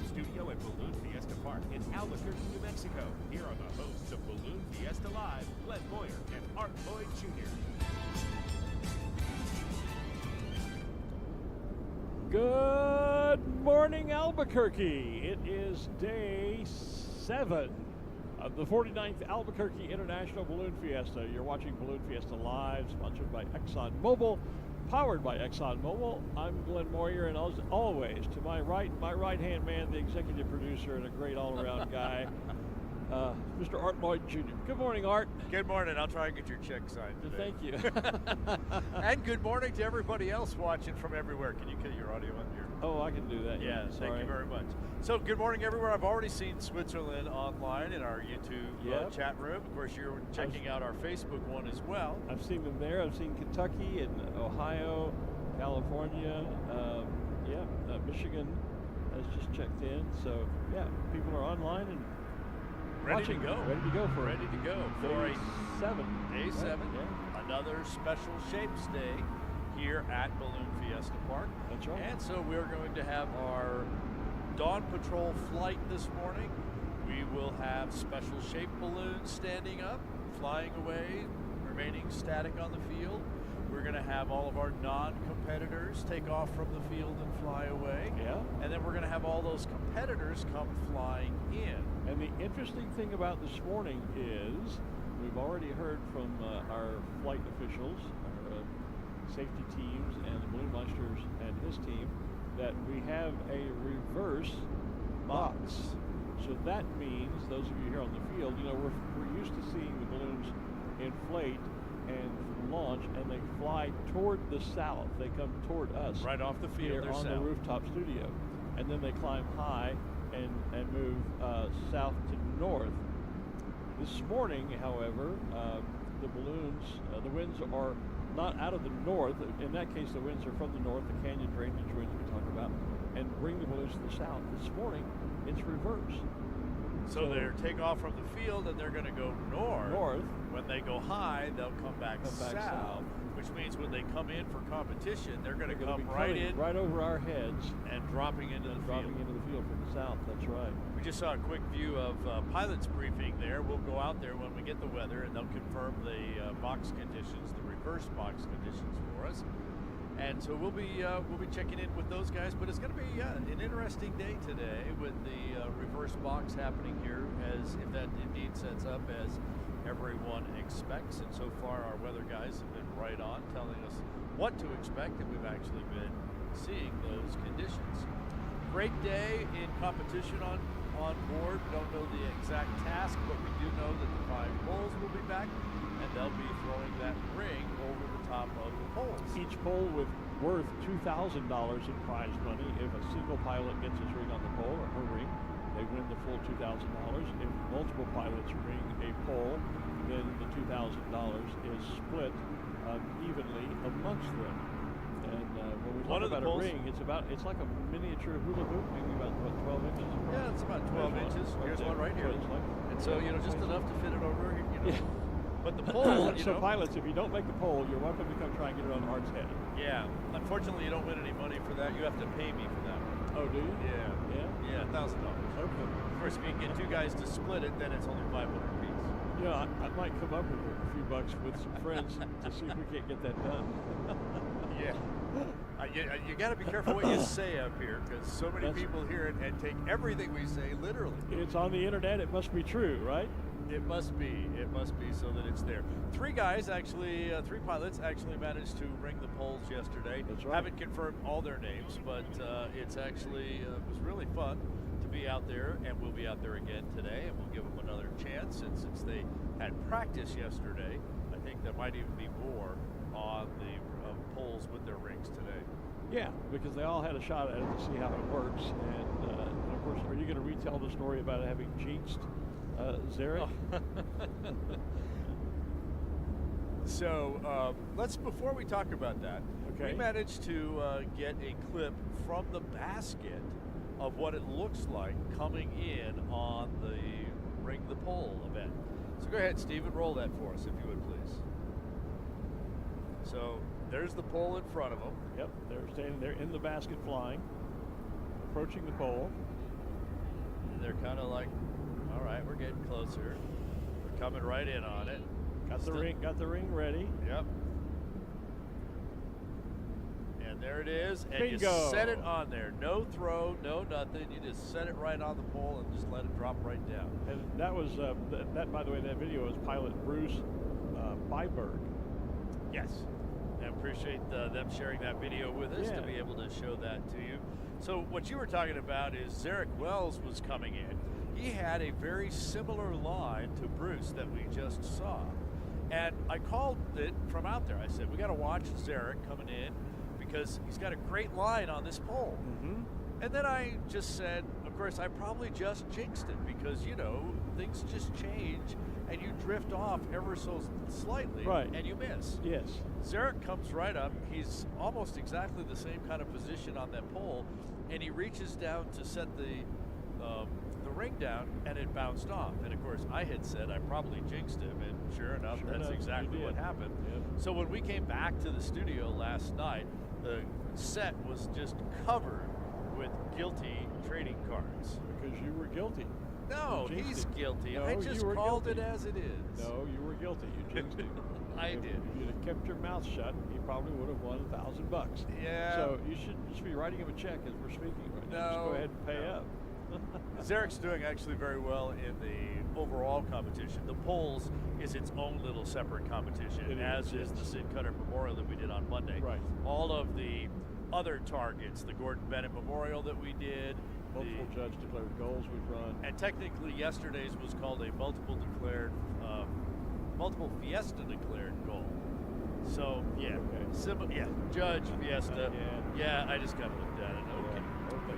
rooftop studio at Balloon Fiesta Park in Albuquerque, New Mexico. Here are the hosts of Balloon Fiesta Live, Glenn Moyer and Art Lloyd Jr. Good morning, Albuquerque. It is day 7 of the 49th Albuquerque International Balloon Fiesta. You're watching Balloon Fiesta Live, sponsored by ExxonMobil, powered by ExxonMobil. I'm Glenn Moyer, and as always, to my right-hand man, the executive producer and a great all-around guy, Mr. Art Lloyd Jr. Good morning, Art. Good morning. I'll try and get your check signed today. Thank you. And good morning to everybody else watching from everywhere. Can you kill your audio on here? Oh, I can do that. Yeah, thank you very much. So good morning everywhere. I've already seen Switzerland online in our YouTube chat room. Of course, you're checking out our Facebook one as well. I've seen them there. I've seen Kentucky and Ohio, California, Michigan has just checked in. So, yeah, people are online and Ready to go for day 7. Day 7. Yeah. Another special Shapes Day here at Balloon Fiesta Park. That's right. And so we're going to have our Dawn Patrol flight this morning. We will have special shaped balloons standing up, flying away, remaining static on the field. We're going to have all of our non-competitors take off from the field and fly away. Yeah. And then we're going to have all those competitors come flying in. And the interesting thing about this morning is we've already heard from our flight officials, our safety teams, and the Balloon Monsters and his team that we have a reverse box. So that means, those of you here on the field, you know, we're used to seeing the balloons inflate and launch, and they fly toward the south. They come toward us. Right off the field, here on the rooftop studio. And then they climb high and move south to north. This morning, however, the balloons, the winds are not out of the north. In that case, the winds are from the north, the canyon drainage winds we talk about, and bring the balloons to the south. This morning, it's reverse. So they're take off from the field and they're going to go north. When they go high, they'll come back south, which means when they come in for competition, they're going to come right over our heads and dropping into the field from the south. That's right. We just saw a quick view of pilot's briefing there. We'll go out there when we get the weather, and they'll confirm the box conditions, the reverse box conditions for us. And so we'll be checking in with those guys, but it's going to be an interesting day today with the reverse box happening here, as if that indeed sets up as everyone expects. And so far, our weather guys have been right on, telling us what to expect, and we've actually been seeing those conditions. Great day in competition on board. We don't know the exact task, but we do know that the 5 poles will be back, and they'll be throwing that ring over the top of the poles. Each pole worth $2,000 in prize money. If a single pilot gets his ring on the pole, or her ring, they win the full $2,000. If multiple pilots ring a pole, then the $2,000 is split evenly amongst them. And when we talk about a ring, it's like a miniature hula hoop, maybe about 12 inches. Yeah, it's about 12 inches. Here's one right here. And so, just enough to fit it over, Yeah. But the pole, so pilots, if you don't make the pole, you're welcome to come try and get it on Art's head. Yeah. Unfortunately, you don't win any money for that. You have to pay me for that one. Oh, do you? Yeah, $1,000. Okay. Of course, if you can get 2 guys to split it, then it's only 500 apiece. Yeah, I might come up with a few bucks with some friends to see if we can't get that done. Yeah. You got to be careful what you say up here, because so many people hear it and take everything we say literally. It's on the internet. It must be true, right? It must be. It must be, so that it's there. 3 pilots actually managed to ring the poles yesterday. That's right. Haven't confirmed all their names, but it's actually it was really fun to be out there, and we'll be out there again today, and we'll give them another chance. And since they had practice yesterday, I think there might even be more on the poles with their rings today. Yeah, because they all had a shot at it to see how it works. And of course, are you going to retell the story about having jinxed Zarek? So before we talk about that, we managed to get a clip from the basket of what it looks like coming in on the Ring the Pole event. So go ahead, Stephen, roll that for us, if you would, please. So there's the pole in front of them. Yep, they're standing there in the basket flying, approaching the pole. and they're kind of like, all right, we're getting closer. We're coming right in on it. Got the ring ready. Yep. And there it is. And Bingo. you set it on there. No throw, no nothing. You just set it right on the pole and just let it drop right down. And that was, that by the way, that video was pilot Bruce Byberg. Yes. I appreciate them sharing that video with us to be able to show that to you. So what you were talking about is Zarek Wells was coming in. He had a very similar line to Bruce that we just saw. And I called it from out there. I said, we got to watch Zarek coming in because he's got a great line on this pole. Mm-hmm. And then I just said, of course, I probably just jinxed it because, you know, things just change and you drift off ever so slightly and you miss. Yes. Zarek comes right up. He's almost exactly the same kind of position on that pole, and he reaches down to set the ring down, and it bounced off. And of course, I had said I probably jinxed him, and sure enough, that's exactly what happened. Yep. So when we came back to the studio last night, the set was just covered with guilty trading cards. Because you were guilty. No, he's guilty. No, I just called it as it is. No, you were guilty. You jinxed him. I did. If you'd have kept your mouth shut, he probably would have won $1,000. Yeah. So you should just be writing him a check as we're speaking right now. Just go ahead and pay up. Zarek's doing actually very well in the overall competition. The polls is its own little separate competition, as is the Sid Cutter Memorial that we did on Monday. Right. All of the other targets, the Gordon Bennett Memorial that we did, multiple judge declared goals we've run, and technically yesterday's was called a multiple Fiesta declared goal. So Judge Fiesta. Yeah, I just kind of looked at it. Okay.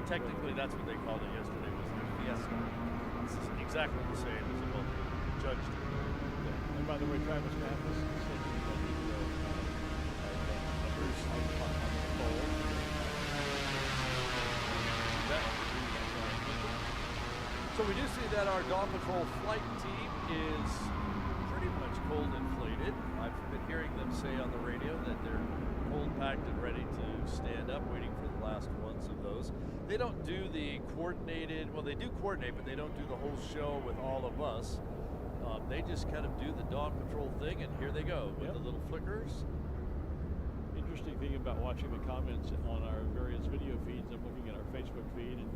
Technically, that's what they called it yesterday, was the Fiesta. This is exactly the same as a multiple judge declared. Yeah. And by the way, Travis Mathis said Bruce on the pole. So we do see that our Dawn Patrol flight team is pretty much cold inflated. I've been hearing them say on the radio that they're cold packed and ready to stand up, waiting for the last ones of those. They don't do the coordinated, well, they do coordinate, but they don't do the whole show with all of us. They just kind of do the Dawn Patrol thing, and here they go with the little flickers. Interesting thing about watching the comments on our various video feeds, I'm looking at our Facebook feed, and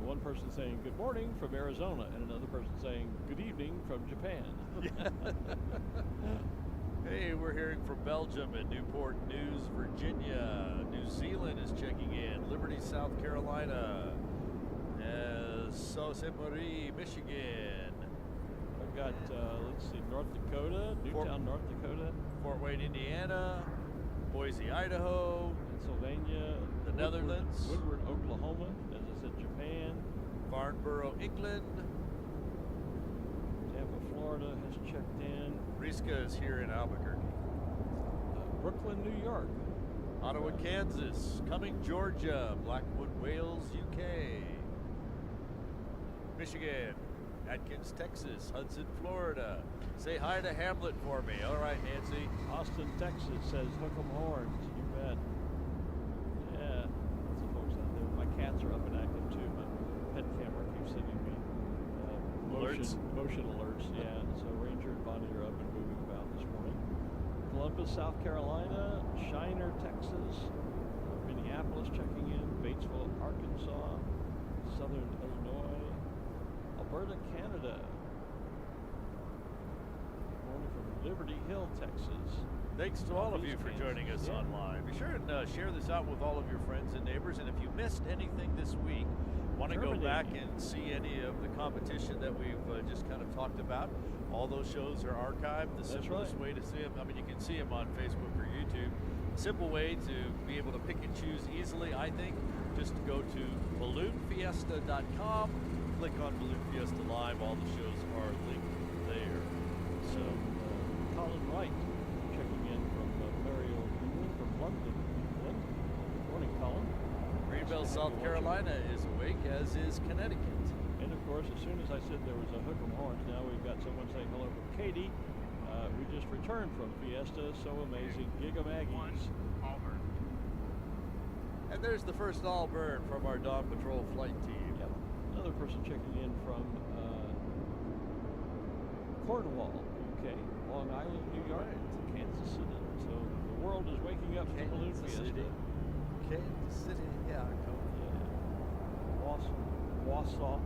one person saying good morning from Arizona, and another person saying good evening from Japan. Hey, we're hearing from Belgium and Newport News, Virginia. New Zealand is checking in. Liberty, South Carolina. Sault Ste. Marie, Michigan. I've got, let's see, North Dakota, Newtown, North Dakota. Fort Wayne, Indiana. Boise, Idaho. Pennsylvania. The Netherlands. Woodward, Oklahoma. As I said, Japan. Farnborough, England. Tampa, Florida has checked in. Riska is here in Albuquerque. Brooklyn, New York. Ottawa, Kansas. Cumming, Georgia. Blackwood, Wales, UK. Michigan. Atkins, Texas. Hudson, Florida. Say hi to Hamlet for me. All right, Nancy. Austin, Texas says hook 'em horns. You bet. Yeah, lots of folks out there. My cats are up and active too. My pet camera keeps sending me motion alerts. Yeah, so Ranger and Bonnie are up and moving about this morning. Columbus, South Carolina. Shiner, Texas. Minneapolis checking in. Batesville, Arkansas. Southern Illinois. Alberta, Canada. Morning from Liberty Hill, Texas. Thanks to all of you for joining us online. Be sure and share this out with all of your friends and neighbors. And if you missed anything this week, want to go back and see any of the competition that we've just kind of talked about, all those shows are archived. The simplest way to see them, I mean, you can see them on Facebook or YouTube. Simple way to be able to pick and choose easily, I think, just go to balloonfiesta.com, click on Balloon Fiesta Live. All the shows are linked there. So, Colin Wright checking in from Mariel, England, from London, England. Morning, Colin. Greenville, South Carolina is awake, as is Connecticut. And of course, as soon as I said there was a hook 'em horns, now we've got someone saying hello from Katie. We just returned from Fiesta, so amazing. Giga Maggies. And there's the first Allburn from our Dawn Patrol flight team. Yep. Another person checking in from Cornwall, UK, Long Island, New York, Kansas City. So the world is waking up to Balloon Fiesta. Kansas City, yeah. Wausau,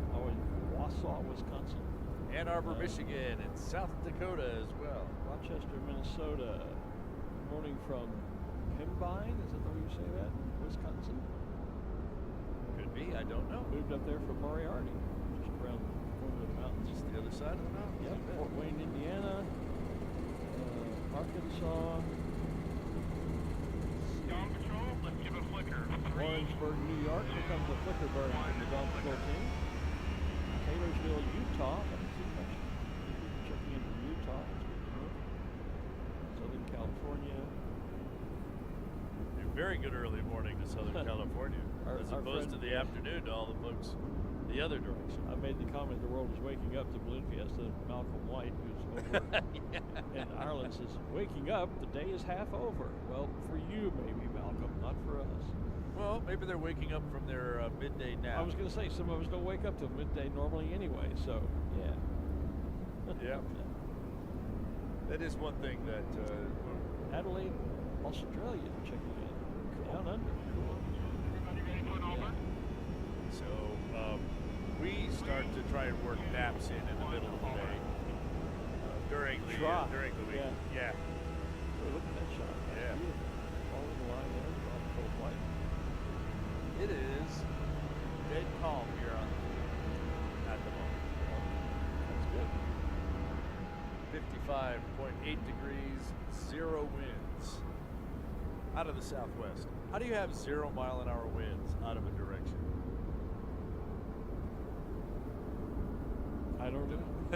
Wisconsin. Ann Arbor, Michigan, and South Dakota as well. Rochester, Minnesota. Morning from Pembine, is that the way you say that? Wisconsin? Could be, I don't know. Moved up there from Moriarty, just around the corner of the mountains. Just the other side of the mountains. Yep, Fort Wayne, Indiana, Arkansas. Dawn Patrol, let's give a flicker. Orangeburg, New York. Here comes the flicker burn from the Dawn Patrol team. Taylorsville, Utah. Haven't seen much people checking in from Utah. That's good to know. Southern California. Very good early morning to Southern California, as opposed to the afternoon to all the folks the other direction. I made the comment the world is waking up to Balloon Fiesta. Malcolm White, who's over in Ireland, says, waking up, the day is half over. Well, for you maybe, Malcolm, not for us. Well, maybe they're waking up from their midday nap. I was going to say, some of us don't wake up till midday normally anyway, so, yeah. Yeah. That is one thing that... Adelaide, Australia, checking in. Down under. Cool. Yeah. So we start to try and work naps in the middle of the day during the week. Yeah. Oh, look at that shot. That's beautiful. Following the line there, off the full flight. It is dead calm here at the moment. That's good. 55.8 degrees, 0 winds out of the southwest. How do you have 0 mile-an-hour winds out of a direction? I don't know. I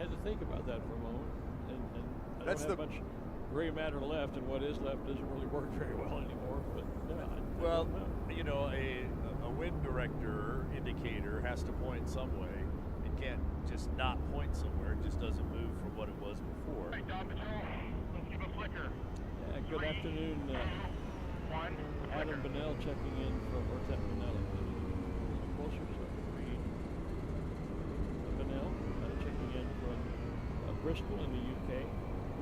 had to think about that for a moment, and I don't have much gray matter left, and what is left doesn't really work very well anymore. But no, I don't know. You know, a wind director indicator has to point some way. It can't just not point somewhere. It just doesn't move from what it was before. Hey, Dawn Patrol, let's give a flicker. Yeah, good afternoon. Adam Bennell checking in from, or is that Bennell? Closer so I can read. Bennell checking in from Bristol in the UK.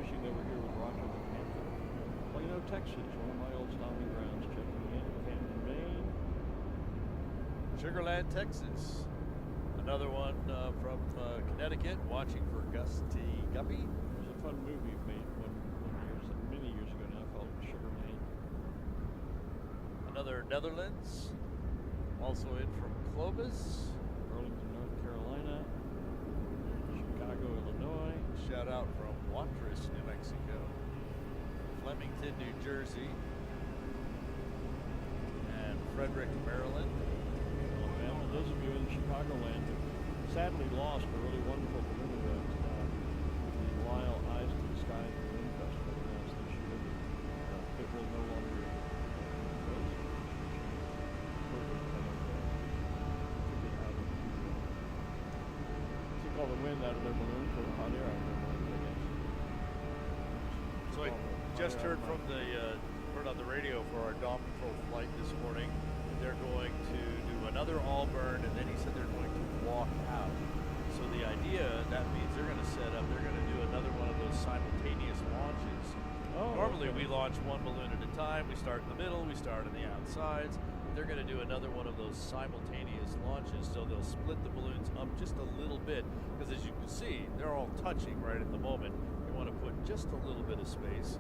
Wishing they were here with Roger the Panther. Plano, Texas, one of my old stomping grounds, checking in. Camden, Maine. Sugarland, Texas. Another one from Connecticut, watching for Gusty Guppy. There's a fun movie made many years ago now called Sugarland. Another Netherlands, also in from Clovis. Burlington, North Carolina. Chicago, Illinois. Shout out from Watrous, New Mexico. Flemington, New Jersey. And Frederick, Maryland. Alabama. Those of you in Chicagoland who sadly lost a really wonderful balloon event, the Lyle Eyes to the Sky Balloon Festival announced this year. It will no longer exist. Took all the wind out of their balloon for the hot air out of their balloon, I guess. So I just heard from heard on the radio for our Dawn Patrol flight this morning. They're going to do another all burn, and then he said they're going to walk out. So the idea, that means they're going to set up, they're going to do another one of those simultaneous launches. Normally we launch one balloon at a time. We start in the middle, we start on the outsides. They're going to do another one of those simultaneous launches, so they'll split the balloons up just a little bit, because as you can see, they're all touching right at the moment. You want to put just a little bit of space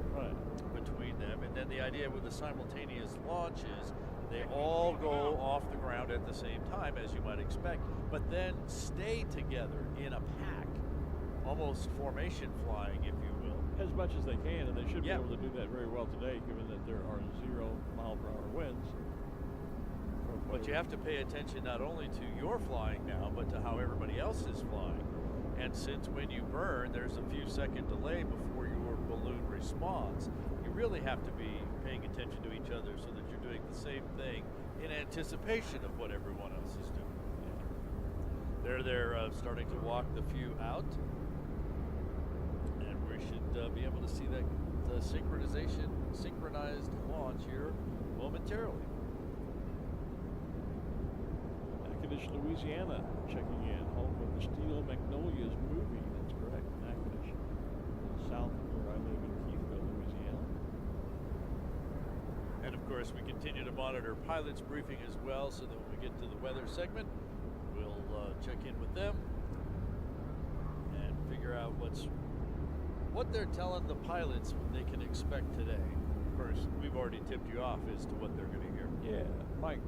between them, and then the idea with the simultaneous launches, they all go off the ground at the same time, as you might expect, but then stay together in a pack, almost formation flying, if you will. As much as they can, and they should be able to do that very well today, given that there are 0 mile per hour winds. But you have to pay attention not only to your flying now, but to how everybody else is flying. And since when you burn, there's a few second delay before your balloon responds, you really have to be paying attention to each other so that you're doing the same thing in anticipation of what everyone else is doing. They're starting to walk the few out, and we should be able to see that synchronized launch here momentarily. Back in Natchitoches, Louisiana, checking in, home of the Steel Magnolias movie. That's correct, Natchitoches, south of where I live in Keithville, Louisiana. And of course, we continue to monitor pilots briefing as well, so that when we get to the weather segment, we'll check in with them and figure out what they're telling the pilots what they can expect today. Of course, we've already tipped you off as to what they're going to hear. Yeah, Mike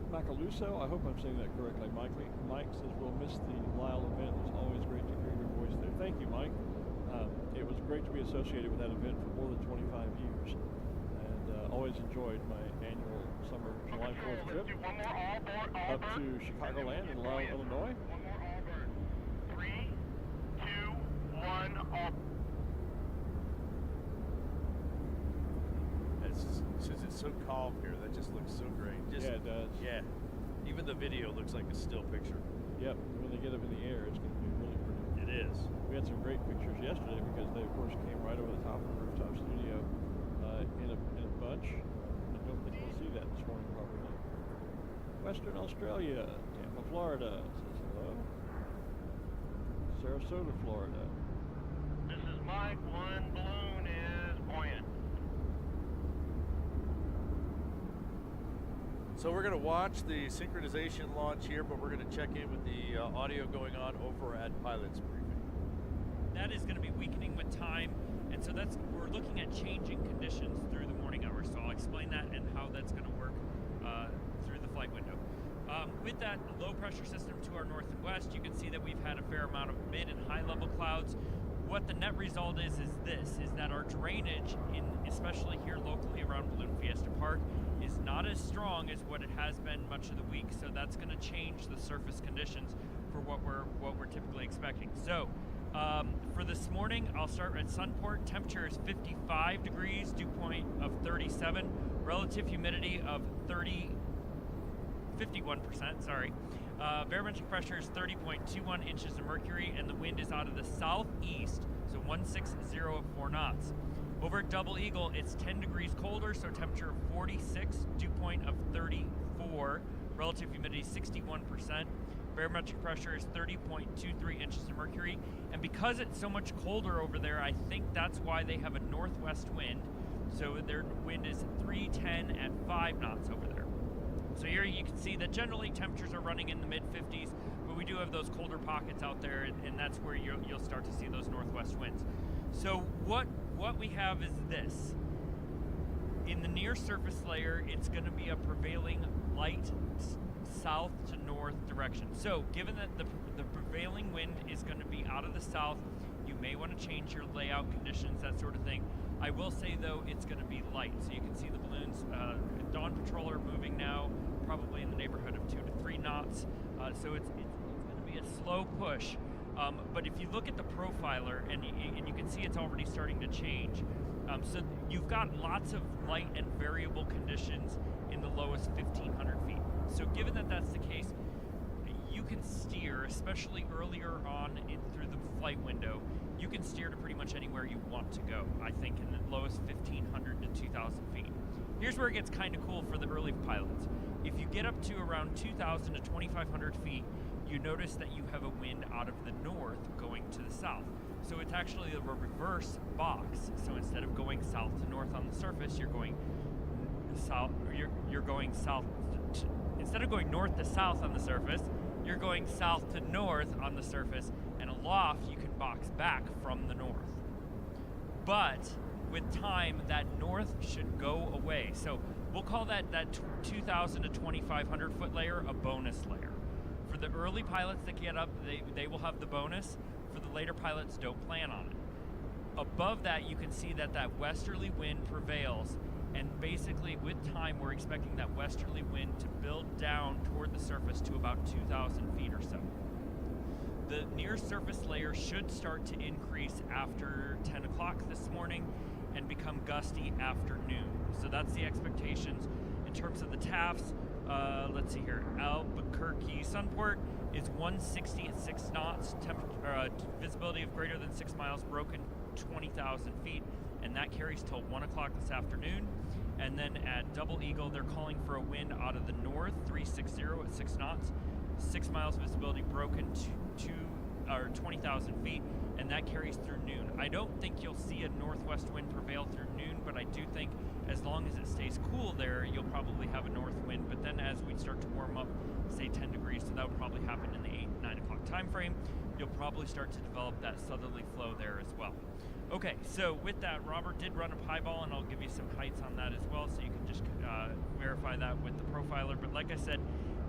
Macaluso, I hope I'm saying that correctly. Mike says we'll miss the Lyle event. It's always great to hear your voice there. Thank you, Mike. It was great to be associated with that event for more than 25 years. Always enjoyed my annual summer July 4th trip up to Chicagoland in Lyle, Illinois. 3, 2, 1, all. Since it's so calm here, that just looks so great. Yeah, it does. Yeah. Even the video looks like a still picture. Yep. When they get up in the air, it's going to be really pretty. It is. We had some great pictures yesterday because they, of course, came right over the top of the rooftop studio in a bunch. I don't think we'll see that this morning probably. Western Australia, Tampa, Florida says hello. Sarasota, Florida. This is Mike. One balloon is buoyant. So we're going to watch the synchronization launch here, but we're going to check in with the audio going on over at Pilots Briefing. That is going to be weakening with time, and so we're looking at changing conditions through the morning hours. So I'll explain that and how that's going to work through the flight window. With that low pressure system to our north and west, you can see that we've had a fair amount of mid and high level clouds. What the net result is that our drainage, especially here locally around Balloon Fiesta Park, is not as strong as what it has been much of the week. So that's going to change the surface conditions for what we're typically expecting. So for this morning, I'll start at Sunport. Temperature is 55 degrees, dew point of 37, relative humidity of 51%, sorry. Barometric pressure is 30.21 inches of mercury, and the wind is out of the southeast, so 160 at 4 knots. Over at Double Eagle, it's 10 degrees colder, so temperature of 46, dew point of 34, relative humidity 61%. Barometric pressure is 30.23 inches of mercury, and because it's so much colder over there, I think that's why they have a northwest wind. So their wind is 310 at 5 knots over there. So here you can see that generally temperatures are running in the mid-50s, but we do have those colder pockets out there, and that's where you'll start to see those northwest winds. So what we have is this. In the near surface layer, it's going to be a prevailing light south to north direction. So given that the prevailing wind is going to be out of the south, you may want to change your layout conditions, that sort of thing. I will say though, it's going to be light. So you can see the balloons, Dawn Patrol are moving now, probably in the neighborhood of 2 to 3 knots. So it's going to be a slow push. But if you look at the profiler, and you can see it's already starting to change. So you've got lots of light and variable conditions in the lowest 1,500 feet. So given that that's the case, you can steer, especially earlier on through the flight window, you can steer to pretty much anywhere you want to go, I think, in the lowest 1,500 to 2,000 feet. Here's where it gets kind of cool for the early pilots. If you get up to around 2,000 to 2,500 feet, you notice that you have a wind out of the north going to the south. So it's actually a reverse box. So instead of going south to north on the surface, you're going south. You're going south. Instead of going north to south on the surface, you're going south to north on the surface. And aloft, you can box back from the north. But with time, that north should go away. So we'll call that 2,000 to 2,500 foot layer a bonus layer. For the early pilots that get up, they will have the bonus. For the later pilots, don't plan on it. Above that, you can see that westerly wind prevails, and basically with time, we're expecting that westerly wind to build down toward the surface to about 2,000 feet or so. The near surface layer should start to increase after 10 o'clock this morning and become gusty after noon. So that's the expectations. In terms of the TAFs, let's see here, Albuquerque Sunport is 160 at 6 knots, visibility of greater than 6 miles, broken 20,000 feet, and that carries till 1 o'clock this afternoon. And then at Double Eagle, they're calling for a wind out of the north, 360 at 6 knots, 6 miles visibility broken to 20,000 feet, and that carries through noon. I don't think you'll see a northwest wind prevail through noon, but I do think as long as it stays cool there, you'll probably have a north wind. But then as we start to warm up, say 10 degrees, so that would probably happen in the 8-9 o'clock time frame, you'll probably start to develop that southerly flow there as well. Okay, so with that, Robert did run a pieball, and I'll give you some heights on that as well, so you can just verify that with the profiler. But like I said,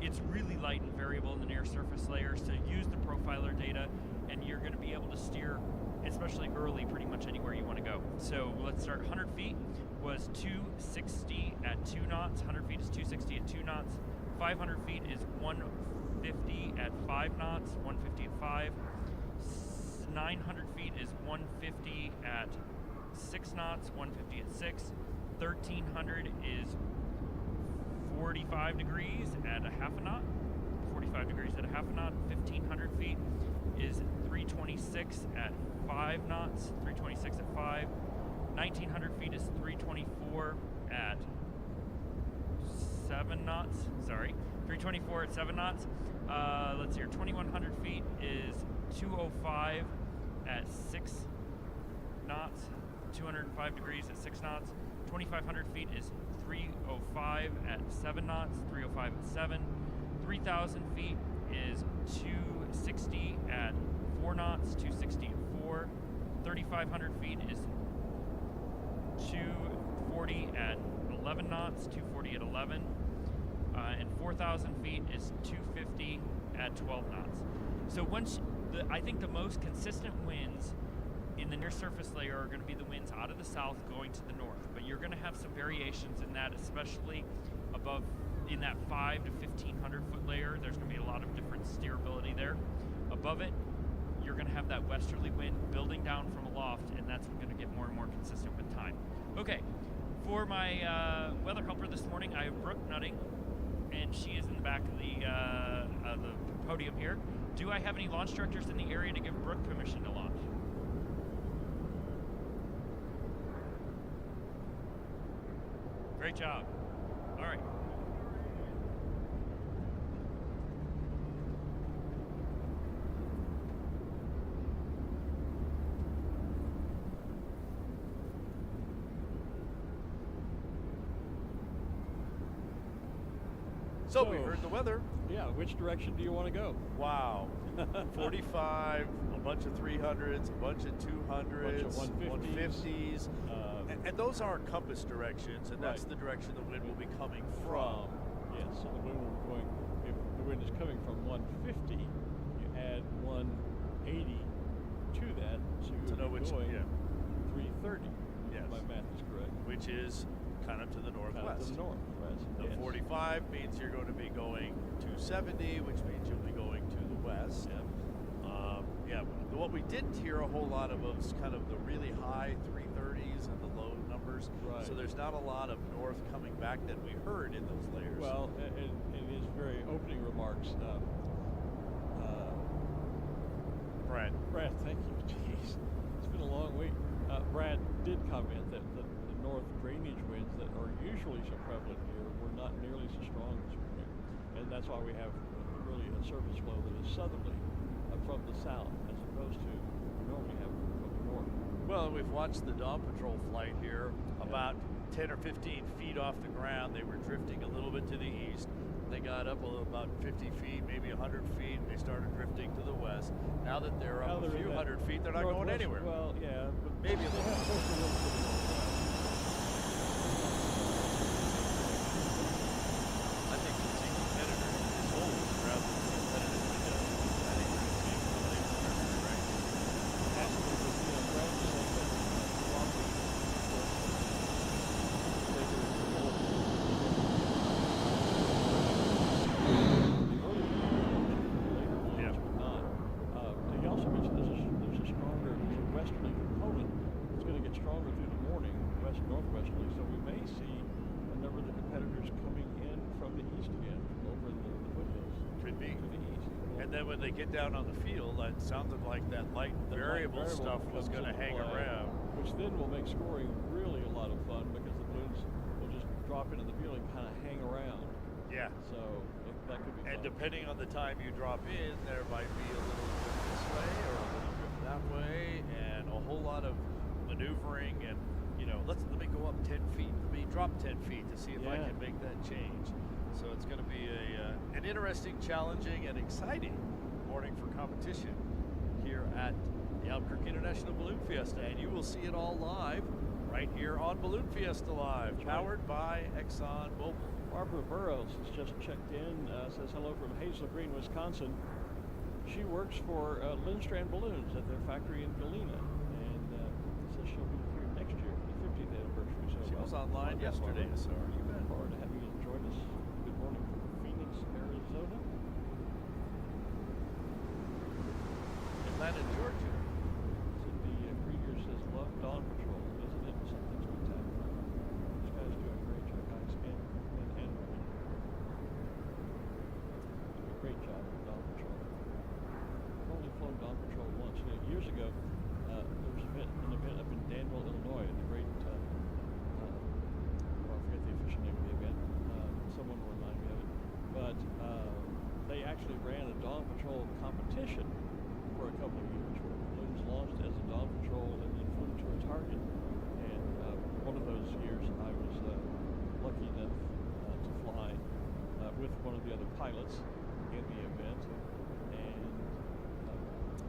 it's really light and variable in the near surface layer, so use the profiler data, and you're going to be able to steer, especially early, pretty much anywhere you want to go. So let's start. 100 feet was 260 at 2 knots. 100 feet is 260 at 2 knots. 500 feet is 150 at 5 knots. 150 at 5. 900 feet is 150 at 6 knots. 150 at 6. 1300 is 45 degrees at a half a knot. 45 degrees at a half a knot. 1500 feet is 326 at 5 knots. 326 at 5. 1900 feet is 324 at 7 knots. Sorry, 324 at 7 knots. Let's see here. 2100 feet is 205 at 6 knots. 205 degrees at 6 knots. 2500 feet is 305 at 7 knots. 305 at 7. 3000 feet is 260 at 4 knots. 260 at 4. 3500 feet is 240 at 11 knots. 240 at 11. And 4,000 feet is 250 at 12 knots. So I think the most consistent winds in the near surface layer are going to be the winds out of the south going to the north, but you're going to have some variations in that, especially above in that 5 to 1500 foot layer. There's going to be a lot of different steerability there. Above it, you're going to have that westerly wind building down from aloft, and that's going to get more and more consistent with time. Okay, for my weather helper this morning, I have Brooke Nutting, and she is in the back of the podium here. Do I have any launch directors in the area to give Brooke permission to launch? Great job. All right. So we heard the weather. Yeah, which direction do you want to go? Wow. 45, a bunch of 300s, a bunch of 200s, Bunch of 150s. and those aren't compass directions, and that's the direction the wind will be coming from. Yes, so the wind will be going, if the wind is coming from 150, you add 180 to that, so To know you'll be which, going yeah. 330. Yes. If my math is correct. Which is kind of to the Kind northwest. of to the northwest. The yes. 45 means you're going to be going 270, which means you'll be going to the west. Yeah. What we didn't hear a whole lot of was kind of the really high 330s and the low numbers. Right. So there's not a lot of north coming back that we heard in those layers. Well, in his very opening remarks, Brad, thank you. Jeez, it's been a long week. Brad did comment that the north drainage winds that are usually so prevalent here were not nearly so strong this morning, and that's why we have really a surface flow that is southerly from the south, as opposed to we normally have from the north. Well, we've watched the Dawn Patrol flight here. About 10 or 15 feet off the ground, they were drifting a little bit to the east. They got up about 50 feet, maybe 100 feet, and they started drifting to the west. Now that they're up a few hundred feet, they're not going Northwest- anywhere. Well, yeah, but Maybe they a little have bit. coastal winds to the northwest. I think we'll see competitors in this hole rather than competitive windows. I think we're going to see competitive pressure, right? Possibly, but Brad was saying that Milwaukee, he also mentioned there's a stronger westerly component. It's going to get stronger through the morning, northwesterly. So we may see a number of the competitors coming in from the east again, over in the foothills. Could be. To the east. And then when they get down on the field, it sounded like that light The light variable stuff was comes going to into hang play, around. which then will make scoring really a lot of fun because the balloons will just drop into the field and kind of hang around. Yeah. So That could be And fun. depending on the time you drop in, there might be a little bit this way or a little bit that way, and a whole lot of maneuvering. And let me go up 10 feet. Let me drop 10 feet to see if I Yeah. can make that change. So it's going to be an interesting, challenging, and exciting morning for competition here at the Albuquerque International Balloon Fiesta, and you will see it all live right here on Balloon Fiesta Live, powered by ExxonMobil. Barbara Burrows has just checked in, says hello from Hazel Green, Wisconsin. She works for Lindstrand Balloons at their factory in Galena, and says she'll be here next year for the 50th anniversary. So She was online yesterday, so you bet. Looking forward to having you join us. Good morning from Phoenix, Arizona. Atlanta, Georgia. Cindy Krieger says, love Dawn Patrol. Isn't it something spectacular? These guys do a great job, guys and women. Do a great job with Dawn Patrol. I've only flown Dawn Patrol once. Years ago, there was an event up in Danville, Illinois, and the great, I forget the official name of the event. Someone will remind me of it. But they actually ran a Dawn Patrol competition for a couple of years where balloons launched as a Dawn Patrol and then flew to a target. And one of those years I was lucky enough to fly with one of the other pilots in the event. And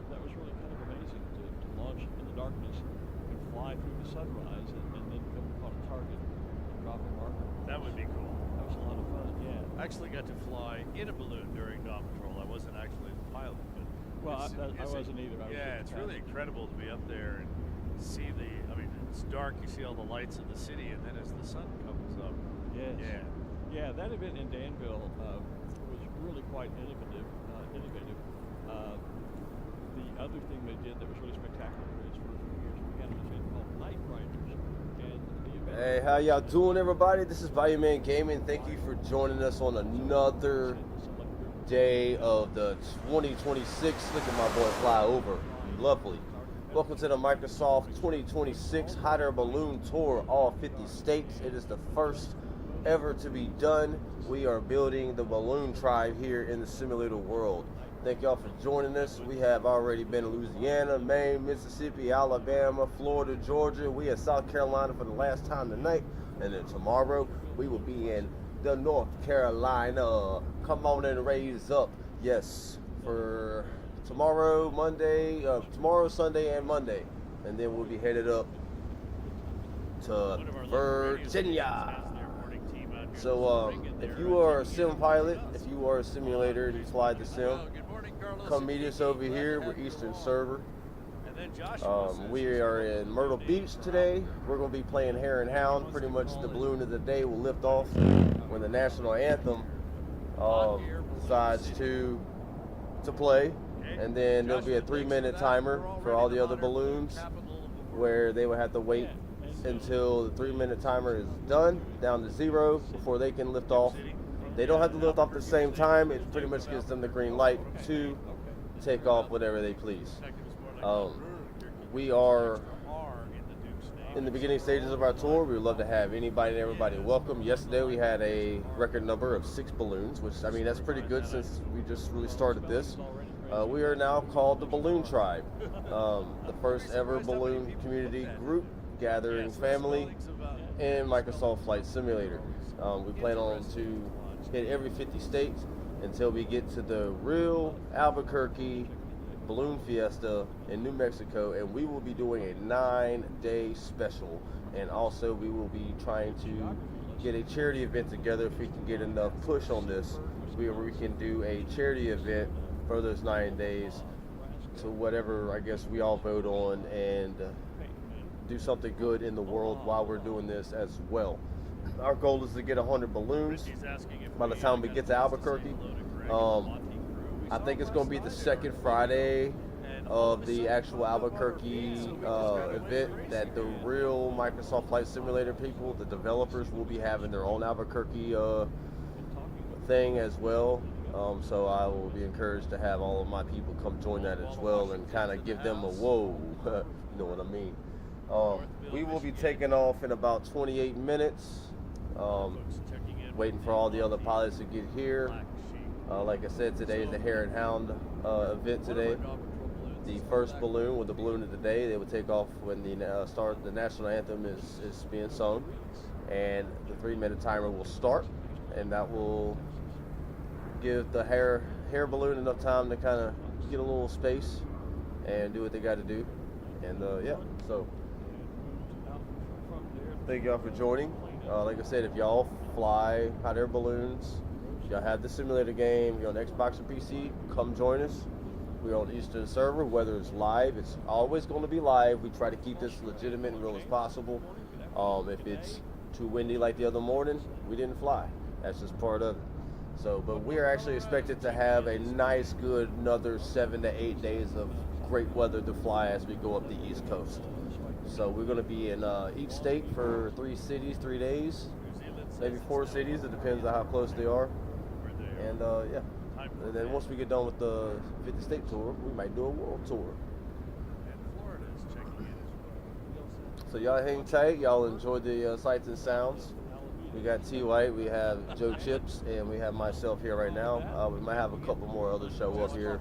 that was really kind of amazing to launch in the darkness and fly through the sunrise and then come upon a target and drop a marker. That would be cool. That was a lot of fun, yeah. I actually got to fly in a balloon during Dawn Patrol. I wasn't actually the pilot, but Well, I wasn't either. I was yeah, it's really incredible to be up there and see it's dark, you see all the lights of the city, and then as the sun comes up. Yes. Yeah. Yeah, that event in Danville was really quite innovative. The other thing they did that was really spectacular is for a few years we had an event called Night Riders. And the event Hey, how y'all doing, everybody? This is Value Man Gaming. Thank you for joining us on another day of the 2026. Look at my boy fly over. Lovely. Welcome to the Microsoft 2026 Hot Air Balloon Tour, all 50 states. It is the first ever to be done. We are building the balloon tribe here in the simulator world. Thank y'all for joining us. We have already been to Louisiana, Maine, Mississippi, Alabama, Florida, Georgia. We at South Carolina for the last time tonight. And then tomorrow we will be in the North Carolina. Come on and raise up. Yes, for tomorrow, Sunday, and Monday. And then we'll be headed up to Virginia. So if you are a sim pilot, if you are a simulator and you fly the sim, come meet us over here. We're Eastern Server. We are in Myrtle Beach today. We're going to be playing Hare and Hound. Pretty much the balloon of the day will lift off when the national anthem decides to play. And then there'll be a 3-minute timer for all the other balloons where they will have to wait until the 3-minute timer is done, down to 0, before they can lift off. They don't have to lift off at the same time. It pretty much gives them the green light to take off whatever they please. We are in the beginning stages of our tour. We would love to have anybody and everybody welcome. Yesterday we had a record number of 6 balloons, which, I mean, that's pretty good since we just really started this. We are now called the Balloon Tribe, the first ever balloon community group gathering family in Microsoft Flight Simulator. We plan on to hit every 50 states until we get to the real Albuquerque Balloon Fiesta in New Mexico, and we will be doing a 9-day special. And also we will be trying to get a charity event together if we can get enough push on this, where we can do a charity event for those 9 days to whatever I guess we all vote on, and do something good in the world while we're doing this as well. Our goal is to get 100 balloons by the time we get to Albuquerque. I think it's going to be the second Friday of the actual Albuquerque event that the real Microsoft Flight Simulator people, the developers, will be having their own Albuquerque thing as well. So I will be encouraged to have all of my people come join that as well and kind of give them a whoa, you know what I mean. We will be taking off in about 28 minutes, waiting for all the other pilots to get here. Like I said, today is the Hare and Hound event today. The first balloon with the balloon of the day, they would take off when the the national anthem is being sung, and the 3-minute timer will start, and that will give the hare balloon enough time to kind of get a little space and do what they got to do. And yeah, so thank y'all for joining. Like I said, if y'all fly hot air balloons, y'all have the simulator game, you're on Xbox or PC, come join us. We're on Eastern server, whether it's live, it's always going to be live. We try to keep this legitimate and real as possible. If it's too windy like the other morning, we didn't fly. That's just part of it. So, but we are actually expected to have a nice, good, another 7 to 8 days of great weather to fly as we go up the East Coast. So we're going to be in each state for 3 cities, 3 days, maybe 4 cities. It depends on how close they are. And yeah. And then once we get done with the 50 state tour, we might do a world tour. And Florida is checking in as well. So y'all hang tight. Y'all enjoy the sights and sounds. We got T. White, we have Joe Chips, and we have myself here right now. We might have a couple more others show up here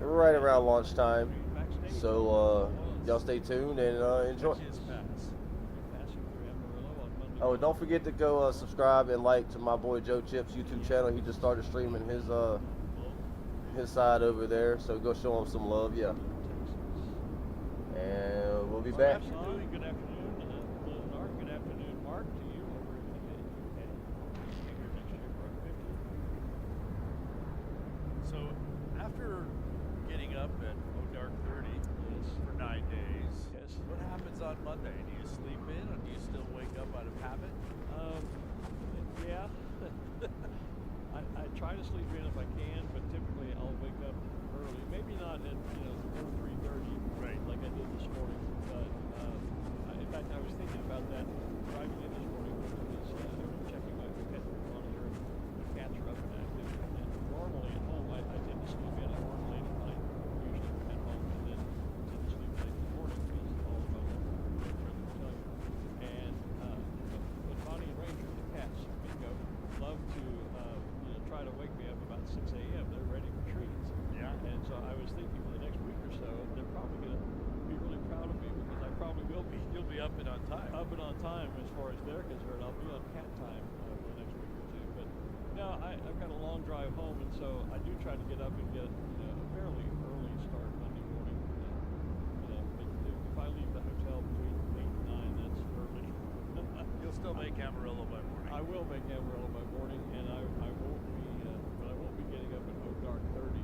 right around lunchtime. So y'all stay tuned and enjoy. Oh, don't forget to go subscribe and like to my boy Joe Chips' YouTube channel. He just started streaming his side over there, so go show him some love. Yeah. And we'll be back. Absolutely. Good afternoon, Lennar. Good afternoon, Mark, to you over in the UK. Here next year for our 50. So after getting up at dark 30 for 9 days, what happens on Monday? Do you sleep in, or do you still wake up out of habit? Yeah. I try to sleep in if I can, but typically I'll wake up early. Maybe not at 3:30, right, like I did this morning. But in fact, I was thinking about that driving in this morning because checking my pet monitor. The cats are up and active. And normally at home, I tend to sleep in. I work late at night, usually at home, and then tend to sleep late in the morning because all of my friends will tell you. And but Bonnie and Ranger, the cats, Bingo, love to try to wake me up about 6 a.m. They're ready for treats. Yeah. And so I was thinking for the next week or so, they're probably going to be really proud of me because I probably will be. You'll be up and on time. Up and on time as far as they're concerned. I'll be on cat time for the next week or two. But no, I've got a long drive home, and so I do try to get up and get a fairly early start Monday morning. But if I leave the hotel between 8 and 9, that's early. You'll still make Amarillo by morning. I will make Amarillo by morning, and I won't be, but I won't be getting up at dark 30.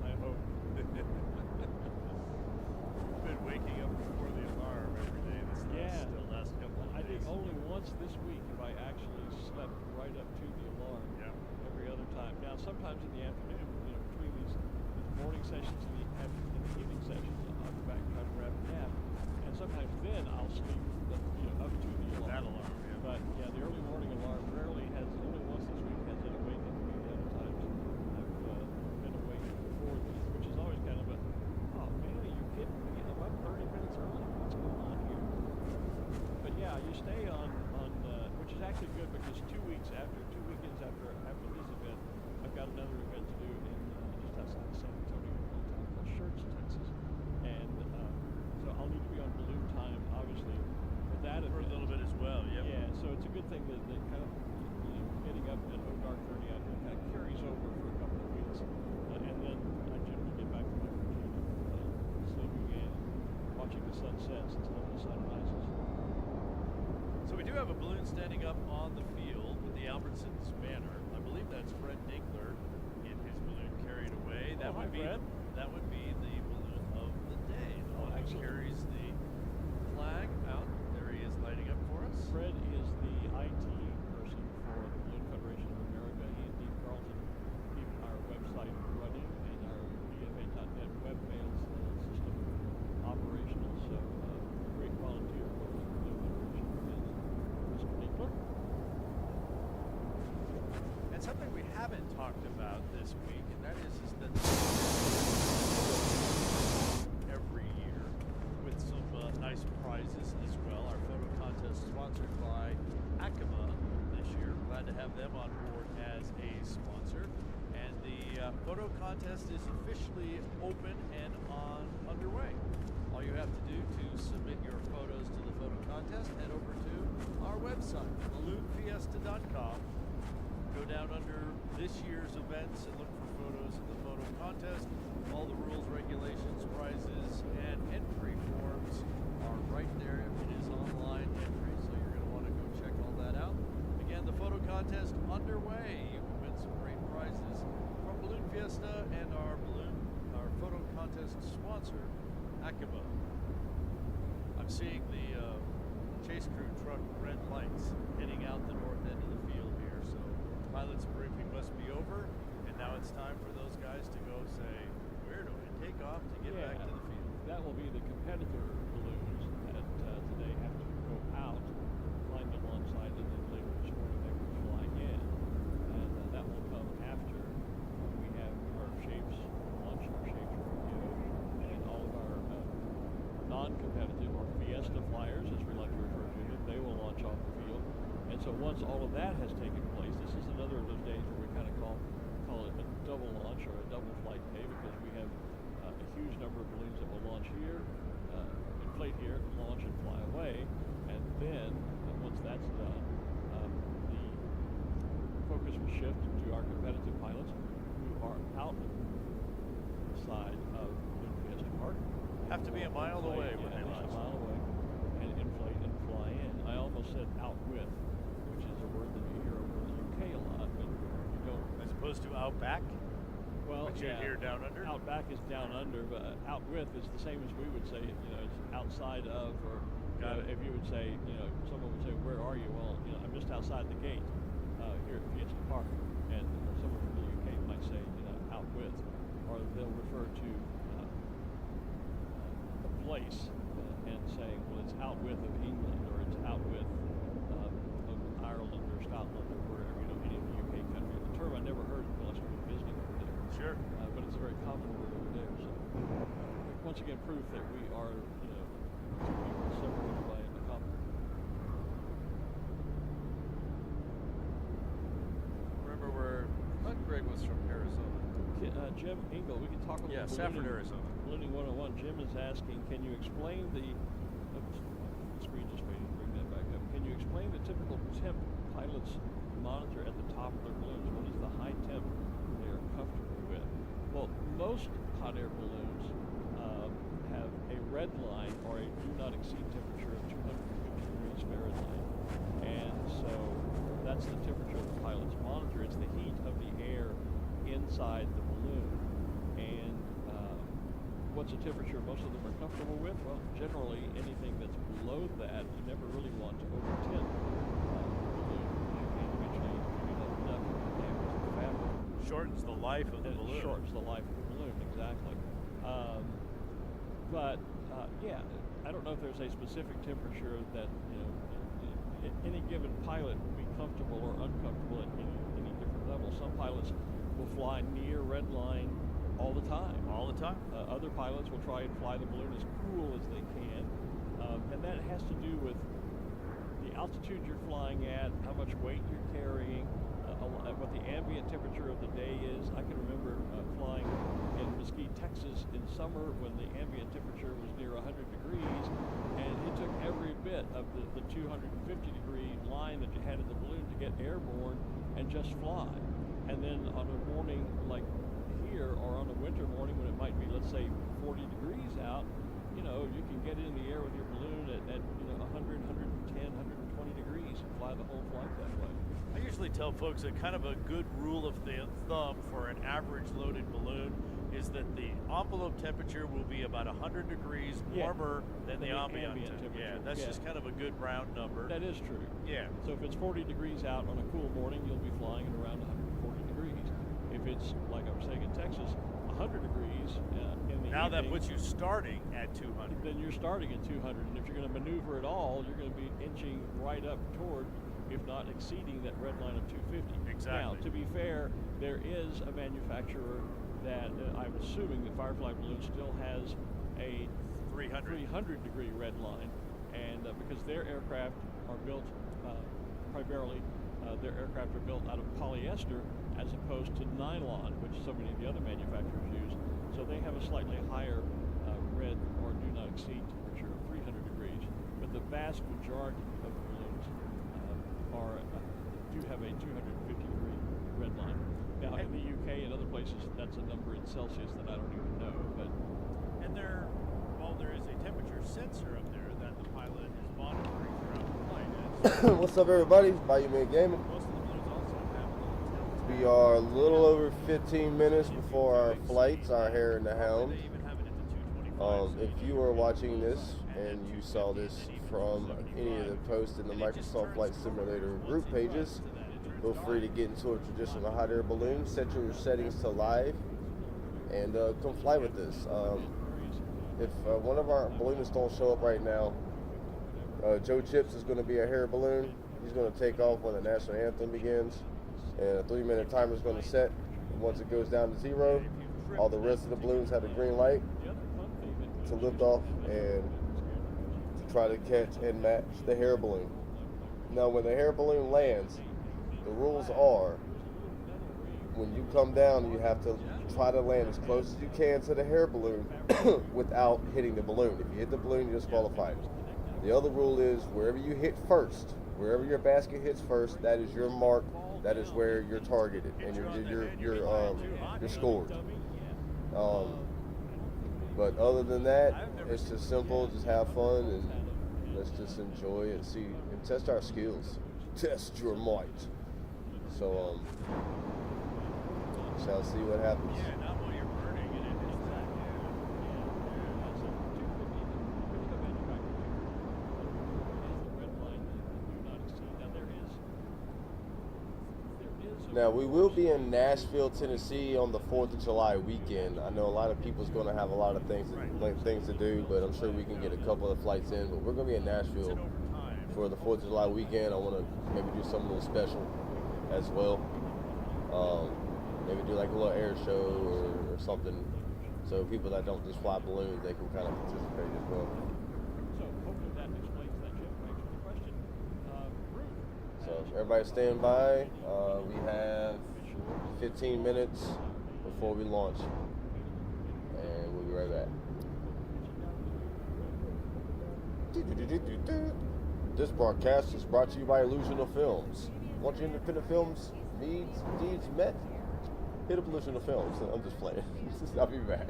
I hope. You've been waking up before the alarm every day the last couple of days. I think only once this week have I actually slept right up to the alarm. Yeah. Every other time. Now, sometimes in the afternoon, between these morning sessions and the evening sessions, I'll go back and try to grab a nap, and sometimes then I'll sleep, up to the alarm. That alarm, yeah. But yeah, the early morning alarm rarely has, only once this week has it awakened me. The other times I've been awakened before this, which is always kind of a, oh man, are you kidding me? I'm up 30 minutes early. What's going on here? But yeah, you stay on which is actually good because 2 weekends after this event, I've got another event to do in just outside of San Antonio, in a little town called Schertz, Texas. And so I'll need to be on balloon time, obviously, for that event. For a little bit as well, yep. Yeah, so it's a good thing that kind of, getting up at dark 30 out here kind of carries over for a couple of weeks. And then I generally get back to my routine of sleeping in, watching the sunsets until the sun rises. So we do have a balloon standing up on the field with the Albertsons banner. I believe that's Fred Dinkler in his balloon carried away. That would be Fred. That would be the balloon of the day. The one that carries the flag out. There he is lighting up for us. Fred is the IT person for the Balloon Federation of America. He and Dean Carlton keep our website running and our BFA.net webmail system operational. So great volunteer for the Balloon Federation is Mr. Dinkler. And something we haven't talked about this week, and that is that every year with some nice prizes as well. Our photo contest sponsored by Acima this year. Glad to have them on board as a sponsor. And the photo contest is officially open and underway. All you have to do to submit your photos to the photo contest, head over to our website, balloonfiesta.com. Go down under this year's events and look for photos of the photo contest. All the rules, regulations, prizes, and entry forms are right there. It is online entry, so you're going to want to go check all that out. Again, the photo contest underway. You can win some great prizes from Balloon Fiesta and our photo contest sponsor, Akiba. I'm seeing the chase crew truck red lights heading out the north end of the field here, so pilot's briefing must be over, and now it's time for those guys to go say, where do I take off to get back to the field? That will be the competitor balloons that today have to go out, climb them alongside, and then later this morning they will fly in. And that will come after we have our shapes launch, our shapes review, and all of our non-competitive or Fiesta flyers, as we like to refer to them, they will launch off the field. And so once all of that has taken place, this is another of those days where we kind of call it a double launch or a double flight day, because we have a huge number of balloons that will launch here, inflate here, launch and fly away. And then once that's done, the focus will shift to our competitive pilots who are outside of Balloon Fiesta Park. Have to be a mile away when they launch. A mile away, and inflate and fly in. I almost said out with, which is a word that you hear over in the UK a lot, but you don't. As opposed to out back? Well, which you hear down under? Out back is down under, but out with is the same as we would say, it's outside of, or if you would say, someone would say, where are you? Well, I'm just outside the gate here at Fiesta Park. And someone from the UK might say, out with, or they'll refer to a place and saying, well, it's out with of England, or it's out with of Ireland or Scotland or wherever, any of the UK countries. The term I never heard until I started visiting over there. Sure. But it's a very common word over there. So once again, proof that we are, two people separated by a common. Remember where Greg was from Arizona. Jim Engel, we can talk about Safford, Arizona. Ballooning 101. Jim is asking, can you explain the screen just waiting to bring that back up. Can you explain the typical temp pilots monitor at the top of their balloons? What is the high temp they are comfortable with? Well, most hot air balloons have a red line or a do not exceed temperature of 250 degrees Fahrenheit. And so that's the temperature the pilots monitor. It's the heat of the air inside the balloon. And what's the temperature most of them are comfortable with? Well, generally anything that's below that, you never really want to overtend the balloon. You can eventually get enough damage to the fabric. Shortens the life of the balloon. Shortens the life of the balloon, exactly. But I don't know if there's a specific temperature that any given pilot will be comfortable or uncomfortable at any different level. Some pilots will fly near red line all the time. All the time. Other pilots will try and fly the balloon as cool as they can, and that has to do with the altitude you're flying at, how much weight you're carrying, what the ambient temperature of the day is. I can remember flying in Mesquite, Texas in summer when the ambient temperature was near 100 degrees, and it took every bit of the 250 degree line that you had in the balloon to get airborne and just fly. And then on a morning like here, or on a winter morning when it might be, let's say, 40 degrees out, you can get in the air with your balloon at 100, 110, 120 degrees and fly the whole flight that way. I usually tell folks that kind of a good rule of thumb for an average loaded balloon is that the envelope temperature will be about 100 degrees warmer than the ambient temperature. Yeah, that's just kind of a good round number. That is true. Yeah. So if it's 40 degrees out on a cool morning, you'll be flying at around 140 degrees. If it's, like I was saying in Texas, 100 degrees in the now evening, that puts you starting at 200. Then you're starting at 200, and if you're going to maneuver at all, you're going to be inching right up toward, if not exceeding, that red line of 250. Exactly. Now, to be fair, there is a manufacturer that I'm assuming that Firefly Balloon still has a 300 degree red line, and because their aircraft are built primarily, their aircraft are built out of polyester, as opposed to nylon, which so many of the other manufacturers use. So they have a slightly higher red or do not exceed temperature of 300 degrees, but the vast majority of the balloons do have a 250 degree red line. Now in the UK and other places, that's a number in Celsius that I don't even know. But there is a temperature sensor up there that the pilot is monitoring throughout the flight. What's up, everybody? Bayou Man Gaming. Most of the balloons also have a little temperature. We are a little over 15 minutes before our flights, our Hare and the Hound. They even have it at the 225. If you are watching this and you saw this from any of the posts in the Microsoft Flight Simulator group pages, feel free to get into a traditional hot air balloon, set your settings to live, and come fly with this. If one of our balloonists don't show up right now, Joe Chips is going to be a Hare balloon. He's going to take off when the national anthem begins, and a 3-minute timer is going to set. And once it goes down to 0, all the rest of the balloons have a green light to lift off and to try to catch and match the Hare balloon. Now, when the Hare balloon lands, the rules are when you come down, you have to try to land as close as you can to the Hare balloon without hitting the balloon. If you hit the balloon, you're disqualified. The other rule is wherever you hit first, wherever your basket hits first, that is your mark. That is where you're targeted and you're scored. But other than that, it's just simple. Just have fun and let's just enjoy and see and test our skills. Test your might. So shall see what happens. Yeah, not while you're burning and it hits that. Now, we will be in Nashville, Tennessee on the 4th of July weekend. I know a lot of people's going to have a lot of things to do, but I'm sure we can get a couple of flights in. But we're going to be in Nashville for the 4th of July weekend. I want to maybe do something a little special as well. Maybe do like a little air show or something, so people that don't just fly balloons, they can kind of participate as well. so hopefully that explains that, Jim. Thanks for the question. Ruth. So everybody stand by. We have 15 minutes before we launch, and we'll be right back. This broadcast is brought to you by Illusional Films. Want your independent films needs met? Hit up Illusional Films. I'm just playing. I'll be back.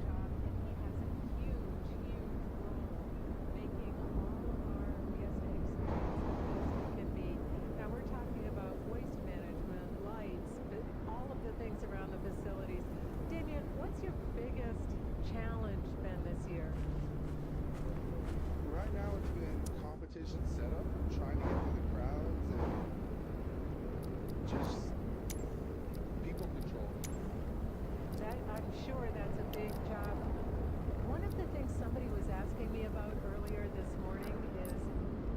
Now we're talking about waste management, lights, all of the things around the facilities. Damien, what's your biggest challenge been this year? Right now it's been competition setup, trying to get through the crowds and just people control. I'm sure that's a big job. One of the things somebody was asking me about earlier this morning is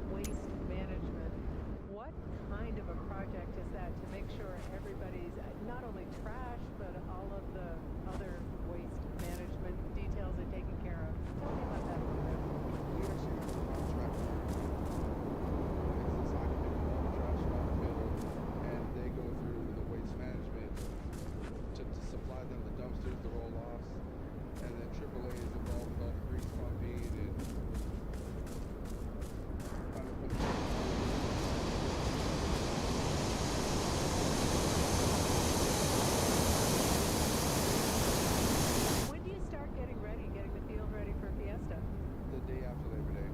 waste management. What kind of a project is that to make sure everybody's not only trash, but all of the other waste management details are taken care of? Tell me about that a little bit. We actually have a contractor that's assigned to pick up all the trash around the field, and they go through the waste management to supply them the dumpsters, the roll-offs, and then AAA is involved with all the grease pumping and trying to put When do you start getting the field ready for Fiesta? the day after Labor Day.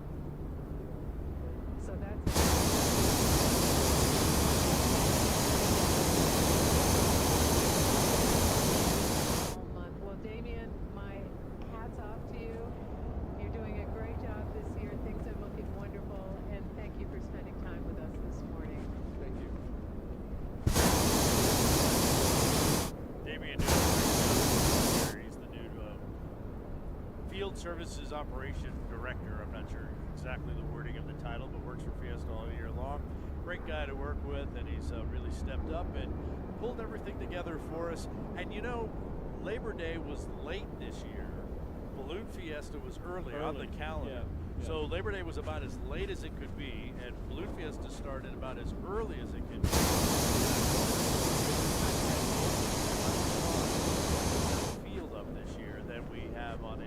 So that's all month. Well, Damien, my hat's off to you. You're doing a great job this year. Things are looking wonderful, and thank you for spending time with us this morning. Thank you. Damien doing a great job here. He's the new Field Services Operation Director. I'm not sure exactly the wording of the title, but works for Fiesta all year long. Great guy to work with, and he's really stepped up and pulled everything together for us. And you know, Labor Day was late this year. Balloon Fiesta was early on the calendar. Yeah. So Labor Day was about as late as it could be, and Balloon Fiesta started about as early as it could be.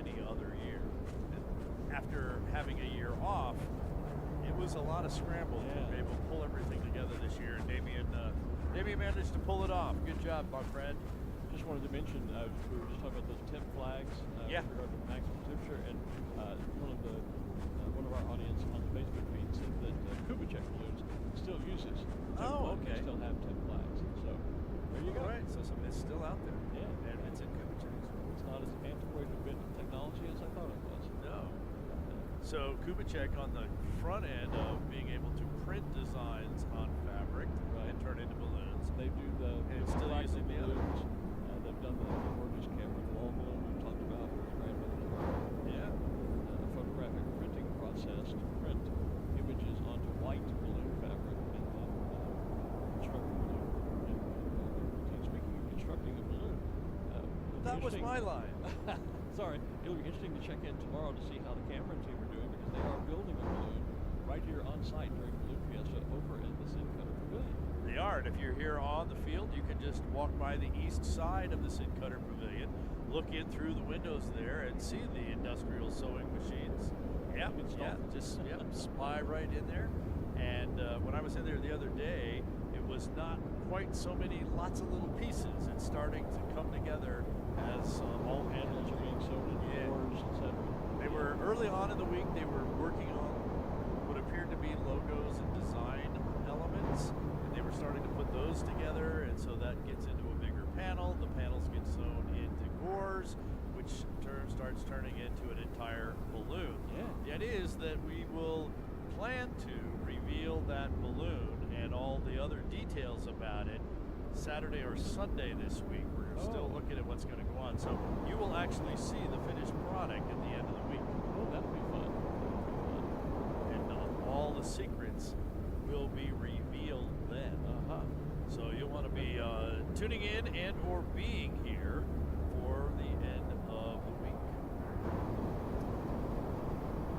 any other year. And after having a year off, it was a lot of scramble to be able to pull everything together this year. And Damien managed to pull it off. Good job, my friend. Just wanted to mention, we were just talking about those temp flags with regard to maximum temperature, and one of our audience on the Facebook feed said that Kubitschek balloons still uses still have temp flags. So there you go. All right, so it's still out there. Yeah, and it's in Kubitschek. It's not as antiquated a bit of technology as I thought it was. No. So Kubitschek on the front end of being able to print designs on fabric and turn into balloons. They do the still using the balloons. They've done the gorgeous camera wall balloon we talked about with the grandmother's work. Yeah. Photographic printing process to print images onto white balloon fabric and then construct a balloon. And speaking of constructing a balloon, that was my line. Sorry, it'll be interesting to check in tomorrow to see how the Cameron team are doing, because they are building a balloon right here on site during Balloon Fiesta over in the Sin Cutter Pavilion. They are, and if you're here on the field, you can just walk by the east side of the Sin Cutter Pavilion, look in through the windows there, and see the industrial sewing machines. Just spy right in there. And when I was in there the other day, it was not quite so many, lots of little pieces. It's starting to come together as all handles are being sewn in doors, etc. They were early on in the week. They were working on what appeared to be logos and design elements. They were starting to put those together, and so that gets into a bigger panel. The panels get sewn into gores, which starts turning into an entire balloon. The idea is that we will plan to reveal that balloon and all the other details about it Saturday or Sunday this week. We're still looking at what's going to go on. So you will actually see the finished product at the end of the week. Oh, that'll be fun. And all the secrets will be revealed then. So you'll want to be tuning in and or being here for the end of the week.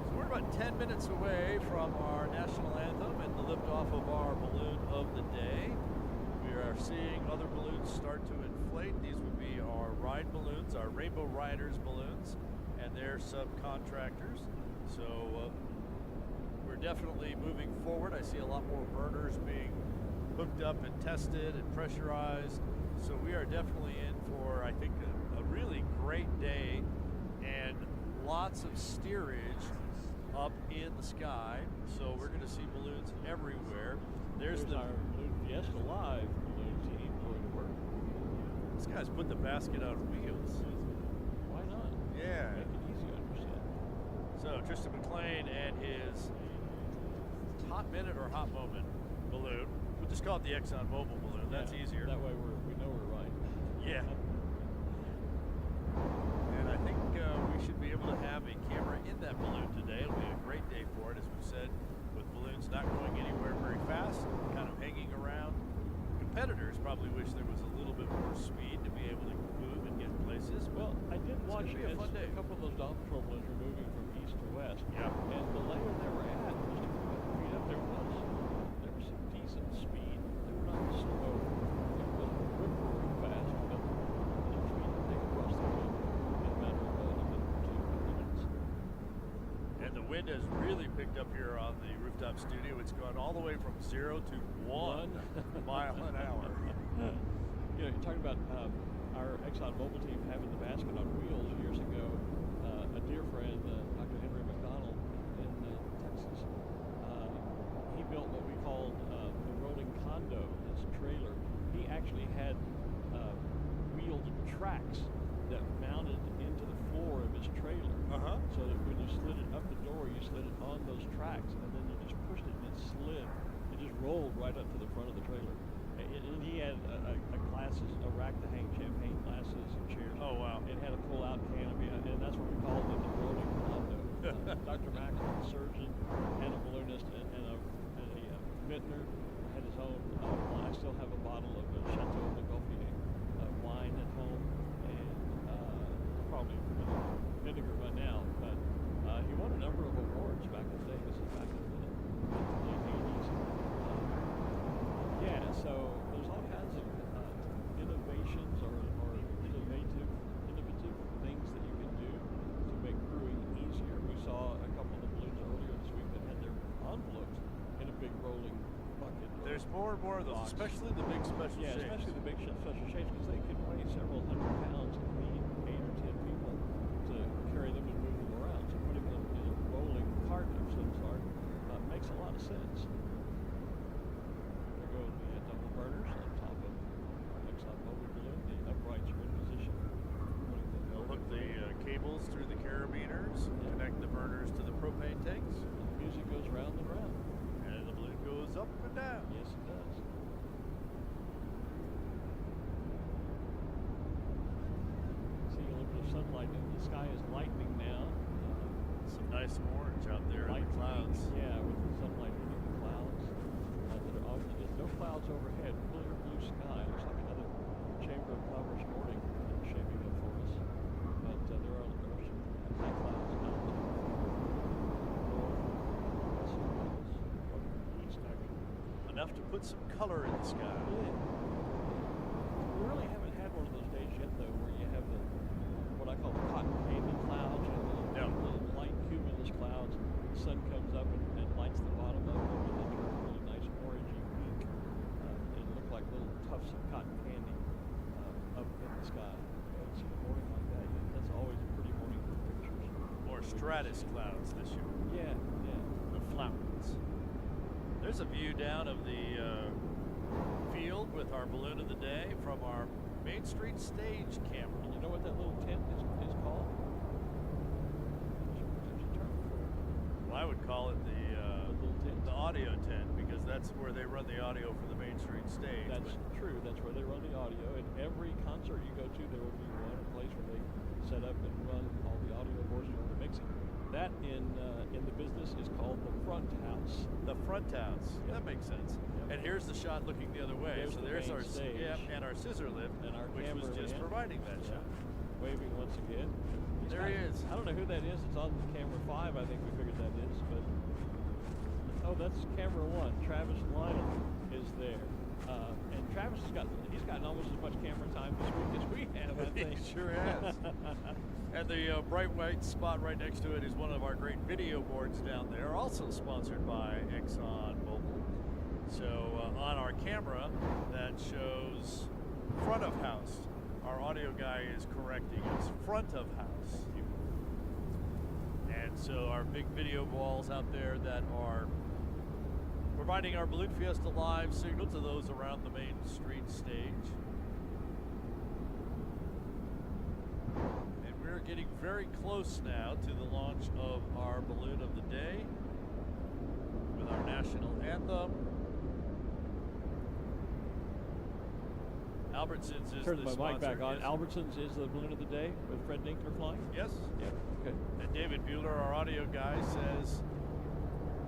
So we're about 10 minutes away from our national anthem and the liftoff of our balloon of the day. We are seeing other balloons start to inflate. These would be our ride balloons, our Rainbow Riders balloons, and their subcontractors. So we're definitely moving forward. I see a lot more burners being hooked up and tested and pressurized. So we are definitely in for, I think, a really great day, and lots of steerage up in the sky. So we're going to see balloons everywhere. There's our Balloon Fiesta Live balloon team going to work. This guy's put the basket on wheels. Why not? Yeah. Make it easy to understand. So Tristan McLean and his hot minute or hot moment balloon. We'll just call it the Exxon Mobil balloon. That's easier. That way we know we're right. Yeah. And I think we should be able to have a camera in that balloon today. It'll be a great day for it, as we said, with balloons not going anywhere very fast, kind of hanging around. Competitors probably wish there was a little bit more speed to be able to move and get places. Well, I did watch a fun day. A couple of those Dawn Patrol balloons were moving from east to west. Yeah. And the layer they were at, just a feet up, there was some decent speed. They were not slow. It wasn't rip-roaring fast, but enough speed to take across the field in a matter of a minute or 2 minutes. And the wind has really picked up here on the rooftop studio. It's gone all the way from 0 to 1 mile an hour. You know, you're talking about our Exxon Mobil team having the basket on wheels years ago. A dear friend, Dr. Henry McDonald in Texas, he built what we called the rolling condo, his trailer. He actually had wheeled tracks that mounted into the floor of his trailer. So that when you slid it up the door, you slid it on those tracks, and then you just pushed it and it slid. It just rolled right up to the front of the trailer. And he had a rack to hang champagne glasses and chairs. Oh, wow. It had a pull-out canopy, and that's what we called it, the rolling condo. Dr. Mack was a surgeon and a balloonist and a vintner. Had his own wine. I still have a bottle of Chateau de Dauphiné wine at home, and probably vinegar by now, but he won a number of awards back in the day. This is back in the late 80s. So there's all kinds of innovations or innovative things that you can do to more and more of those, box. especially the big special Yeah, shapes. especially the big special shapes, because they can weigh several hundred pounds and need 8 or 10 people to carry them and move them around. So putting them in a rolling cart of some sort makes a lot of sense. There go the double burners on top of our Exxon Mobil balloon. The uprights are in position. They'll hook the cables through the carabiners, connect the burners to the propane tanks, And the music goes round and round. and the balloon goes up and down. Yes, it does. See a little bit of sunlight, and the sky is lightening now. Some nice orange out there in Light the clouds. Yeah, with the sunlight hitting the clouds. There's no clouds overhead. Clear blue sky. Looks like another Chamber of Commerce morning shaping up for us. But there are some high clouds out to the north, west, east, actually. Enough to put some color in the sky. Yeah. We really haven't had one of those days yet, though, where you have the what I call the cotton candy clouds, you know, the little light cumulus clouds. The sun comes up and lights the bottom of them, and they turn really nice orangey pink. They look like little tufts of cotton candy up in the sky. You haven't seen a morning like that yet. That's always a pretty morning for pictures. More stratus clouds this year. Yeah, yeah. The fountains. There's a view down of the field with our balloon of the day from our Main Street stage camera. And you know what that little tent is called? There's a term for it. Well, I would call it little tent. the audio tent, because that's where they run the audio for the Main Street stage. That's true. That's where they run the audio. At every concert you go to, there will be one place where they set up and run all the audio, voice over mixing. That in the business is called the front house. The front house. Yep. That makes sense. Yep. And here's the shot looking the other way. There's So the there's main our stage. and our scissor lift, And our which was just cameraman. providing that Yeah. shot. Waving once again. There he is. I don't know who that is. It's on camera 5. I think we figured that is, but that's camera 1. Travis Lionel is there, and Travis he's gotten almost as much camera time this week as we have. I think. He sure has. And the bright white spot right next to it is one of our great video boards down there, also sponsored by Exxon Mobil. So on our camera that shows front of house, our audio guy is correcting us front of house. And so our big video walls out there that are providing our Balloon Fiesta Live signal to those around the Main Street stage. And we're getting very close now to the launch of our balloon of the day with our national anthem. Albertsons is Turn the my sponsor. mic back on. Yes. Albertsons is the balloon of the day with Fred Dinkler flying. Yes. Yeah. Okay. And David Bueller, our audio guy, says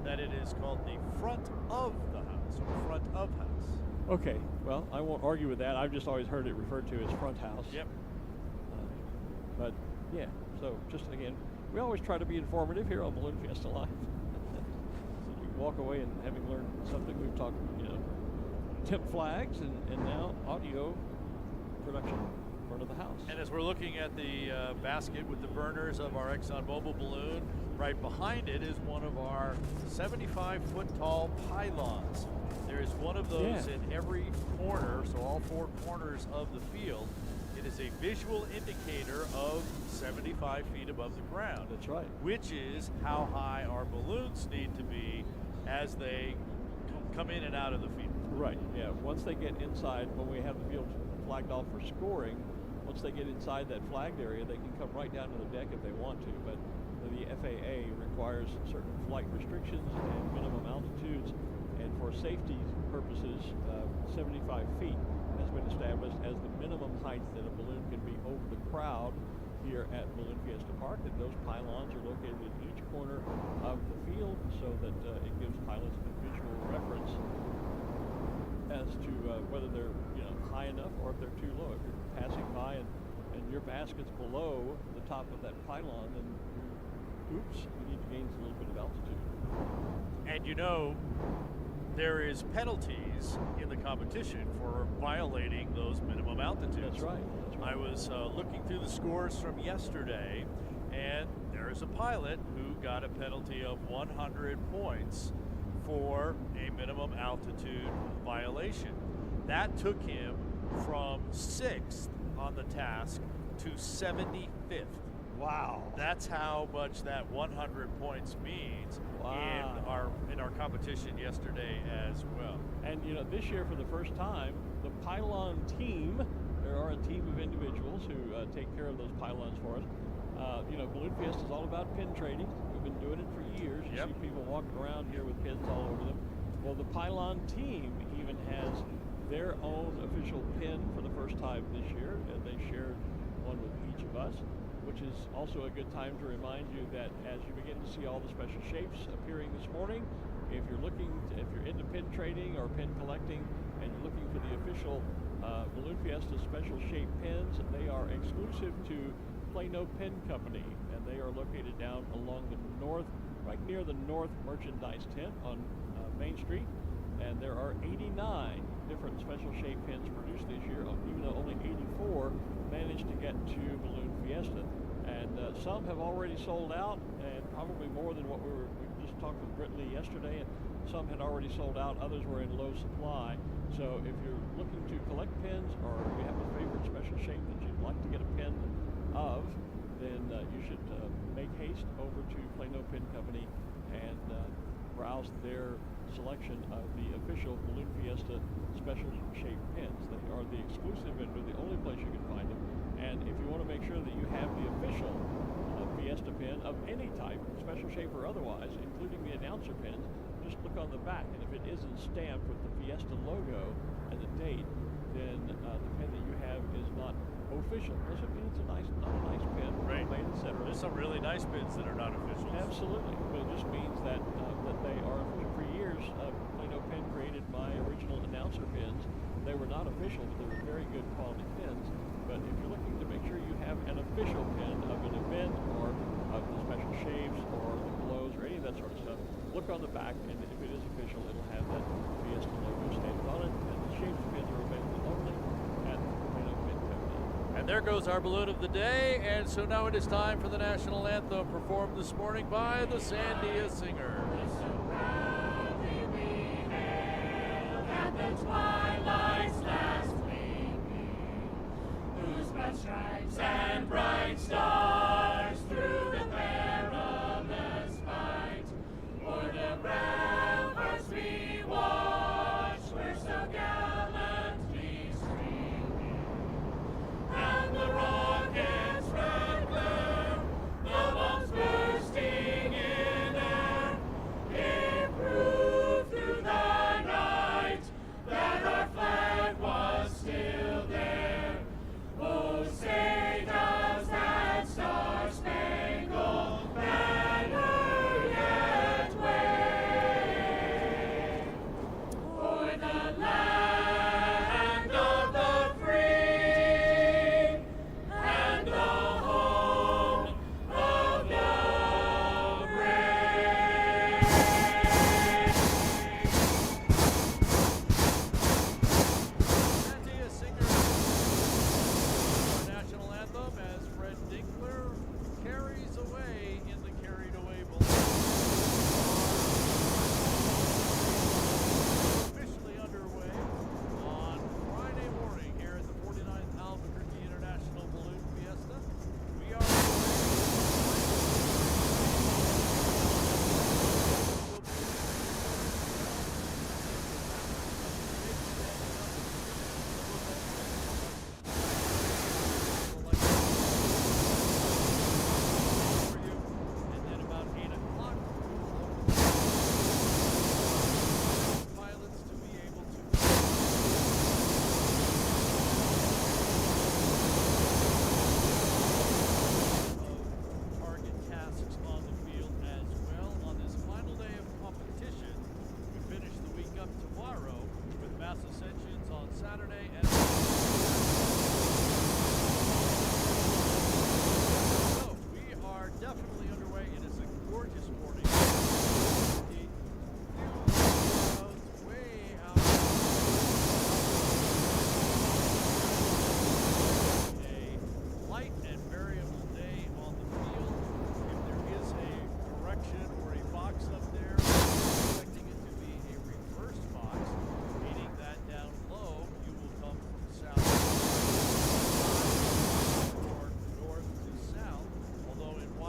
that it is called the front of the house, or front of house. Okay. Well, I won't argue with that. I've just always heard it referred to as front house. Yep. But yeah. So just again, we always try to be informative here on Balloon Fiesta Live. So you walk away and having learned something, we've talked, tip flags and now audio production in front of the house. And as we're looking at the basket with the burners of our Exxon Mobil balloon, right behind it is one of our 75-foot tall pylons. There is one of those in every corner, so all 4 corners of the field. It is a visual indicator of 75 feet above the ground. That's right. Which is how high our balloons need to be as they come in and out of the field. Right, yeah. Once they get inside, when we have the field flagged off for scoring, once they get inside that flagged area, they can come right down to the deck if they want to. But the FAA requires certain flight restrictions and minimum altitudes. And for safety purposes, 75 feet has been established as the minimum height that a balloon can be over the crowd here at Balloon Fiesta Park. And those pylons are located in each corner of the field so that it gives pilots a visual reference as to whether they're high enough or if they're too low. If you're passing by and your basket's below the top of that pylon, then oops, you need to gain a little bit of altitude. And there is penalties in the competition for violating those minimum altitudes. That's right. I was looking through the scores from yesterday, and there is a pilot who got a penalty of 100 points for a minimum altitude violation. That took him from 6th on the task to 75th. Wow. That's how much that 100 points means in our competition yesterday as well. And you know, this year for the first time, the pylon team, there are a team of individuals who take care of those pylons for us. You know, Balloon Fiesta is all about pin trading. We've been doing it for years. You see people walking around here with pins all over them. Well, the pylon team even has their own official pin for the first time this year, and they shared one with each of us, which is also a good time to remind you that as you begin to see all the special shapes appearing this morning, if you're into pin trading or pin collecting and you're looking for the official Balloon Fiesta special shape pins, they are exclusive to Plano Pin Company, and they are located down along the north, right near the North Merchandise Tent on Main Street. And there are 89 different special shape pins produced this year, even though only 84 managed to get to Balloon Fiesta. And some have already sold out, and probably more than what we just talked with Brittany yesterday, and some had already sold out, others were in low supply. So if you're looking to collect pins, or you have a favorite special shape that you'd like to get a pin of, then you should make haste over to Plano Pin Company and browse their selection of the official Balloon Fiesta special shape pins. They are the exclusive and the only place you can find them. And if you want to make sure that you have the official Fiesta pin of any type, special shape or otherwise, including the announcer pins, just look on the back. And if it isn't stamped with the Fiesta logo and the date, then the pin that you have is not official. Doesn't mean it's not a nice pin, Right. made, etc. There's some really nice pins that are not official. Absolutely, but it just means that that they are official. For years, Plano Pin created my original announcer pins. They were not official, but they were very good quality pins. But if you're looking to make sure you have an official pin of an event or of the special shapes or the glows or any of that sort of stuff, look on the back, and if it is official, it'll have that Fiesta logo stamped on it. And the shapes pins are available only at Plano Pin Company. And there goes our balloon of the day. And so now it is time for the national anthem performed this morning by the Sandia Singers. The twilight's last gleaming, whose broad stripes and bright stars through the perilous fight, o'er the ramparts we watched, were so gallantly streaming, and the rockets' red glare, the bombs bursting in air, gave proof through the night that our flag was still there. Oh, say does that star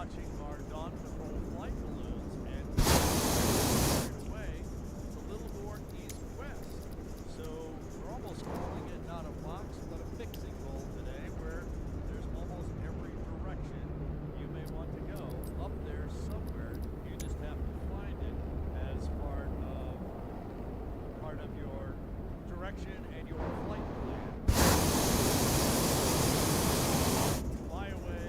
watching our Dawn Patrol flight balloons, and carried away, it's a little more east-west. So we're almost calling it not a box, but a fixing hole today, where there's almost every direction you may want to go. Up there somewhere, you just have to find it as part of your direction and your flight plan. Fly away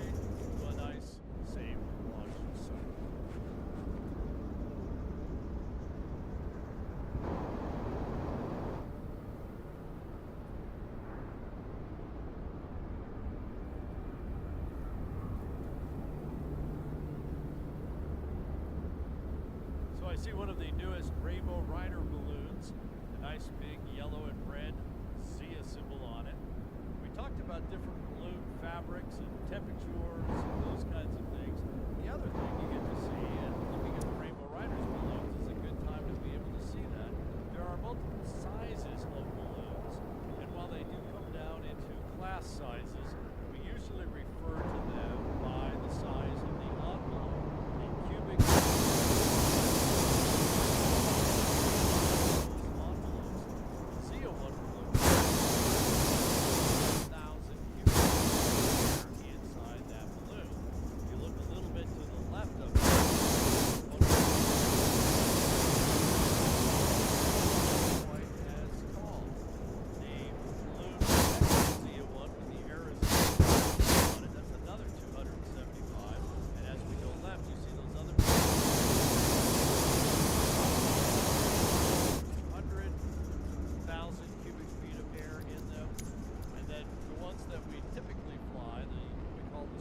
to a nice, safe launch site. So I see one of the newest Rainbow Rider balloons, a nice big yellow and red Zia symbol on it. We talked about different balloon fabrics and temperatures and those kinds of things. The other thing you get to see, and looking at the Rainbow Riders balloons is a good time to be able to see that. There are multiple sizes of balloons, and while they do come down into class sizes, we usually refer to them by the size of the envelope, the cubic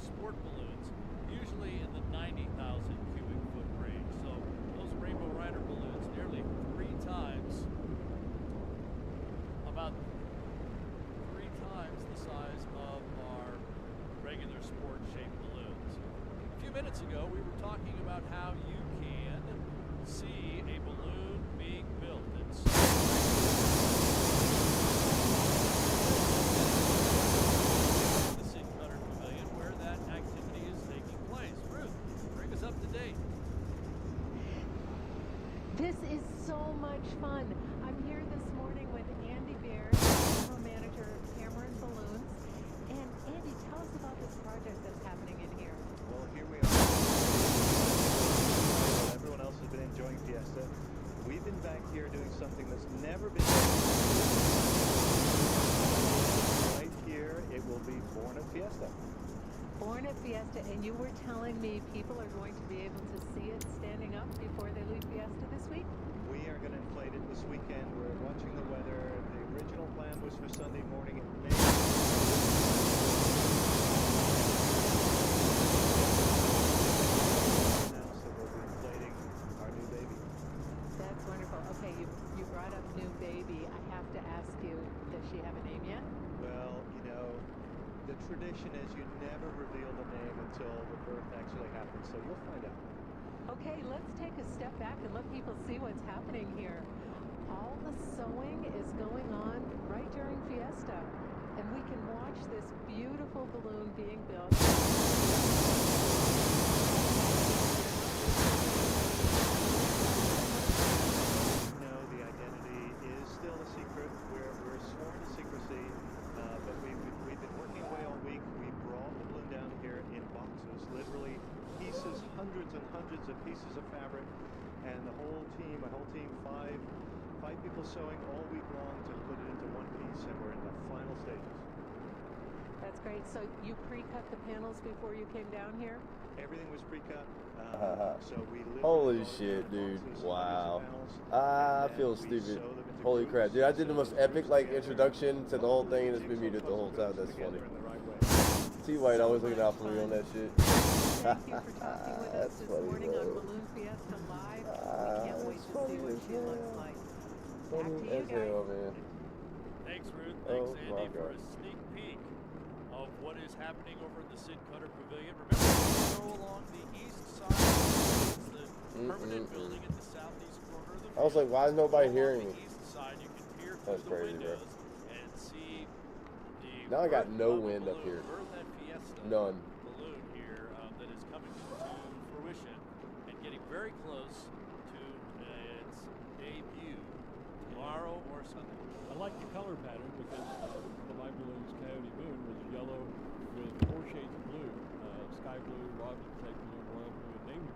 sport balloons, usually in the 90,000 cubic foot range. So those Rainbow Rider balloons, nearly about three times the size of our regular sport shaped balloons. A few minutes ago, we were talking about how you can see a balloon being built. This is so much fun. I'm here this morning with Andy Bear, General Manager of Cameron Balloons. And Andy, tell us about this project that's happening in here. Well, here we are. Everyone else has been enjoying Fiesta. We've been back here doing something that's never been done. Right here, it will be Born at Fiesta. Born at Fiesta, and you were telling me people are going to be able to see it standing up before they leave Fiesta this week? We are going to inflate it this weekend. We're watching the weather. The original plan was for Sunday morning. It may now, so we'll be inflating our new baby. That's wonderful. Okay, you brought up new baby. I have to ask you, does she have a name yet? Well, you know, the tradition is you never reveal the name until the birth actually happens, so you'll find out. Okay, let's take a step back and let people see what's happening here. All the sewing is going on right during Fiesta, and we can watch this beautiful balloon being built. No, the identity is still a secret. We're sworn to secrecy, but we've been working away all week. We brought the balloon down here in boxes, literally pieces, hundreds and hundreds of pieces of fabric, and my whole team, five people sewing all week long to put it into one piece, and we're in the final stages. That's great. So you pre-cut the panels before you came down here? Everything was pre-cut. So we Holy shit, dude. Wow. I feel stupid. Holy crap, dude. I did the most epic, introduction to the whole thing, and it's been muted the whole time. That's funny. T-White always looking out for me on that shit. Thank you for talking with us this morning on Balloon Fiesta Live. We can't wait to see what she looks like. Back to you guys. Man. Thanks, Ruth. Thanks, Andy, for a sneak peek of what is happening over at the Sid Cutter Pavilion. Remember, you go along the east side. It's the permanent building at the southeast corner of the field. I was like, why is nobody hearing me? On the east side, you can peer through That's the crazy, bro. windows and see the Now I got no birth wind of up the here. Birth at Fiesta None. balloon here that is coming to very close to its debut tomorrow or Sunday. I like the color pattern because the My Balloons Coyote Moon was yellow with 4 shades of blue. Sky blue, robin type blue, royal blue, and navy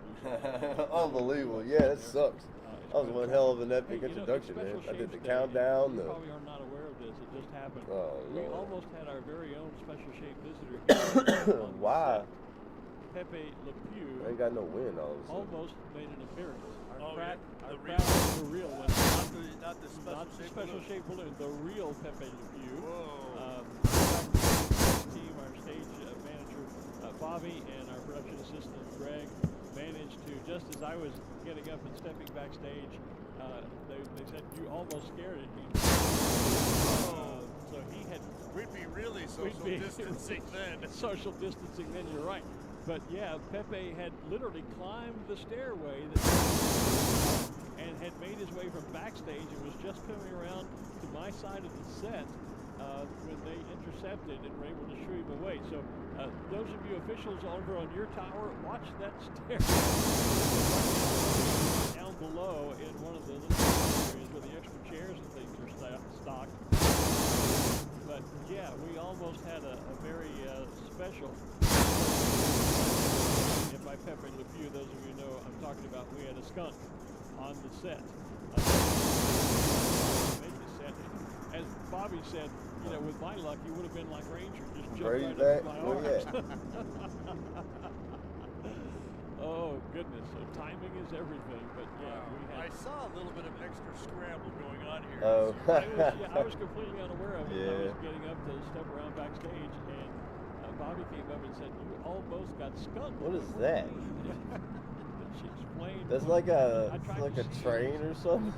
blue. Unbelievable. Yeah, that sucks. That was one hell of an epic introduction, man. I did the countdown. You probably are not aware of this. It just happened. Oh, we Lord. almost had our very own special shape visitor here. Why? Pepe Le Pew. I ain't got no wind all of a sudden. Almost made an appearance. Our Yeah, our the crack was the real one. Not the special shape balloon. The real Pepe Le Pew. Whoa. Team, our stage manager Bobby, and our production assistant Greg managed to, just as I was getting up and stepping backstage, they said, "You almost scared it." So he had. We'd be really social distancing then. Social distancing then, you're right. But yeah, Pepe had literally climbed the stairway and had made his way from backstage and was just coming around to my side of the set when they intercepted and were able to shoo him away. So those of you officials over on your tower, watch that stair down below in one of the little areas where the extra chairs and things are stocked. But yeah, we almost had a very special. And by Pepe Le Pew, those of you know I'm talking about, we had a skunk on the set. As Bobby said, you know, with my luck, he would have been like Ranger, just jumped right up my arms. Oh, goodness. So timing is everything. But yeah, we had. I saw a little bit of extra scramble going on here. Oh. I was completely unaware of it. Yeah. I was getting up to step around backstage, and Bobby came up and said, "You almost got skunked." What is that? She explained. That's like a train or something.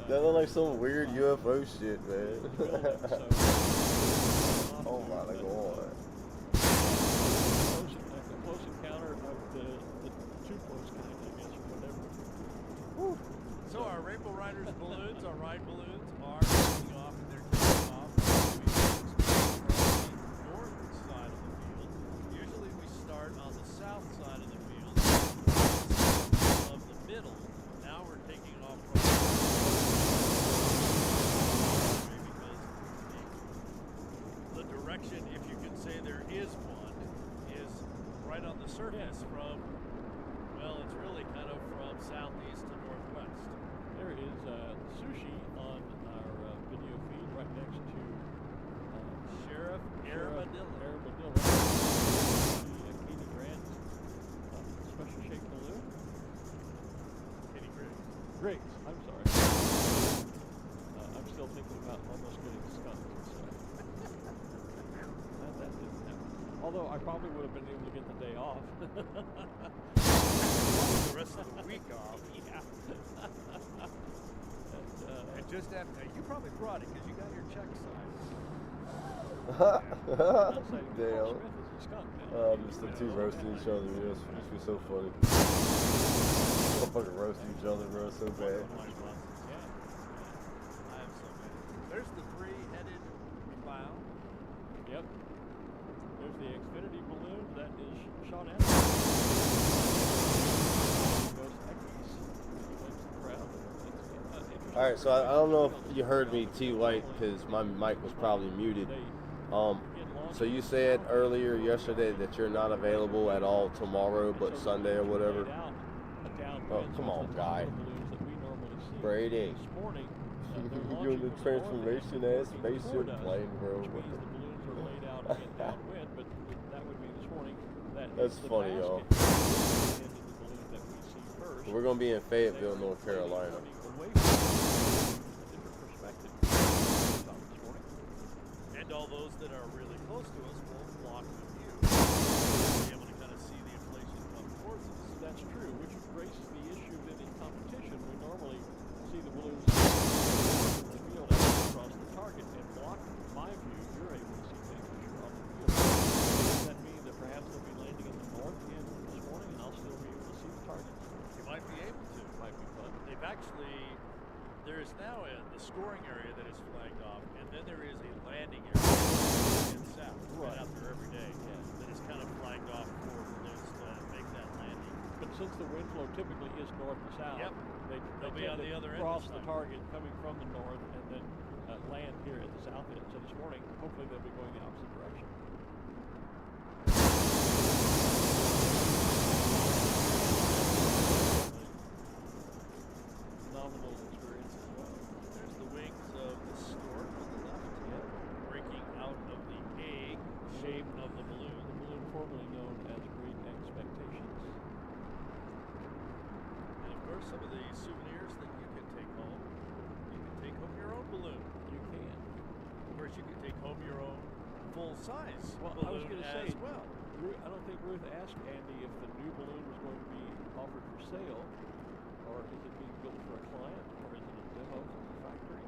That looked like some weird UFO shit, man. Oh my God. A close encounter of the too close kind, I guess, or whatever. Whew. So our Rainbow Riders balloons, our ride balloons, are taking off, and they're taking off from the north side of the field. Usually we start on the south side of the field, of the middle. Now we're taking off from the direction, if you can say there is one, is right on the surface from, well, it's really kind of from southeast to northwest. There is sushi on our video feed right next to Sheriff Armadillo. Katie Grant, special shape balloon. Katie Griggs. Griggs, I'm sorry. I'm still thinking about almost getting skunked. So. that didn't happen. Although I probably would have been able to get the day off. The rest of the week off. Yeah. And just after, you probably brought it because you got your check signed. Damn. Just the two roasting each other. It's been so funny. Motherfucking roasting each other, bro. So bad. I have so many. There's the three-headed clown. Yep. There's the Xfinity balloon. That is Sean Evans. All right, so I don't know if you heard me, T. White, because my mic was probably muted. So you said earlier yesterday that you're not available at all tomorrow, but Sunday or whatever. Oh, come on, guy. Brady. You're in the transformation ass spaceship plane, bro. That's funny, y'all. We're going to be in Fayetteville, North Carolina. And all those that are really close to us will block the view. Be able to kind of see the inflation come towards us. That's true, which raises the issue that in competition we normally see the balloons in the field across the target and block my view. You're able to see things as you're on the field. Does that mean that perhaps they'll be landing in the north end this morning and I'll still be able to see the target? You might be able to. Might be fun. They've actually, there is now the scoring area that is flagged off, and then there is a landing area in south. Right. After since the wind flow typically is north to south, Yep. they They'll be tend on to the other end cross this the time. target coming from the north and then land here at the south end. So this morning, hopefully they'll be going the opposite direction. Phenomenal experience as well. There's the wings of the stork on the left, breaking out of the A shape of the balloon. The balloon formerly known as Great Expectations. And of course, some of the souvenirs that you can take home. You can take home your own balloon. You can. Of course, you can take home your own full-size Well, balloon I was going to say, as well. I don't think Ruth asked Andy if the new balloon was going to be offered for sale, or is it being built for a client, or is it a demo from the factory?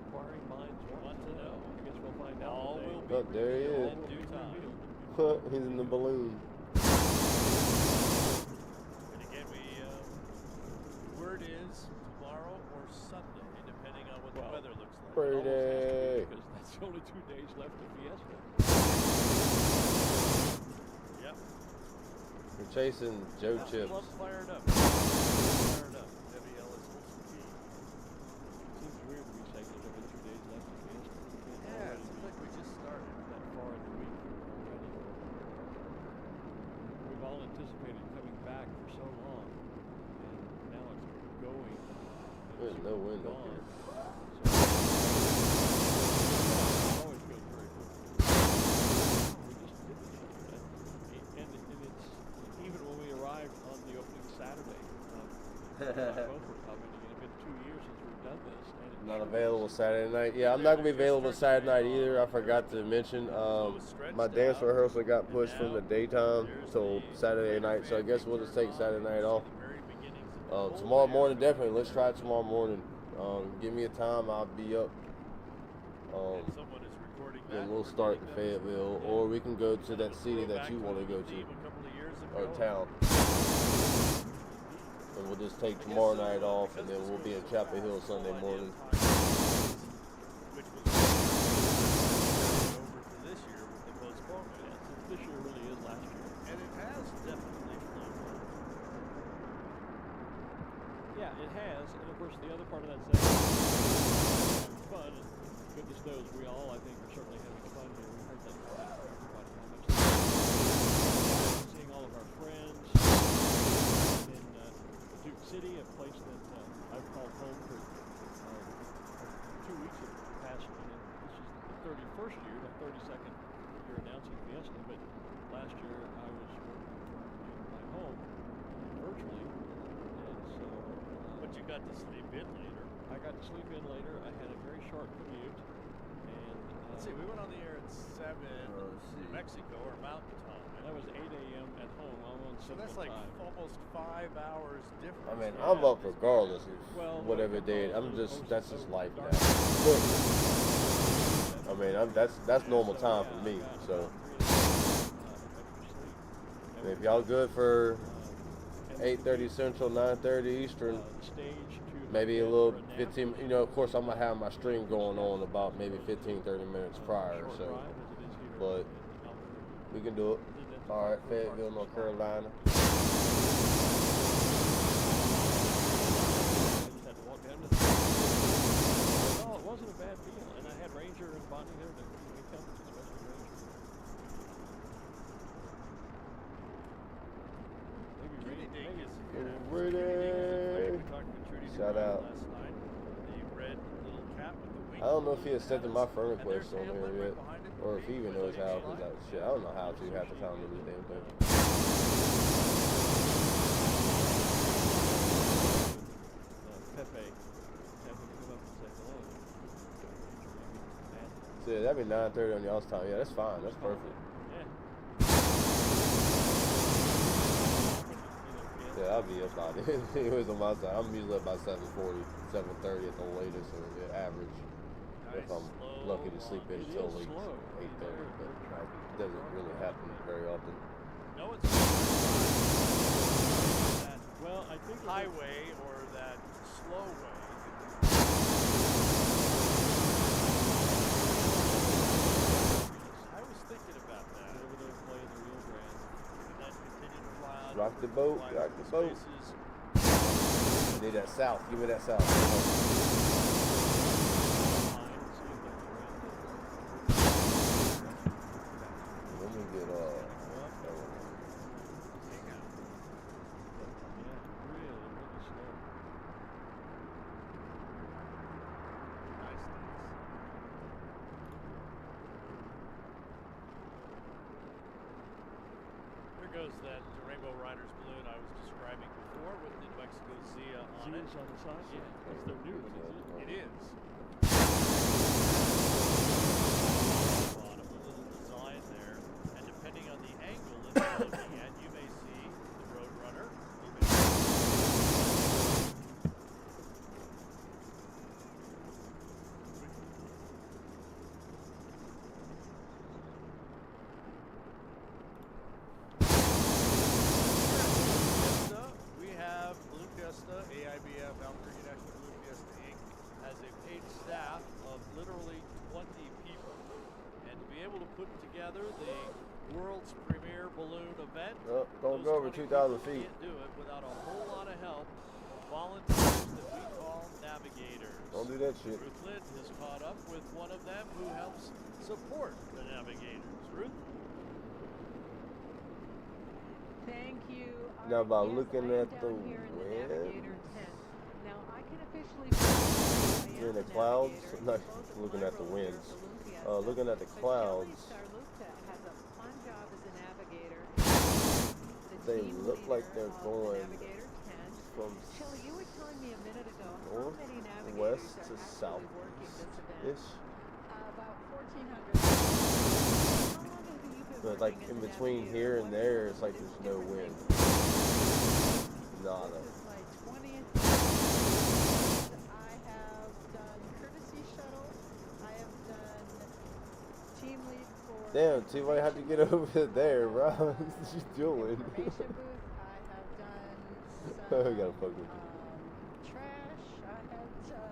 Inquiring minds want to know. I guess we'll find out. All today. will be Oh, there he revealed is. in due time. He's in the balloon. And again, word is tomorrow or Sunday, depending on what the weather looks like. Pretty. Because that's only 2 days left of Fiesta. Yep. We're chasing Joe Chips. Club fired up. Fired up. Debbie Ellis Olsen. Seems weird to be saying there's only 2 days left of Fiesta. Yeah, it seems like we just started. That far in the week already. We've all anticipated coming back for so long, and now it's going. There's no wind up gone. here. It always goes very quickly. We just did it. And it's even when we arrived on the opening Saturday, both were commenting, it's been 2 years since we've done this. And it Not sure available is. Saturday night. Yeah, I'm not gonna be available Saturday night either. I forgot to mention. My dance rehearsal got pushed from the daytime till Saturday night, so I guess we'll just take Saturday night off. Tomorrow morning, definitely. Let's try it tomorrow morning. Give me a time, I'll be up. Someone is recording that. Then we'll start in Fayetteville, or we can go to that city that you want to go to, or town. And we'll just take tomorrow night off, and then we'll be in Chapel Hill Sunday morning. Which was over to this year with the postponement. This year really is last year. And it has definitely flown well. Yeah, it has, and of course the other part of that segment is fun, and goodness knows we all, I think, are certainly having fun here. We heard that comment from everybody, how much seeing all of our friends in Duke City, a place that I've called home for 2 weeks have passed, and this is the 31st year, the 32nd year announcing Fiesta, but last year I was working in my home virtually, and so But you got to sleep in later. I got to sleep in later. I had a very short commute, and Let's see, we went on the air at 7 New Mexico, or Mountain Time. that was 8 a.m. at home. I'm on So that's Central like Time. almost 5 hours difference. I mean, I'm up regardless of Well, whatever day. That's just life now. I mean, that's normal time for me. So if y'all good for 8:30 Central, 9:30 Eastern, maybe a little 15. You know, of course, I'm gonna have my stream going on about maybe 15-30 minutes prior. So, but we can do it. All right, Fayetteville, North Carolina. I just had to walk down to No, it wasn't a bad deal, and I had Ranger and Bonnie there to make up, especially Ranger. Maybe Trudy Dink is Rudy. We talked to Trudy Shout out. last night. The red little cap with the wings. I don't know if he accepted my friend request on here yet, or if he even knows how. Cause shit, I don't know how to half the time with this damn thing. Pepe, come up and say hello. So yeah, that'd be 9:30 on y'all's time. Yeah, that's fine. That's perfect. Yeah, I'll be up by then. Anyways, on my side, I'm usually up by 7:40, 7:30 at the latest, or the average. If I'm lucky to sleep in until like 8:30, but that doesn't really happen very often. No, it's that I think highway or that slow way. I was thinking about that. Over there playing the Rio Grande. And then continue to fly out Rock the boat, fly rock over the boat. spaces. Need that south. Give me that south. Let me get There goes that Rainbow Riders balloon I was describing before with the New Mexico Zia on it. Zia's on the side? Yeah. That's their new one, isn't it? It is. Bottom, a little design there, and depending on the angle that you're looking at, you may see the Roadrunner. You may we have Balloon Fiesta, AIBF, Albuquerque National Balloon Fiesta Inc. has a paid staff of literally 20 people. And to be able to put together the world's premier balloon event, don't those go over 20 2,000 people feet. can't do it without a whole lot of help of volunteers that we call navigators. Don't do that shit. Ruth Lynn has caught up with one of them who helps support the navigators. Ruth? Thank you. Now, by Yes, looking I am at the down here in the wind, Navigator tent. Now I can officially say I am in the a clouds, navigator I'm not in both of looking my at the roles here winds. at Balloon Fiesta. Looking at the But clouds, Shelley Starlupta has a fun job as a navigator. The they team look like leader they're of going the Navigator tent. from Shelley, you were telling me a minute ago how north, many navigators west are to actually working this event. south-ish. About 1,400. How long have you been But like working in as a between navigator? here and What are there, some it's of like the there's no different wind. things? Nada. This is my 20th year. I have done courtesy shuttle. I have done team lead for. Damn, T, why how'd you get over there, bro? What you doing? information booth. I have done I some gotta fuck with you. trash. I have done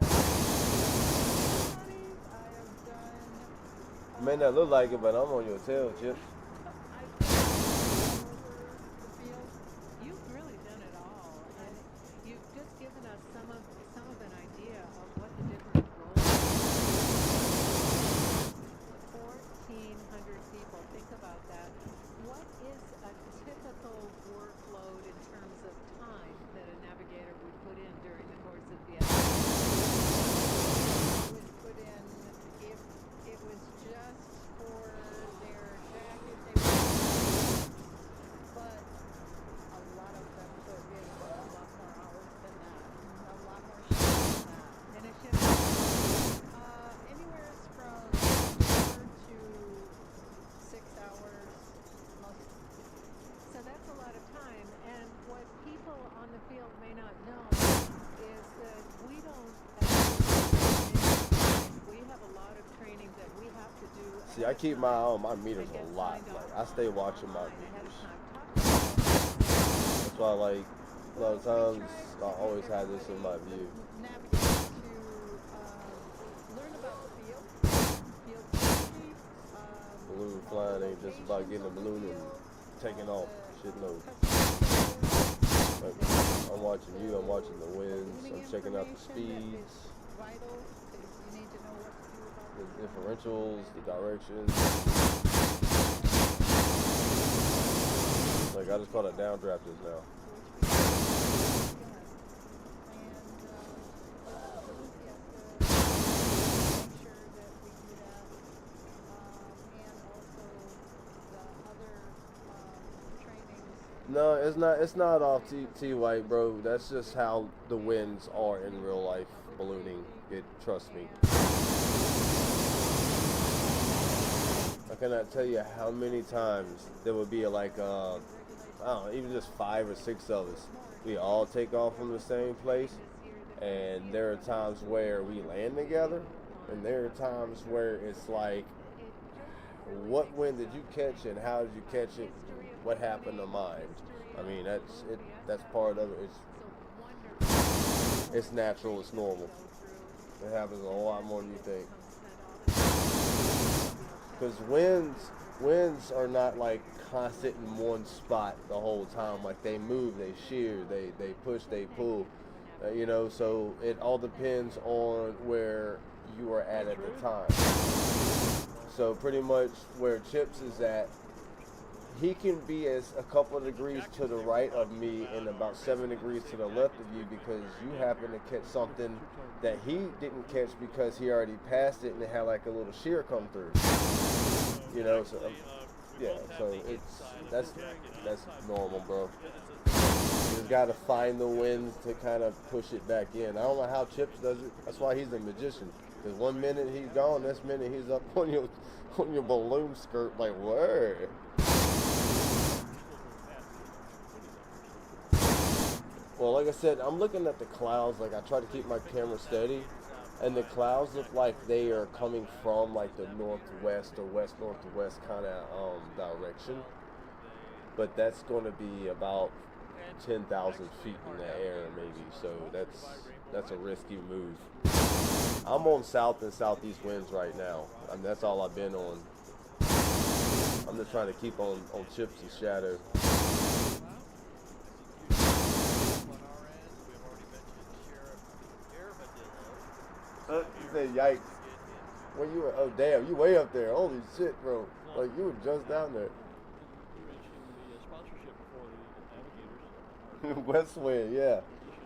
bodies. I have done. May not look like it, but I'm on your tail, Chip. I've been all over the field. You've really done it all, and you've just given us some of an idea of what the different roles are. 1,400 people. Think about that. What is a typical workload in terms of time that a navigator would put in during the course of the event? Would put in if it was just for their jacket, they would, but a lot of them put in a lot more hours than that, a lot more shifts than that. And it should anywhere from 4 to 6 hours most. So that's a lot of time. And what people on the field may not know is that we don't we have a lot of training that we have to do. See, I keep my eye on my meters a lot. Like, I stay watching my meters. That's why, like, a lot of times, I always have this in my view. Learn about the field safety, Balloon flying ain't just about getting a balloon and taking off. Shit, no. Like, I'm watching you, I'm watching the winds, I'm checking out the speeds, vital because you need to know what to do about the differentials, the directions. Like, I just caught a downdraft just now. No, it's not off T White, bro. That's just how the winds are in real life ballooning. Trust me. I cannot tell you how many times there would be like I don't know, even just 5 or 6 of us. We all take off from the same place, and there are times where we land together, and there are times where it's like, what wind did you catch and how did you catch it? What happened to mine? I mean, that's it. That's part of it. It's natural. It's normal. It happens a lot more than you think. Because winds, winds are not like constant in one spot the whole time. Like they move, they shear, they push, they pull. You know, so it all depends on where you are at the time. So pretty much where Chips is at, he can be as a couple of degrees to the right of me and about 7 degrees to the left of you, because you happen to catch something that he didn't catch because he already passed it and it had like a little shear come through. You know, so yeah, so that's normal, bro. You just gotta find the winds to kind of push it back in. I don't know how Chips does it. That's why he's a magician. Because 1 minute he's gone, next minute he's up on your balloon skirt like, word. Well, like I said, I'm looking at the clouds. Like I try to keep my camera steady, and the clouds look like they are coming from like the northwest or west northwest kind of direction. But that's going to be about 10,000 feet in the air, maybe. So that's a risky move. I'm on south and southeast winds right now. I mean, that's all I've been on. I'm just trying to keep on Chips and shadow. You said yikes. Where you were? Oh damn, you way up there. Holy shit, bro. Like you were just down there. West wind, yeah.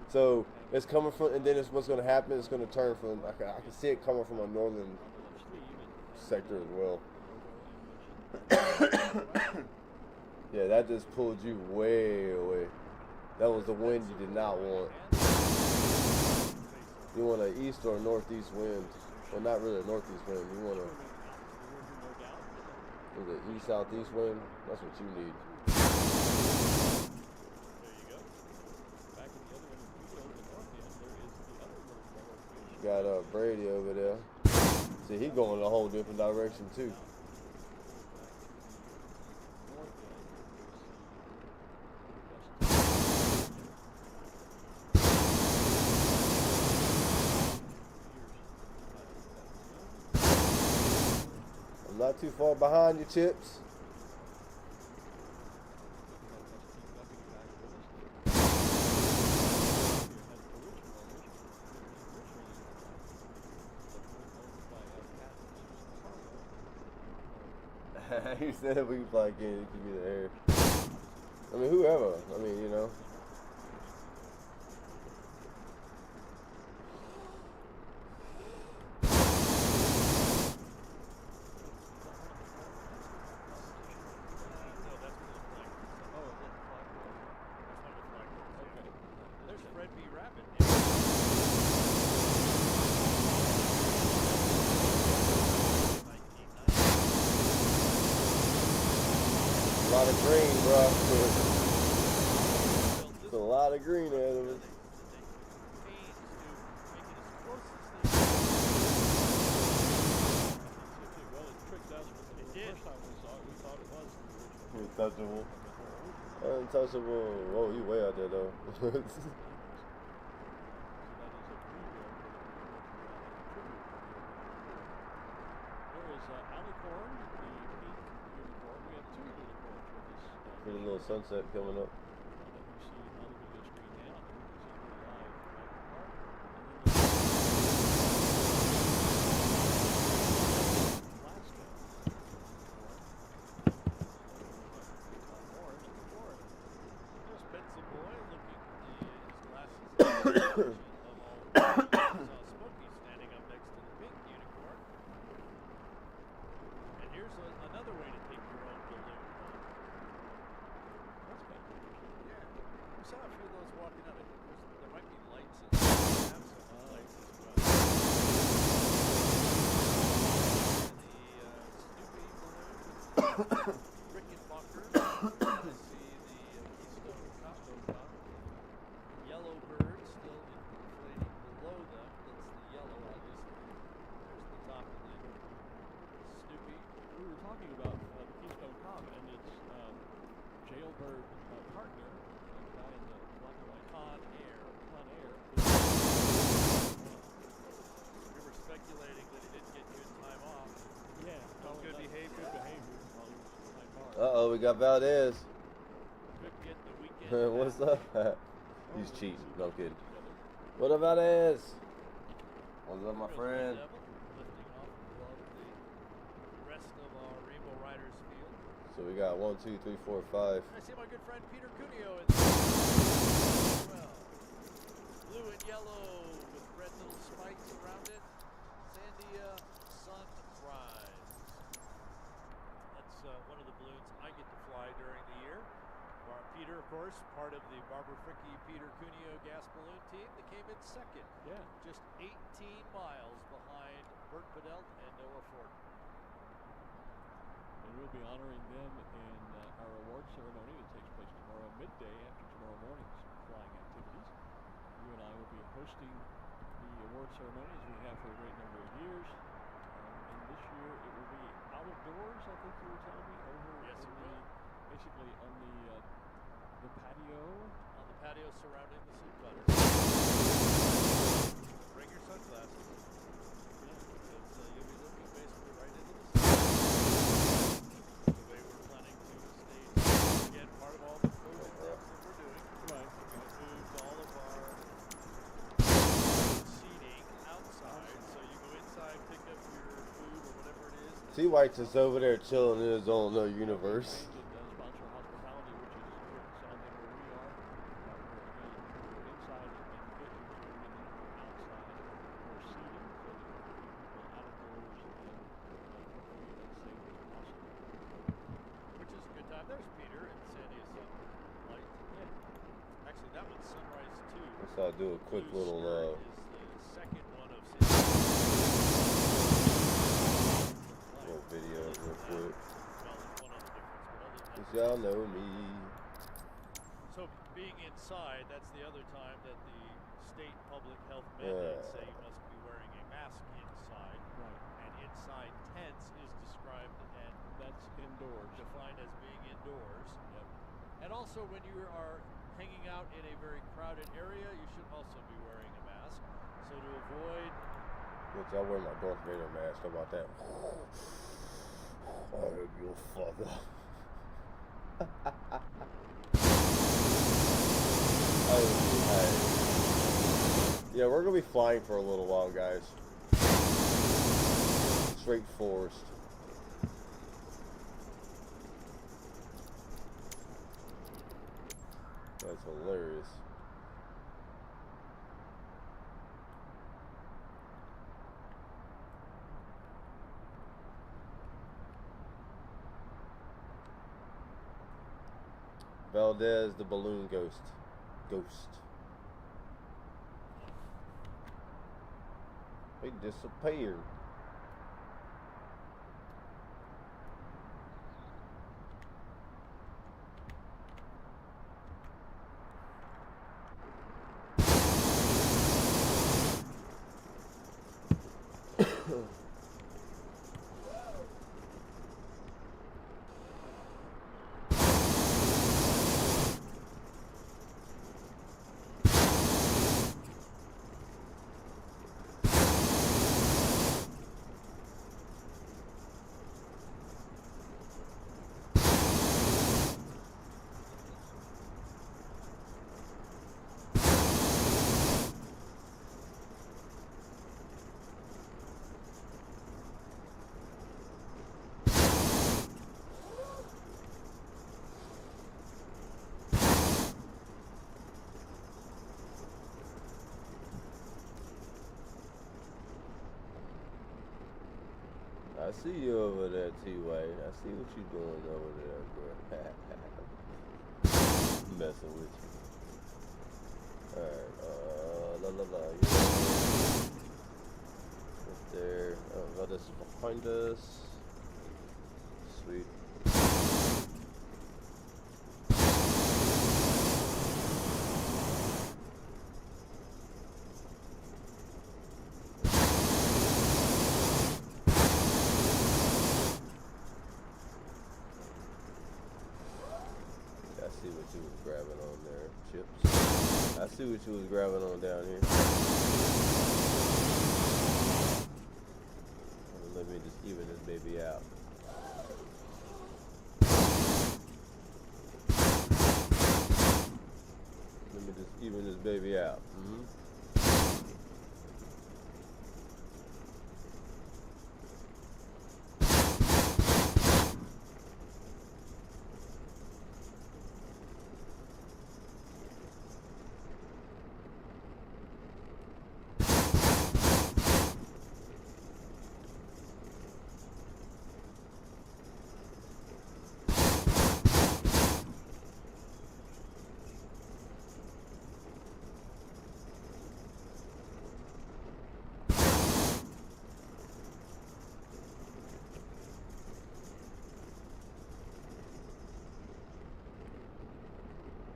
So it's coming from, and then it's what's going to happen. It's going to turn from. I can see it coming from a northern sector as well. Yeah, that just pulled you way away. That was the wind you did not want. You want an east or a northeast wind. Well, not really a northeast wind. You want a east southeast wind. That's what you need. Got Brady over there. See, he going in a whole different direction too. I'm not too far behind you, Chips. He said we could fly again, it could be the air. I mean, whoever. I mean, you know. There's Fred B. Rabbit. A lot of green, bro. There's a lot of green out of it. Untouchable. Untouchable. Oh, you way out there though. A little sunset coming up. Good behavior. Uh-oh, we got Valdez. Could get the weekend. What's up? He's cheating. No kidding. What up, Valdez? What's up, my friend? Lifting off above the rest of our Rainbow Riders field. So we got 1, 2, 3, 4, 5. I see my good friend Peter Cuneo in there as well. Blue and yellow with red little spikes around it. Sandia Sunrise. That's one of the balloons I get to fly during the year. Peter, of course, part of the Barbara Fricke Peter Cuneo gas balloon team that came in second. Yeah. Just 18 miles behind Bert Bedelt and Noah Ford. And we'll be honoring them in our award ceremony that takes place tomorrow midday after tomorrow morning's flying activities. You and I will be hosting the award ceremony as we have for a great number of years. And this year it will be out of doors, I think you were telling me, over Yes, it will. basically on the patio. On the patio surrounding the soup butter. Bring your sunglasses. Yeah, because you'll be looking basically right into the sun. The way we're planning to stage, again, part of all the COVID things that we're doing. Right. We've moved all of our seating outside, so you go inside, pick up your food or whatever it is. T-White's is over there chilling in his own little universe. Sponsor hospitality, which is here at Sounding where we are. We're inside and get your food, and then we're outside for seating, so that we can keep people outdoors and hopefully as safe as possible. Which is a good time. There's Peter and Sandy Sunlight. Yeah. Actually, that one's Sunrise 2. So I'll do a quick Blue little Skirt is the second one of Sandy. little video real quick. Well, there's one other difference, but other than Cause y'all know me. So being inside, that's the other time that the state public health mandates say you must be wearing a mask inside. Right. And inside tents is described and That's indoors. defined as being indoors. Yep. And also when you are hanging out in a very crowded area, you should also be wearing a mask. So to avoid Which I wear my Darth Vader mask. How about that? I am your father. Yeah, we're gonna be flying for a little while, guys. Straight forest. That's hilarious. Valdez, the balloon ghost. He disappeared. I see you over there, T-Way. I see what you doing over there, bro. Messing with you. Alright, yeah. Right there. Oh, well, this is behind us. Sweet. I see what you was grabbing on there, Chips. I see what you was grabbing on down here. Let me just even this baby out. baby out.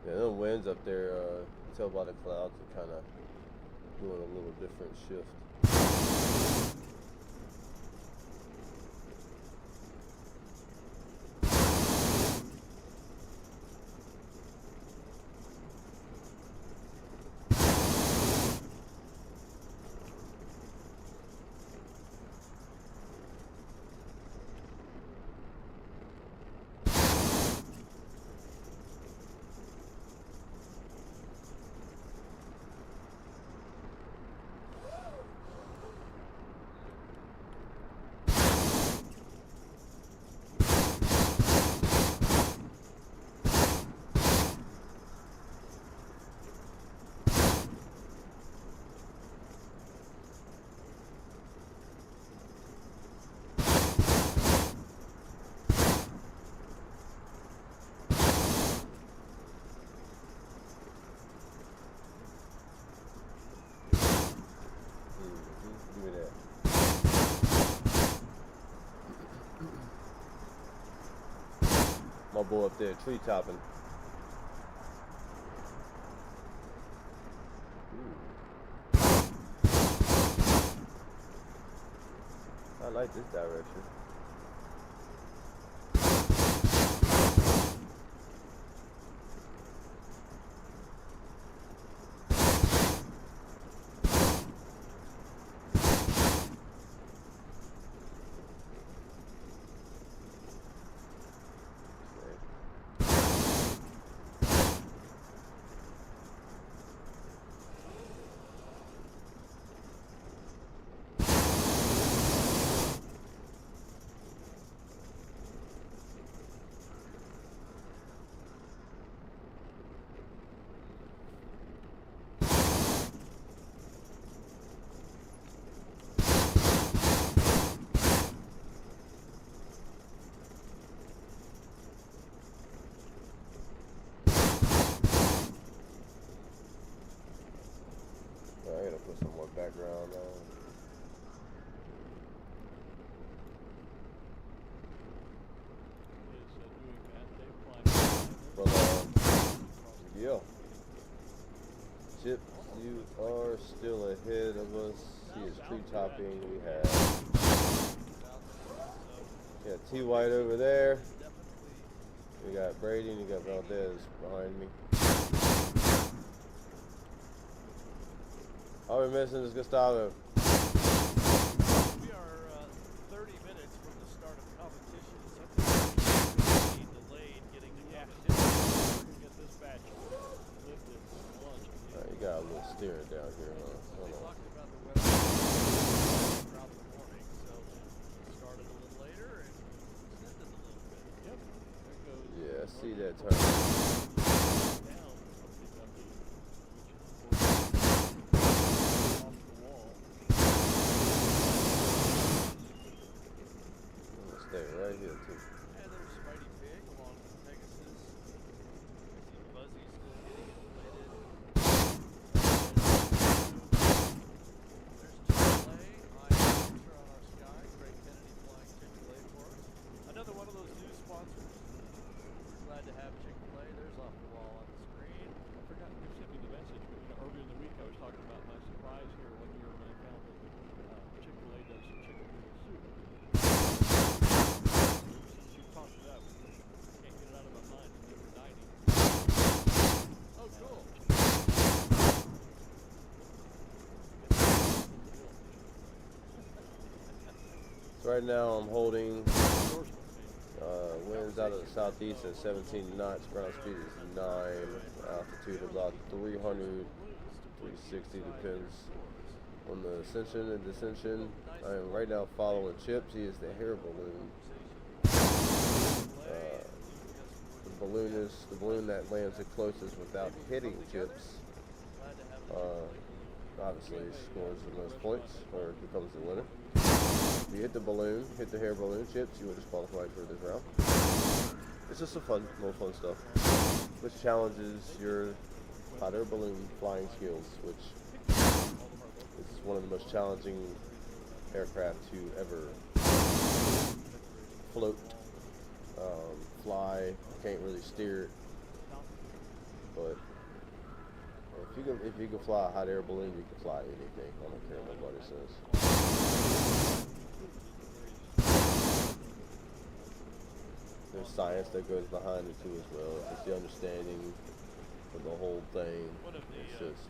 Yeah, them winds up there, you tell by the clouds, are kind of doing a little different shift. Give me that. My boy up there tree topping. I like this direction. I gotta put some more background on. Well, yeah. Chip, you are still ahead of us. He is tree topping. We got T White over there. We got Brady and you got Valdez behind me. All we're missing is Gustavo. We are 30 minutes from the start of competition. Something delayed getting to competition. We're going to get this batch lifted and launched. You got a little steering down here, huh? We talked about the weather throughout the morning, so it started a little later and extended a little bit. Yep. There goes. Yeah, I see that turn. Down from the Ducky, Stay right here too. And there's Spidey Pig along with Pegasus. Buzzy still getting inflated. There's Chick-fil-A. High temperature on our sky. Craig Kennedy flying Chick-fil-A for us. Another one of those new sponsors. We're glad to have Chick-fil-A. There's off the wall on the screen. I forgot to send me the message, but earlier in the week I was talking about my surprise here one year when I found that Chick-fil-A does chicken noodle soup. Since you talked it up, can't get it out of my mind. It's never dining. Oh, cool. So right now I'm holding winds out of the southeast at 17 knots. Ground speed is 9. Altitude about 300 360, depends on the ascension and descension. I am right now following Chips. He is the hair balloon. The balloon that lands the closest without hitting Chips. Obviously scores the most points or becomes the winner. If you hit the balloon, hit the hair balloon, Chips, you will disqualify for this round. It's just some fun, little fun stuff, which challenges your hot air balloon flying skills, which is one of the most challenging aircraft to ever float, fly. Can't really steer it, but if you can fly a hot air balloon, you can fly anything. I don't care what nobody says. There's science that goes behind it too as well. It's the understanding of the whole thing. It's just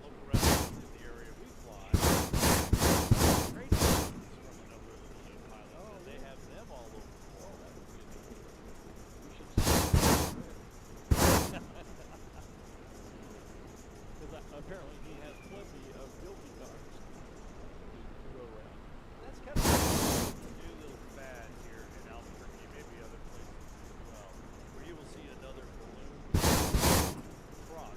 apparently he has plenty of guilty cars to go around. That's kind of a new little fad here in Albuquerque, maybe other places as well, where you will see another balloon truck.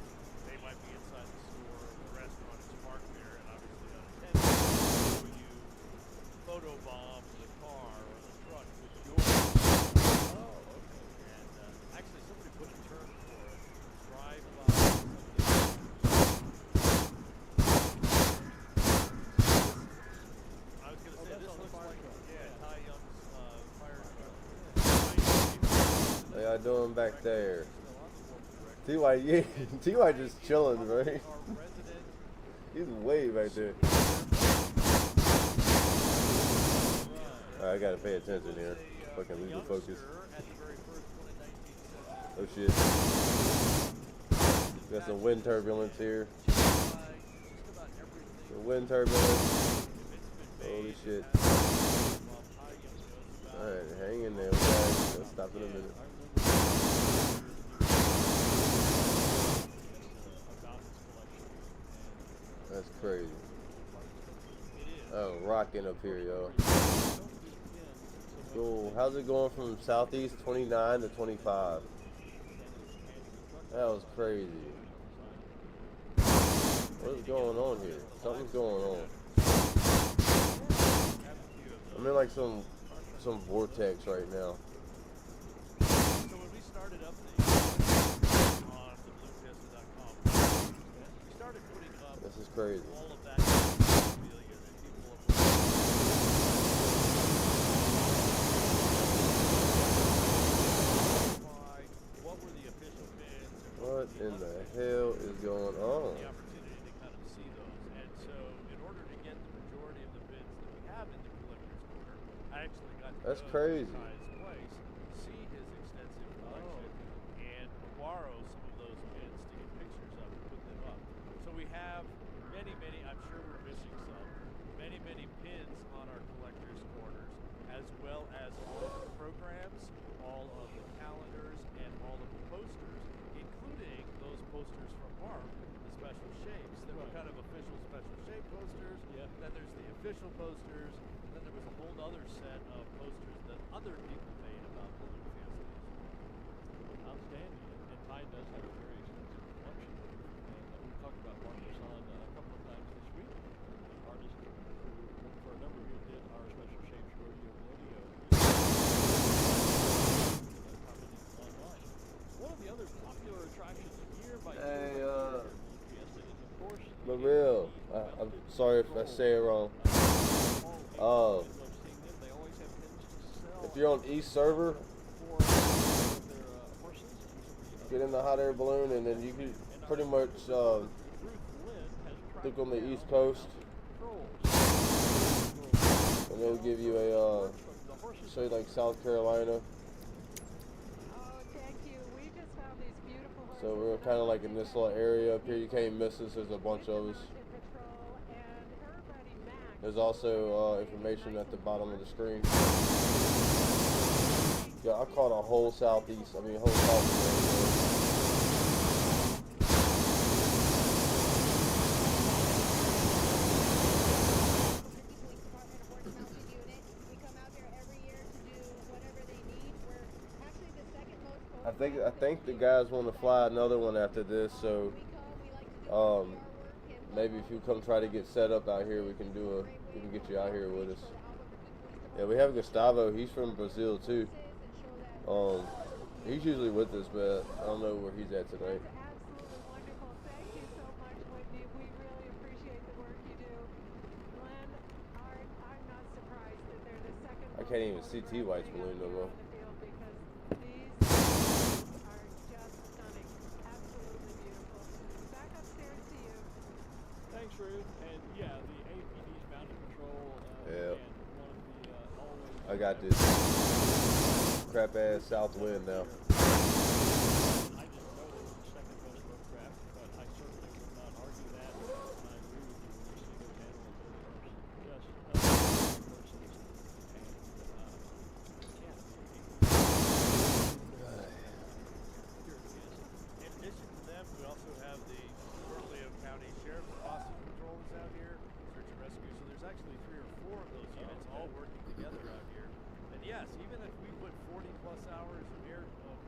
They might be inside the store or the restaurant, it's parked there, and obviously unattended. So you photobomb the car or the truck with your Oh, okay. And actually somebody put a term for it, drive-by. How y'all doing back there? T.Y. just chilling, right? He's way back there. Alright, I gotta pay attention here. Fucking lose the focus. Oh shit. Got some wind turbulence here. Some wind turbulence. Holy shit. Alright, hang in there, guys. Let's stop in a minute. That's crazy. Oh, rocking up here, yo. Cool. How's it going from southeast 29 to 25? That was crazy. What is going on here? Something's going on. I'm in like some vortex right now. So when we started up on theBlueFiesta.com, we started putting up This is crazy. all of that memorabilia that people have what were the official bids and What in the hell is going on? the opportunity to kind of see those. And so in order to get the majority of the bids that we have in the collector's corner, I actually got to That's go crazy. to Ty's place, see his extensive collection, and borrow some of those pins to get pictures of and put them up. So we have many, I'm sure we're missing some, many pins on our collector's corners, as well as all of the programs, all of the calendars, and all of the posters, including those posters from Mark, the special shapes. That were kind of official special shape posters. Yeah. Then there's the official posters. Then there was a whole other set of posters that other people made about Balloon Fiesta. Outstanding. And Ty does have a very extensive collection. And we talked about Mark Hassan a couple of times this week. An artist who, for a number of years, did our special shapes rodeo video. Online. One of the other popular attractions here by Hey, Fiesta is, of course, Myrtle. I'm sorry if I say it wrong. If you're on East server, get in the hot air balloon, and then you can pretty much click on the East Coast, and it'll give you a say like South Carolina. Oh, thank you. We just found these beautiful horses. So we're kind of like in this little area up here. You can't miss us. There's a bunch of us. There's also information at the bottom of the screen. Yeah, I caught a whole southeast. I mean, whole southeast. think the guys want to fly another one after this, so maybe if you come try to get set up out here, we can get you out here with us. Yeah, we have Gustavo. He's from Brazil too. He's usually with us, but I don't know where he's at tonight. Absolutely wonderful. Thank you so much, Whitney. We really appreciate the work you do. Glenn, Art, I'm not surprised that they're the second. I can't even see T. White's balloon no more. Because these are just stunning. Absolutely beautiful. Back upstairs to you. Thanks, Ruth. And yeah, the APD's mountain control. Yeah. And one of the always. I got this crap ass south wind now. I didn't know there was a second best road craft, but I certainly would not argue that. And I agree with you when you see those animals. They are just persons. In addition to them, we also have the Myrtle County Sheriff's Posse Patrol is out here, search and rescue. So there's actually 3 or 4 of those units all working together out here. And yes, even if we put 40 plus hours of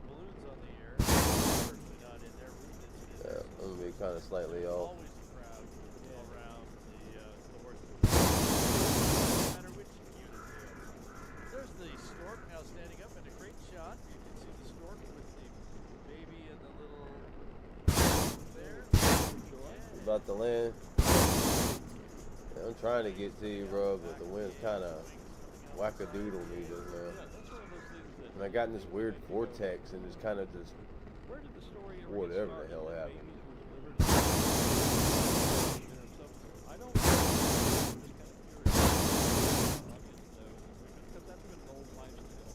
balloons on the air, we're certainly not in there. Yeah, I'm gonna be kind of slightly off. Always a crowd around the horse. No matter which unit they are. There's the stork now standing up in a great shot. You can see the stork with the baby and the little there. About to land. Yeah, I'm trying to get to you, bro, but the wind's kind of wackadoodle me just now. And I got in this weird vortex and it's kind of just whatever the hell happened. I don't know. Because that's been an old lifestyle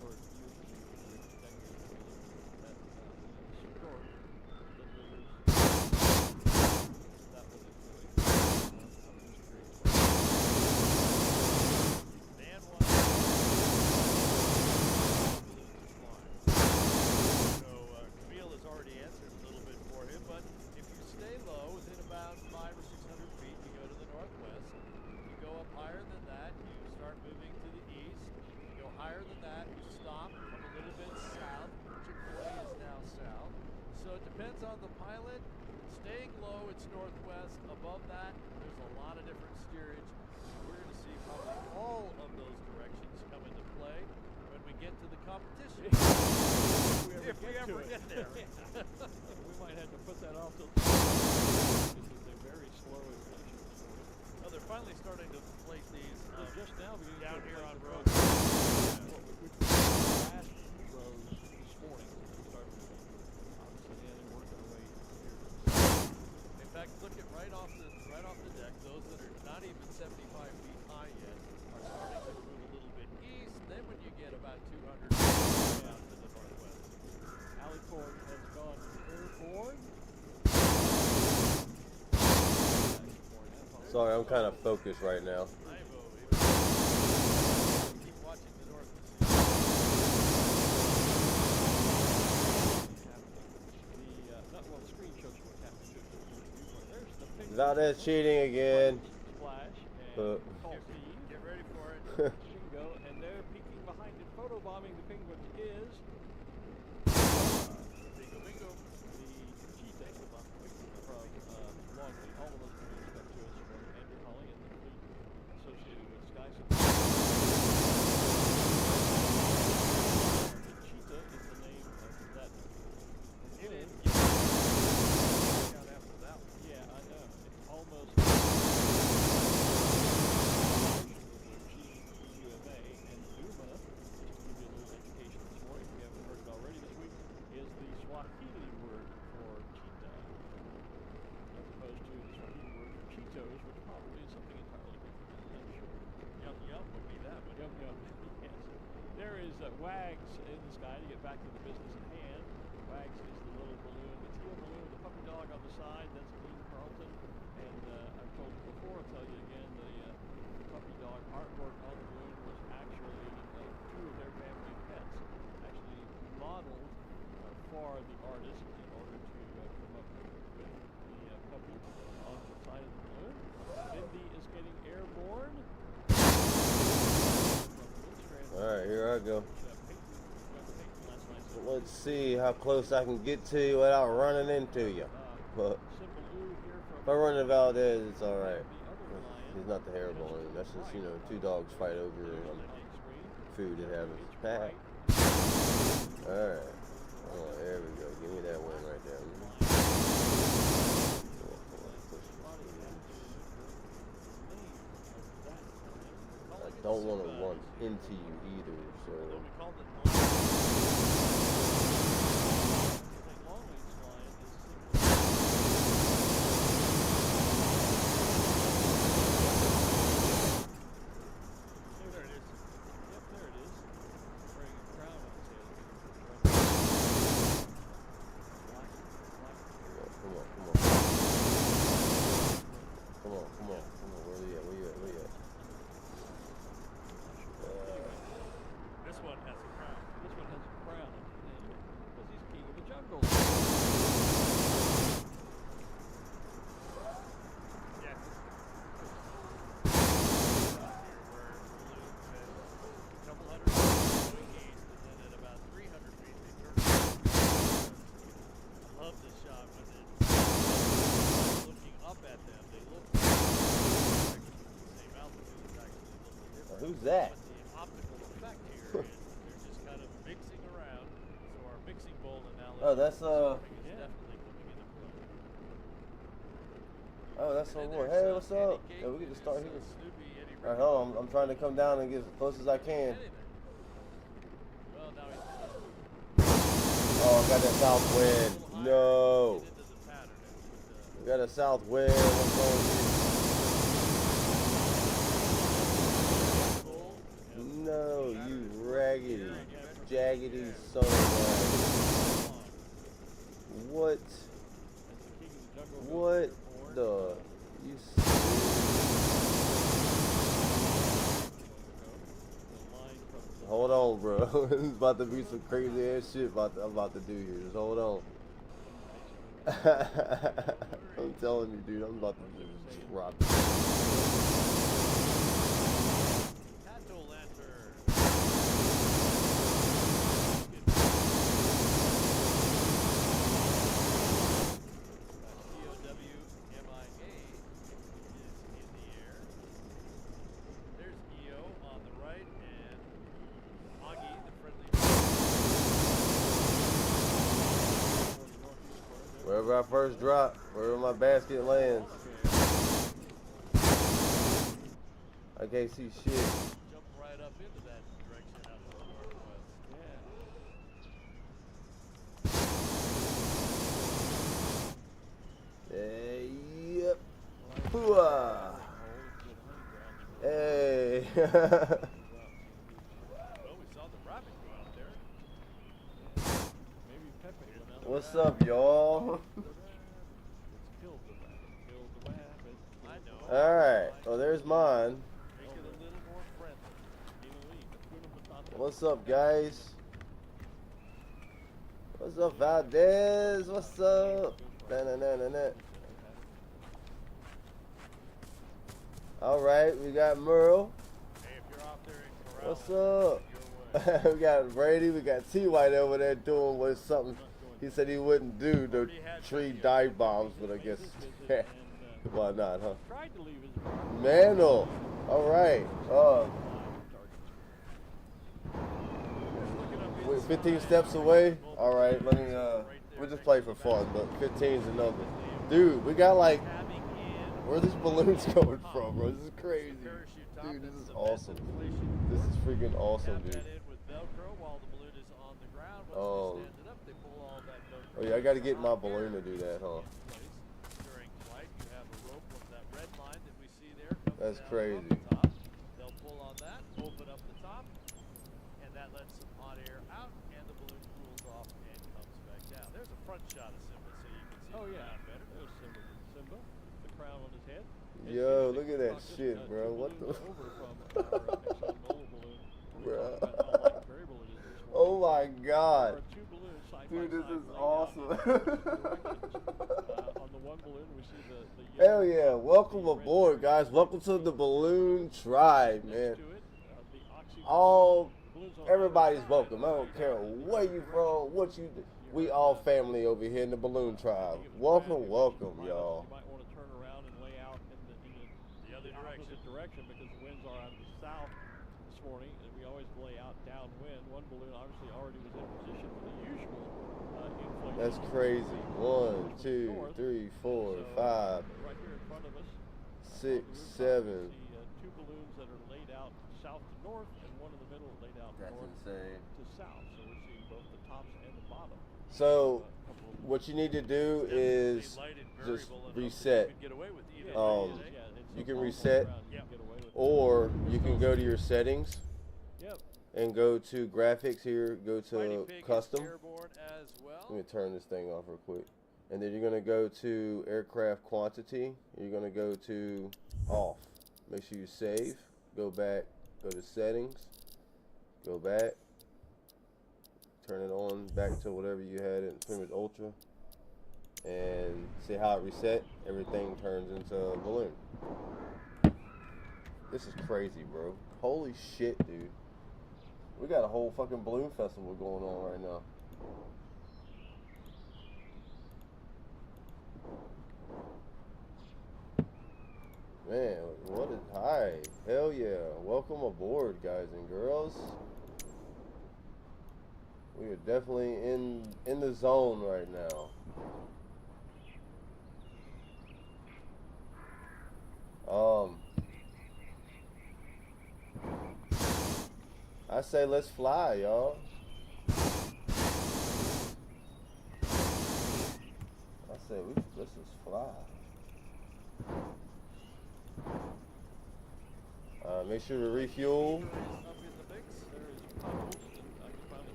for years and decades. That stork delivers. That was Man one. So Camille has already answered a little bit for him, but if you stay low within about 500 or 600 feet, you go to the northwest. You go up higher than that, you start moving to the east. You go higher than that, you stop, come a little bit south. Chick-fil-A is now south. So it depends on the pilot. Staying low, it's northwest. Above that, there's a lot of different steerage. We're going to see probably all of those directions come into play when we get to the competition. If we ever get there. We might have to put that off till because it's a very slow ignition. Oh, they're finally starting to plate these Just now down here on road. Which was last rows this morning. We started obviously they're working away here. In fact, look at right off the deck. Those that are not even 75 feet high yet are starting to move a little bit east. Then when you get about 200 feet down to the northwest. ALBUQUERQUE has gone airborne. Sorry, I'm kind of focused right now. Keep watching the north. The screen shows you what happened to the There's the picture. Now that's cheating again. Splash and call Steve. Get ready for it. Bingo, and they're peeking behind it, photobombing the penguin is Bingo, bingo. the cheetah from Longleat. All of those balloons come to us from Andrew Holly and the fleet associated with Sky Supply. The cheetah is the name of that. It is. Out after that one. Yeah, I know. It's almost GUMA and Duma, just to give you a little education this morning, if you haven't heard it already this week, is the Swahili word for cheetah, as opposed to the Swahili word for Cheetos, which probably is something entirely different. I'm sure. Yum yum would be that one. Yum yum. Yes. There is Wags in the sky to get back to the business at hand. Wags is the little balloon, the teal balloon with the puppy dog on the side. That's Dean Carlton. And I've told you before, I'll tell you again, the puppy dog artwork on the balloon was actually 2 of their family pets, actually modeled for the artist in order to come up with the puppy on the side of the balloon. Mindy is getting airborne. All right, here I go. Let's see how close I can get to you without running into you. But if I run into Valdez, it's all right. He's not the hair balloon. That's just, you know, two dogs fight over food that happens. All right. Oh, there we go. Give me that one right there. I don't want to run into you either, so. Who's that? The optical effect here is they're just kind of mixing around. So our mixing bowl analogy. Oh, that's is definitely coming into play. Oh, that's so cool. Hey, what's up? Yeah, we can just start here. All right, hold on. I'm trying to come down and get as close as I can. Well, now oh, I got that south wind. No. We got a south wind. What's going on? No, you raggedy, jaggedy son of a... What? What the... You... Hold on, bro. This is about to be some crazy ass shit I'm about to do here. Just hold on. I'm telling you, dude. I'm about to just drop it. Wherever I first drop, wherever my basket lands. I can't see shit. Jump right up into that direction out of the northwest. Yep. Hooah. Hey. What's up, y'all? Alright, well there's mine. What's up, guys? What's up, Valdez? What's up? Alright, we got Myrtle. What's up? We got Brady, we got T-White over there doing what something he said he wouldn't do, the tree dive bombs, but I guess, why not, huh? Myrtle, alright, 15 steps away, alright, let me, we'll just play for fun, but 15's a number. Dude, we got like, where are these balloons coming from, bro? This is crazy. Dude, this is awesome. This is freaking awesome, dude. Oh. Oh yeah, I gotta get my balloon to do that, huh? That's crazy. They'll pull on that, open up the top, and that lets some hot air out, and the balloon cools off and comes back down. There's a front shot of Simba, so you can see the crown better. There's Simba, the crown on his head. Yo, look at that shit, bro. What the? Bro. Oh my God. Dude, this is awesome. Hell yeah. Welcome aboard, guys. Welcome to the balloon tribe, man. All Everybody's welcome. I don't care where you from, what you do. We all family over here in the balloon tribe. Welcome, welcome, y'all. You might want to turn around and lay out in the other direction because the winds are out of the south this morning, and we always lay out downwind. One balloon obviously already was in position for the usual inflation. That's crazy. 1, 2, 3, 4, 5, right here in front of us, 6, 7. Two balloons that are laid out south to north, and one in the middle laid out north to south. So we're seeing both the tops and the bottom. So what you need to do is just reset. You can reset, or you can go to your settings and go to graphics here, go to custom. Let me turn this thing off real quick. And then you're going to go to aircraft quantity. You're going to go to off. Make sure you save. Go back, go to settings, go back. Turn it on back to whatever you had in pretty much ultra, and see how it reset. Everything turns into a balloon. This is crazy, bro. Holy shit, dude. We got a whole fucking balloon festival going on right now. Man, what is, hi, hell yeah. Welcome aboard, guys and girls. We are definitely in the zone right now. I say let's fly, y'all. Let's just fly. Make sure to refuel.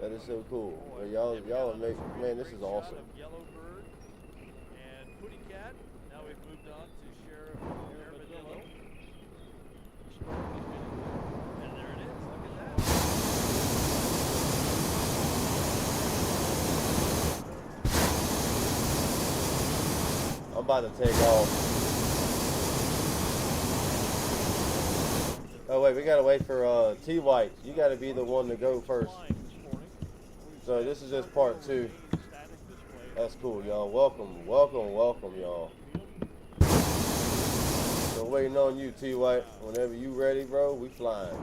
That is so cool. Y'all make, man, this is awesome. Yellowbird and Putty Cat. Now we've moved on to Sheriff Armadillo. And there it is. Look at that. I'm about to take off. Oh wait, we gotta wait for T White. You gotta be the one to go first. So this is just part 2. That's cool, y'all. Welcome, welcome, welcome, y'all. So waiting on you, T White. Whenever you ready, bro, we flying.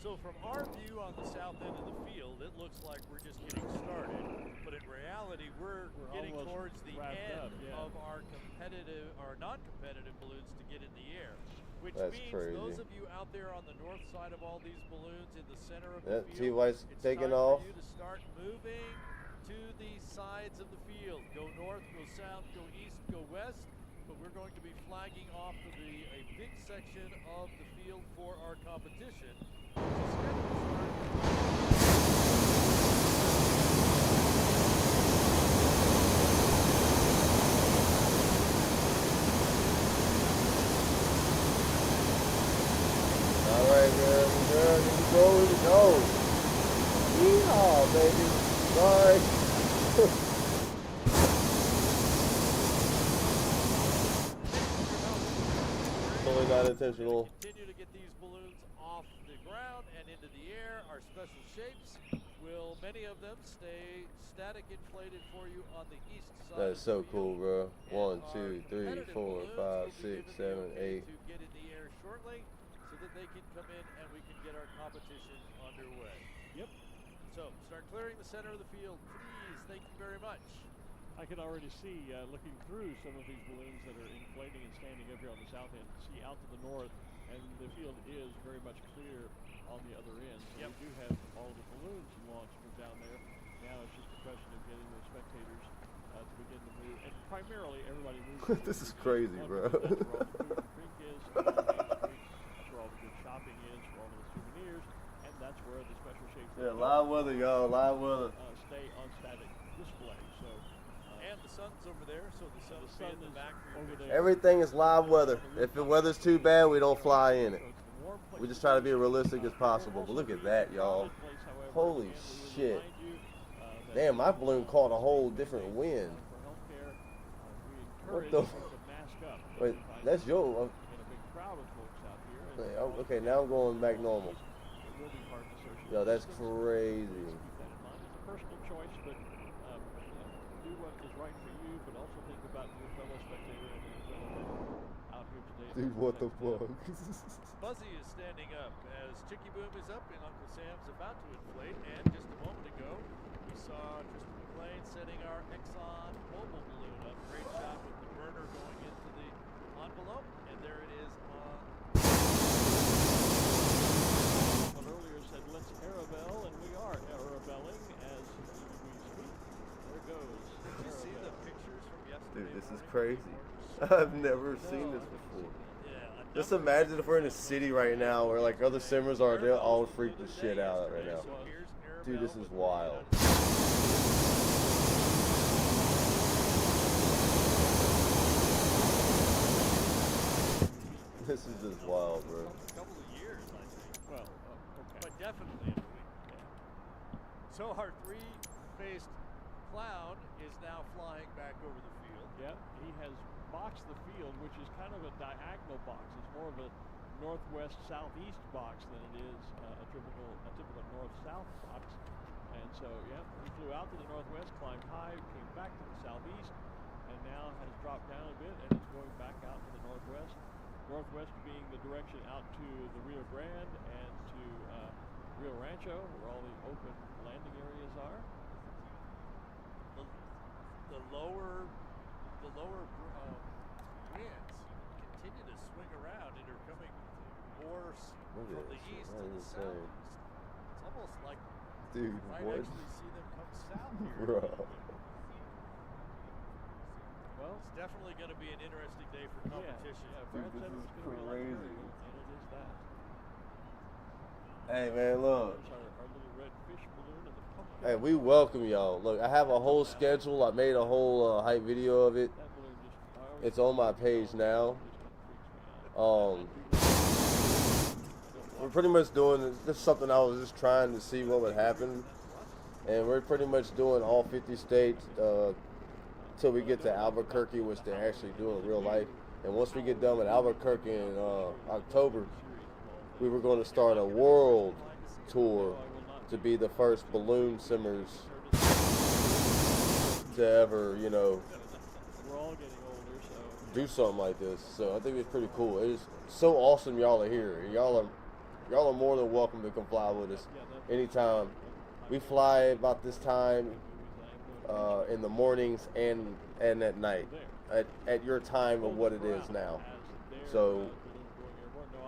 So from our view on the south end of the field, it looks like we're just getting started. But in reality, we're getting towards the end of our competitive or non-competitive balloons to get in the air. Which means crazy. Those of you out there on the north side of all these balloons in the center of the field, T-White's taking off. For you to start moving to the sides of the field. Go north, go south, go east, go west. But we're going to be flagging off to a big section of the field for our competition. Alright, girl, here we go. Yeehaw, baby. Sorry. Totally not intentional. Continue to get these balloons off the ground and into the air. Our special shapes will, many of them, stay static inflated for you on the east side. That is so cool, bro. 1, 2, 3, 4, 5, 6, 7, 8. To get in the air shortly so that they can come in and we can get our competition underway. Yep. So start clearing the center of the field, please. Thank you very much. I can already see, looking through some of these balloons that are inflating and standing up here on the south end, see out to the north, and the field is very much clear on the other end. So we do have all the balloons launched from down there. Now it's just a question of getting the spectators to begin to move, and primarily everybody moves. This is crazy, bro. That's where all the drink is, that's where all the good shopping is, for all of the souvenirs, and that's where the special shapes. Yeah, live weather, y'all. Live weather. Stay on static display. So. And the sun's over there, so the sun will be in the back for your picture. Everything is live weather. If the weather's too bad, we don't fly in it. We just try to be as realistic as possible. But look at that, y'all. Holy shit. Damn, my balloon caught a whole different wind. What the? Wait, that's your. Okay, now I'm going back normal. It will be part of the social Yo, that's distance. crazy. Keep that in mind. It's a personal choice, but do what is right for you, but also think about your fellow spectator and your fellow out here today. Dude, what the fuck? Buzzy is standing up as Chicky Boom is up and Uncle Sam's about to inflate. And just a moment ago, we saw Tristan McLean setting our Exxon Mobil balloon up. Great shot with the burner going into the envelope. And there it is on. Someone earlier said, let's Arabelle, and we are Arabelling as we speak. There goes. Did you see the pictures from yesterday? Dude, this is morning? crazy. I've never seen this before. Just imagine if we're in a city right now where like other simmers are, they'll all freak the shit out right now. Dude, this is wild. This is just wild, bro. A couple of years, I think. Well, okay. But definitely in a week. So our three-faced clown is now flying back over the field. Yeah, he has boxed the field, which is kind of a diagonal box. It's more of a northwest-southeast box than it is a typical north-south box. And so, yeah, he flew out to the northwest, climbed high, came back to the southeast, and now has dropped down a bit and is going back out to the northwest. Northwest being the direction out to the Rio Grande and to Rio Rancho, where all the open landing areas are. The lower winds continue to swing around and are coming more from the east to the southeast. It's almost like Dude, you might what? actually see them come south here. Bro. Well, it's definitely going to be an interesting day for competition. Yeah, Dude, Brad said this it's is going to be a lot of crazy. variable, and it is that. Hey man, look. There's our little red fish balloon and the pumpkin. Hey, we welcome y'all. Look, I have a whole schedule. I made a whole hype video of it. That balloon just, It's on my page now. We're pretty much doing this is something I was just trying to see what would happen, and we're pretty much doing all 50 states till we get to Albuquerque, which they're actually doing in real life. And once we get done with Albuquerque in October, we were going to start a world tour to be the first balloon simmers to ever, we're all getting older, so do something like this. So I think it's pretty cool. It is so awesome y'all are here. Y'all are more than welcome to come fly with us anytime. We fly about this time in the mornings and at night at your time of what it is now. So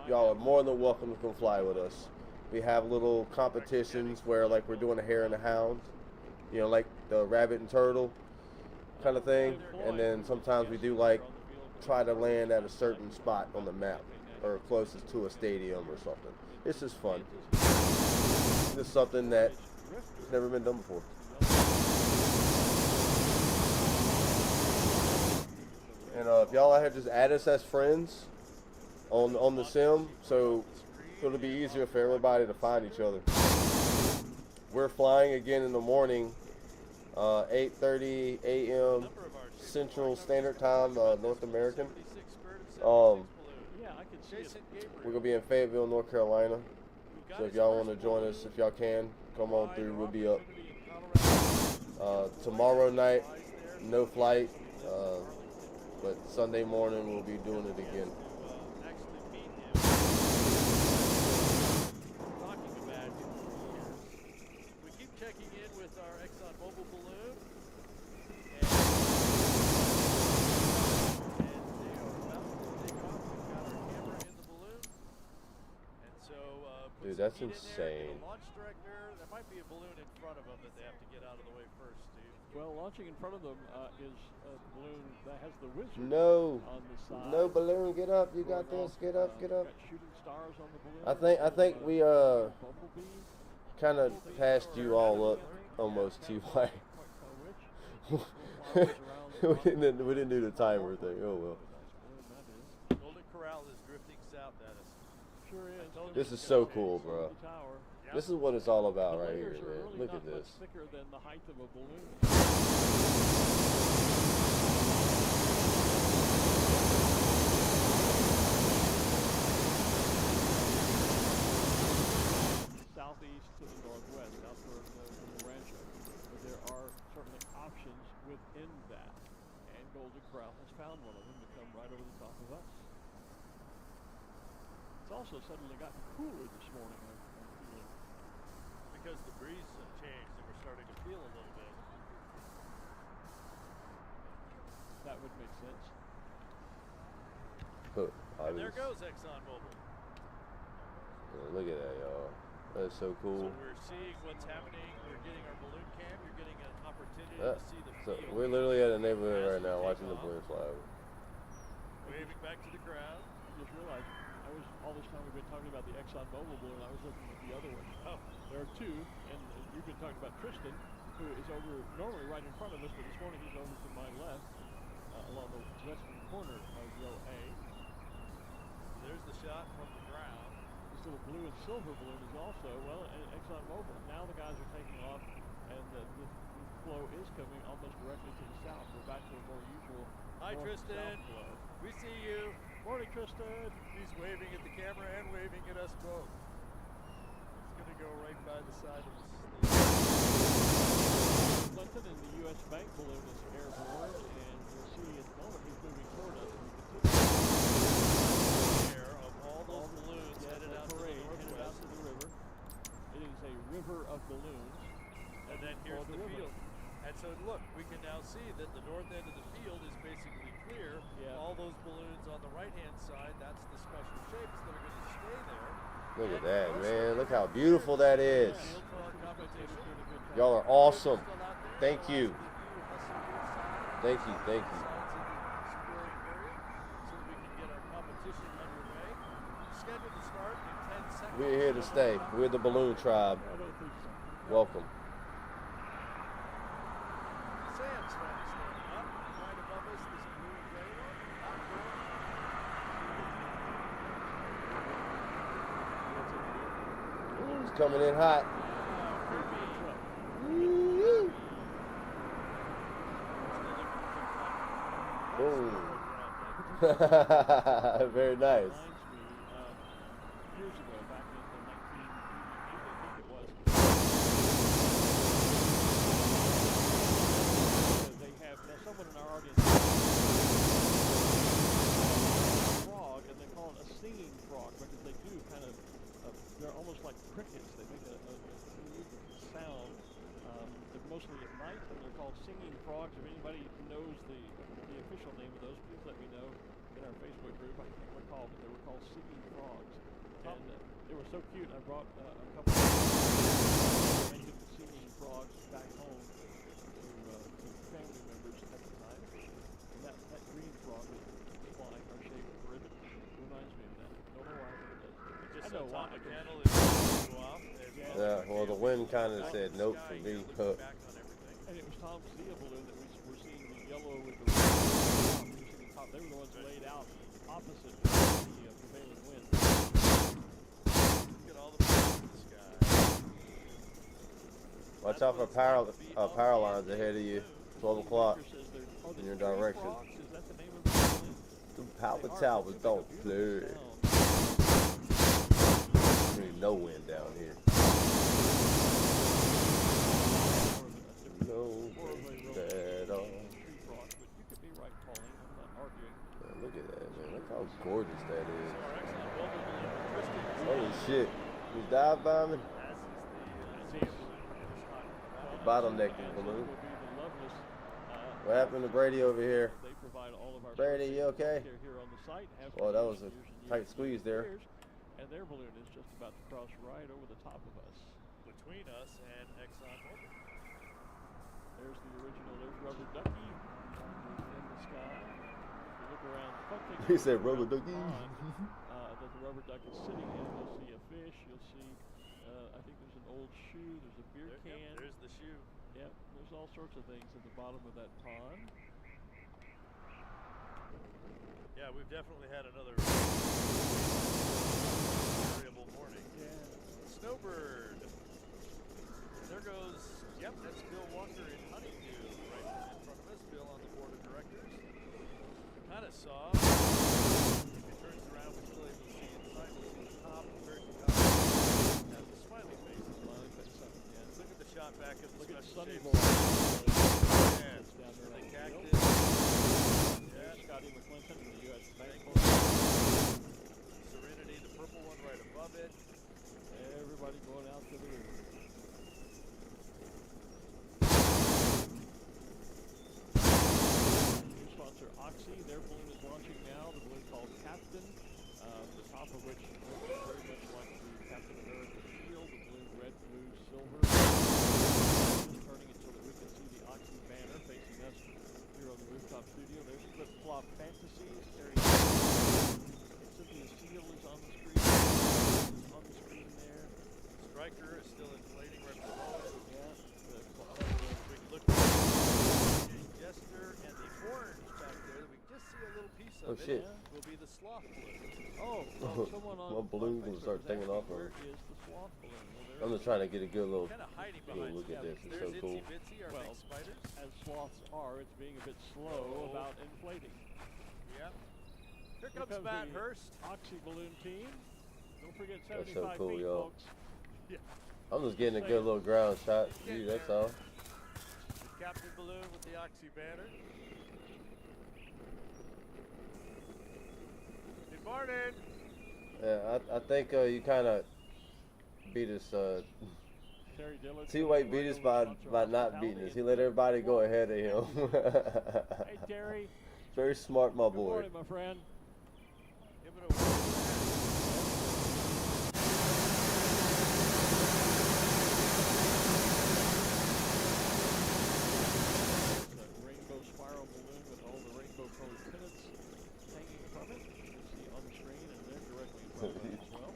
y'all are more than welcome to come fly with us. We have little competitions where like we're doing a hare and a hound, like the rabbit and turtle kind of thing. And then sometimes we do like try to land at a certain spot on the map or closest to a stadium or something. It's just fun. It's something that's never been done before. And if y'all out here, just add us as friends on the sim, so it'll be easier for everybody to find each other. We're flying again in the morning, 8:30 a.m. Central Standard Time, North American. We're gonna be in Fayetteville, North Carolina. So if y'all want to join us, if y'all can, come on through. We'll be up. Tomorrow night, no flight, but Sunday morning we'll be doing it again. We keep checking in with our Exxon Mobil balloon. Dude, that's insane. Launch director, there might be a balloon in front of them that they have to get out of the way first, Steve. Well, launching in front of them is a balloon that has the wizard No, on the side. no balloon, get up. You got this. Get up, get up. Got shooting stars on the balloon. I think we Bumblebee. kind of passed you all up almost too high. we didn't do the timer thing. Oh well. Golden Corral is drifting south at us. Sure is. This is so cool, bro. This is what it's all about right here, man. Really Look not at this. much thicker than the height of a balloon. within that. And Golden Corral has found one of them to come right over the top of us. It's also suddenly gotten cooler this morning, I'm feeling. Because the breeze changed and we're starting to feel a little bit. That would make sense. And there goes ExxonMobil. Look at that, y'all. That's so cool. So we're seeing what's happening. We're getting our balloon cam. You're getting an opportunity to see the So field. we're literally at a neighborhood right now watching the balloons fly over. Waving back to the crowd. I just realized all this time we've been talking about the ExxonMobil balloon. I was looking at the other one. Oh. There are two, and you've been talking about Tristan, who is over normally right in front of us, but this morning he's over to my left, along the western corner of row A. There's the shot from the ground. This little blue and silver balloon is also, well, ExxonMobil. Now the guys are taking off, and the flow is coming almost directly to the south. We're back to a more usual Hi, Tristan. flow. We see you. Morning, Tristan. He's waving at the camera and waving at us both. He's going to go right by the side of the stage. Clinton and the U.S. Bank balloon is airborne, and you'll see at the moment he's moving toward us. Of all those balloons headed out to the northwest. Headed out to the river. It is a river of balloons. And then here's the field. And so look, we can now see that the north end of the field is basically clear. Yeah. All those balloons on the right-hand side, that's the special shapes that are going to stay there. Look at that, man. Look how beautiful that is. Y'all are awesome. Thank you. Thank you, thank you. We're here to stay. We're the balloon tribe. Welcome. Sam's standing up right above us, this blue and gray one. It's coming in hot. Boom. Very nice. Years ago, back in 1988, I think it was. They have, now someone in our audience frog, and they call it a singing frog because they do kind of, they're almost like crickets. They make a sound. They're mostly at night, and they're called singing frogs. If anybody knows the official name of those, please let me know in our Facebook group. I can't recall, but they were called singing frogs. And they were so cute. I brought a couple of singing frogs back home to family members at the time. And that green frog is flying our shape of ribbon. Reminds me of that. Don't know why, but it does. Just I know why. the candle is going to go off. Yeah, well, the wind kind of said nope for me. And it was Tom's Zia balloon that we were seeing the yellow with the red. They were the ones laid out opposite the prevailing wind. Look at all the balloons in the sky. Watch out for power lines ahead of you. 12 o'clock in your direction. The power towers don't play. There's no wind down here. No wind at all. Look at that, man. Look how gorgeous that is. Holy shit. You dive bombing? Bottlenecking balloon. What happened to Brady over here? Brady, you okay? Well, that was a tight squeeze there. And their balloon is just about to cross right over the top of us. Between us and ExxonMobil. There's the original, there's Rubber Ducky in the sky. If you look around, he said Rubber Ducky. That the rubber duck is sitting in, you'll see a fish, you'll see, I think there's an old shoe, there's a beer can. Yep, there's the shoe. Yep, there's all sorts of things at the bottom of that pond. Yeah, we've definitely had another variable morning. Yeah. Snowbird. There goes, yep, that's Bill Walker in Honeydew right in front of us. Bill on the board of directors. Kind of saw. If he turns around, we're still able to see inside. We'll see the top, very top. Has a smiley face. Smiley face, yeah. Look at the shot back of the Look at special Sunny shapes. Boy. Yeah. cadets down there. The on cactus. field. Yeah. There's Scotty McClinton and the U.S. Bank. Serenity, the purple one right above it. Everybody going out to the river. New sponsor Oxy, their balloon is launching now. The balloon called Captain, the top of which looks very much like the Captain America shield, the blue, red, blue, silver. Just turning it so that we can see the Oxy banner facing us here on the rooftop studio. There's Flip Flop Fantasies. Cynthia Seal is on the screen. On the screen there. Striker is still inflating right below it. Yeah. We can look at the Jester and the orange back there. We can just see a little piece of it. Shit. Will be the sloth balloon. Oh, someone on My balloon's gonna start taking off. Where is the sloth balloon? Well, I'm just trying to get a good little Kind of hiding little behind. look at this. It's so There's cool. Itsy Bitsy, our Well, big spiders. as sloths are, it's being a bit slow about inflating. Yeah. Here Here comes Matt the Hurst. Oxy balloon team. Don't forget That's 75 so cool, feet, y'all. folks. I'm just getting a good little ground shot. Gee, that's all. The Captain balloon with the Oxy banner. Good morning. Yeah, I think you kind of beat us. Terry Dillon. T. White beat us by not beating us. He let everybody go ahead of him. Hey, Terry. Very smart, my Good boy. morning, my friend. Give it a whirl. Rainbow spiral balloon with all the rainbow colored pennants hanging from it. You can see on the screen, and they're directly in front of us as well.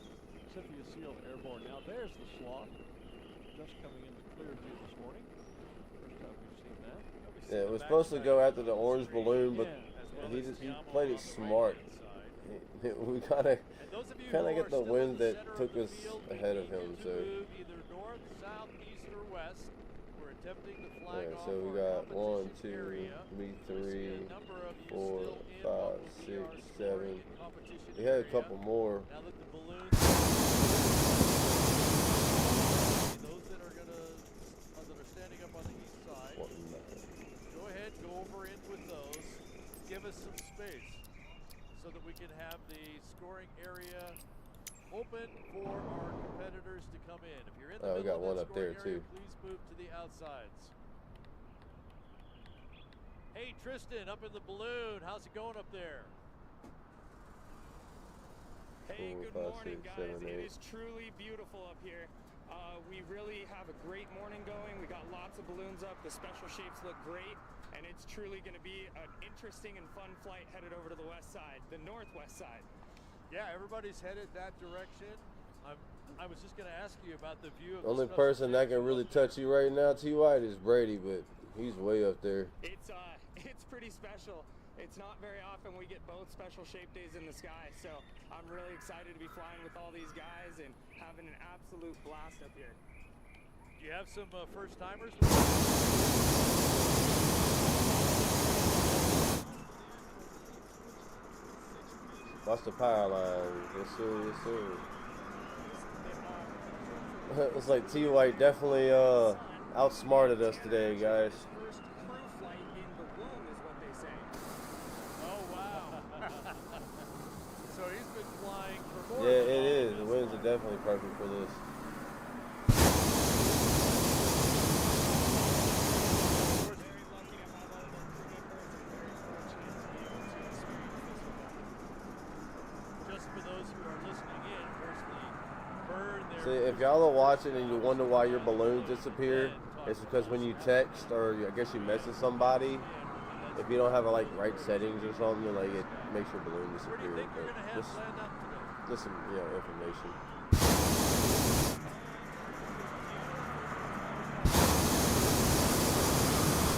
Cynthia Seal airborne. Now there's the sloth, just coming into clear view this morning. First time we've seen that. Yeah, it was supposed to go after the orange balloon, but he played it smart. We kind of get the wind that took us ahead of him. So Either north, south, east, or west. We're attempting to flag yeah, off so we our got 1, 2, area. me We see 3, a number of you 4, still in 5, what will be 6, our 7. scoring competition We had a area. couple more. Now that the balloons, those that are standing up on the east side, go ahead, go over in with those. Give us some space so that we can have the scoring area open for our competitors to come in. If you're in the Oh, we middle got one of that up there, scoring area, too. please move to the outsides. Hey, Tristan, up in the balloon. How's it going up there? Hey, 4, good 5, morning, 6, guys. 7, 8. It is truly beautiful up here. We really have a great morning going. We got lots of balloons up. The special shapes look great, and it's truly going to be an interesting and fun flight headed over to the west side, the northwest side. Yeah, everybody's headed that direction. I was just going to ask you about the view of The only special person that shapes can really touch you right now, T. White, is Brady, but he's way up there. It's pretty special. It's not very often we get both special shape days in the sky, so I'm really excited to be flying with all these guys and having an absolute blast up here. Do you have some first timers? Watch the power line. Yes, sir. Yes, sir. It's like T. White definitely outsmarted us today, guys. First crew flight in the womb is what they say. Oh, wow. So he's been flying for more Yeah, than it all is. of The us. winds are definitely perfect for this. Very lucky to have all of our crew members and very fortunate to be able to experience this with them. Just for those who are listening in, where's the bird there? See, if y'all are watching and you wonder why your balloons disappear, it's because when you text or I guess you message somebody, if you don't have like right settings or something, like it makes your balloon Where do you disappear. think you're But going to have land up today? just some information.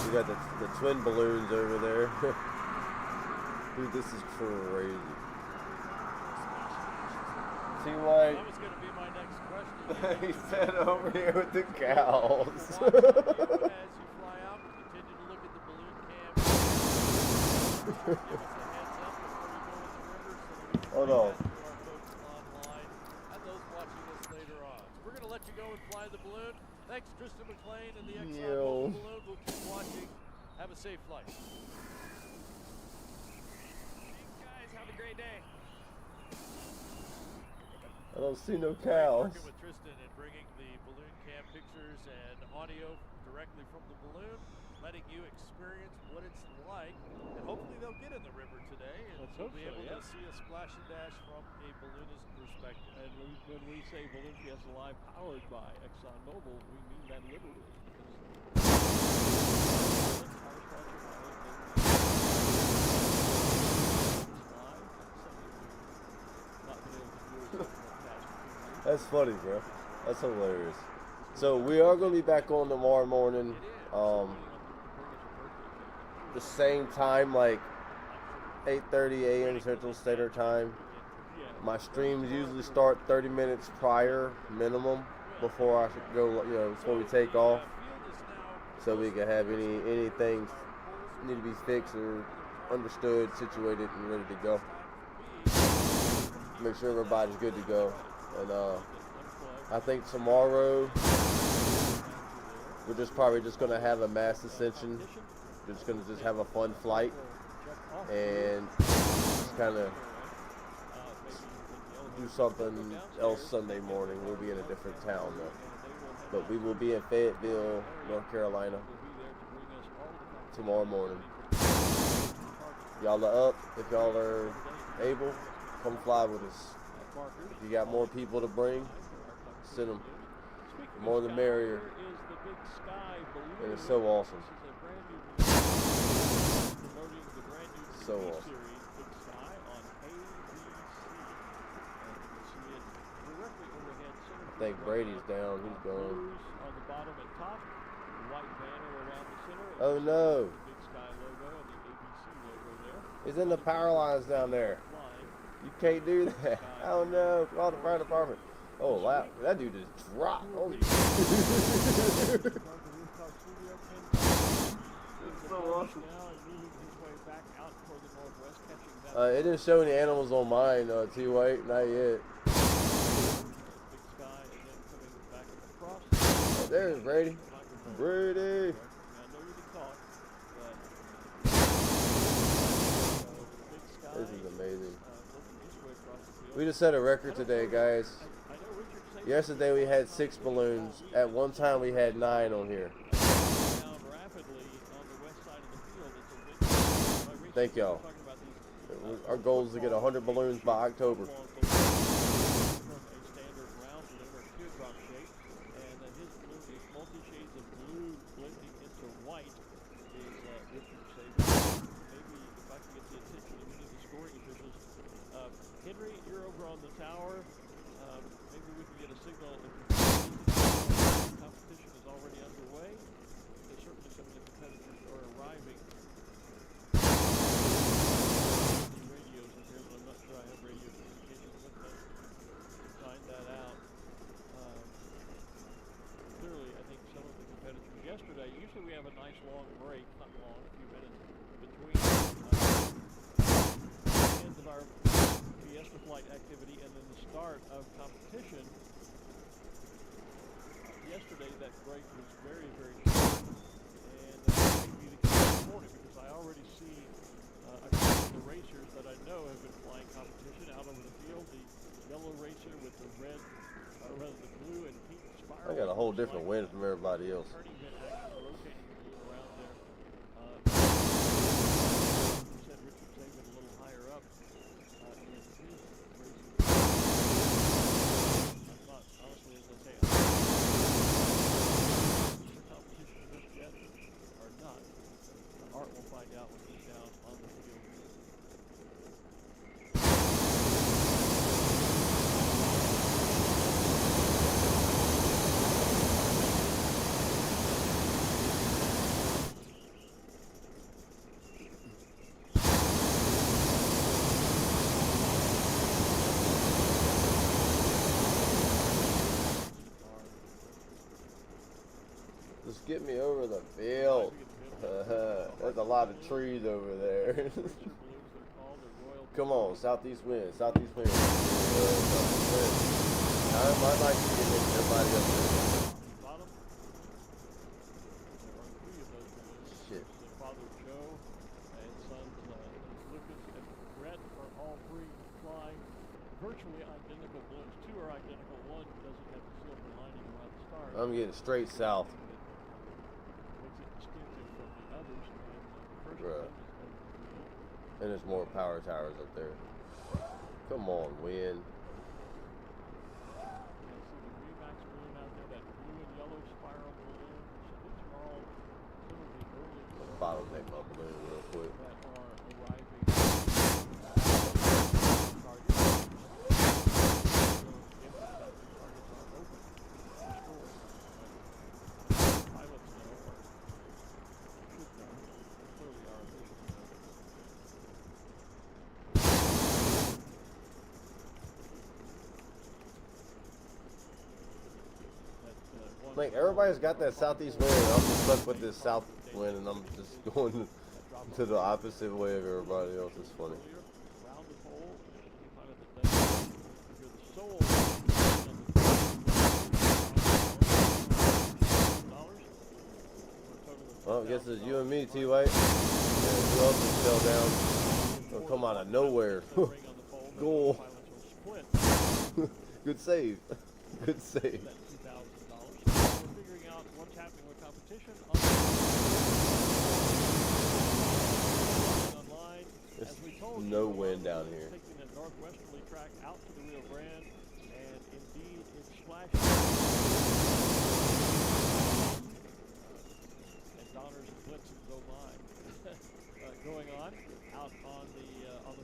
We got the twin balloons over there. Dude, this is crazy. T. White. That was going to be my next question. He said over here with the cows. As you fly out, continue to look at the balloon cam. Give us a heads up before you go in the river so that we can Hold bring on. that to our folks online and those watching us later on. So we're going to let you go and fly the balloon. Thanks, Tristan McLean and the Exxon Yo. balloon. We'll keep watching. Have a safe flight. Guys, have a great day. I don't see no Great cows. working with Tristan and bringing the balloon cam pictures and audio directly from the balloon, letting you experience what it's like, and hopefully they'll get in the river today, and Let's you'll hope be so, able yeah. to see a splash and dash from a balloonist perspective. And when we say Balloon Fiesta Live powered by ExxonMobil, we mean that literally. That's funny, bro. That's hilarious. So we are going to be back on tomorrow morning. The same time, like 8:30 a.m. Central Standard Time. My streams usually start 30 minutes prior, minimum, before I should go, before we take off, so we can have anything need to be fixed or understood, situated, and ready to go. Make sure everybody's good to go. And I think tomorrow we're probably just gonna have a mass ascension. We're just gonna have a fun flight and just kind of do something else Sunday morning. We'll be in a different town though, but we will be in Fayetteville, North Carolina tomorrow morning. Y'all are up. If y'all are able, come fly with us. If you got more people to bring, send them. The more the merrier. And it's so awesome. So awesome. I think Brady's down. He's gone. Oh no. He's in the power lines down there. You can't do that. Oh no. Call the fire department. Oh, wow. That dude just dropped. Holy shit. So awesome. It didn't show any animals on mine, T-White. Not yet. Oh, there's Brady. Brady. This is amazing. We just set a record today, guys. Yesterday we had 6 balloons. At one time we had 9 on here. Thank y'all. Our goal is to get 100 balloons by October. Henry, you're over on the tower. Maybe we can get a signal. Competition is already underway. There's certainly some of the competitors are arriving. Radios in here, but I'm not sure I have radio communications with them to find that out. Clearly, I think some of the competitors yesterday, usually we have a nice long break, not long, a few minutes between the end of our Fiesta flight activity and then the start of competition. Yesterday that break was very, very short, and that may be the case this morning because I already see a couple of the racers that I know have been flying competition out over the field. The yellow racer with the red, rather the blue and pink spiral. I got a whole different wind from everybody else. Rotating around there. Said Richard Saban a little higher up. Honestly, as I say, competition just yet or not. Art will find out when he's down on the field. Just get me over the field. There's a lot of trees over there. Come on, southeast wind, southeast wind. Southeast wind. I'd like to get everybody up there. Shit. brother Joe and sons Lucas and Brett are all three flying virtually identical balloons. Two are identical. One doesn't have the silver lining around the stars. I'm getting straight south. Makes it distinctive from the others. And the first Bruh. one is over the wheel. And there's more power towers up there. Come on, wind. Bottleneck my balloon real quick. Like everybody's got that southeast wind. I'm just stuck with this south wind, and I'm just going to the opposite way of everybody else. It's funny. Well, I guess it's you and me, T. White. And who else just fell down? It'll come out of nowhere. Goal. Good save. Good save. There's no wind down here. Taking a northwesterly track out to the Rio Grande, and indeed it's splashing. And Donners and Blitzes go by. Going on out on the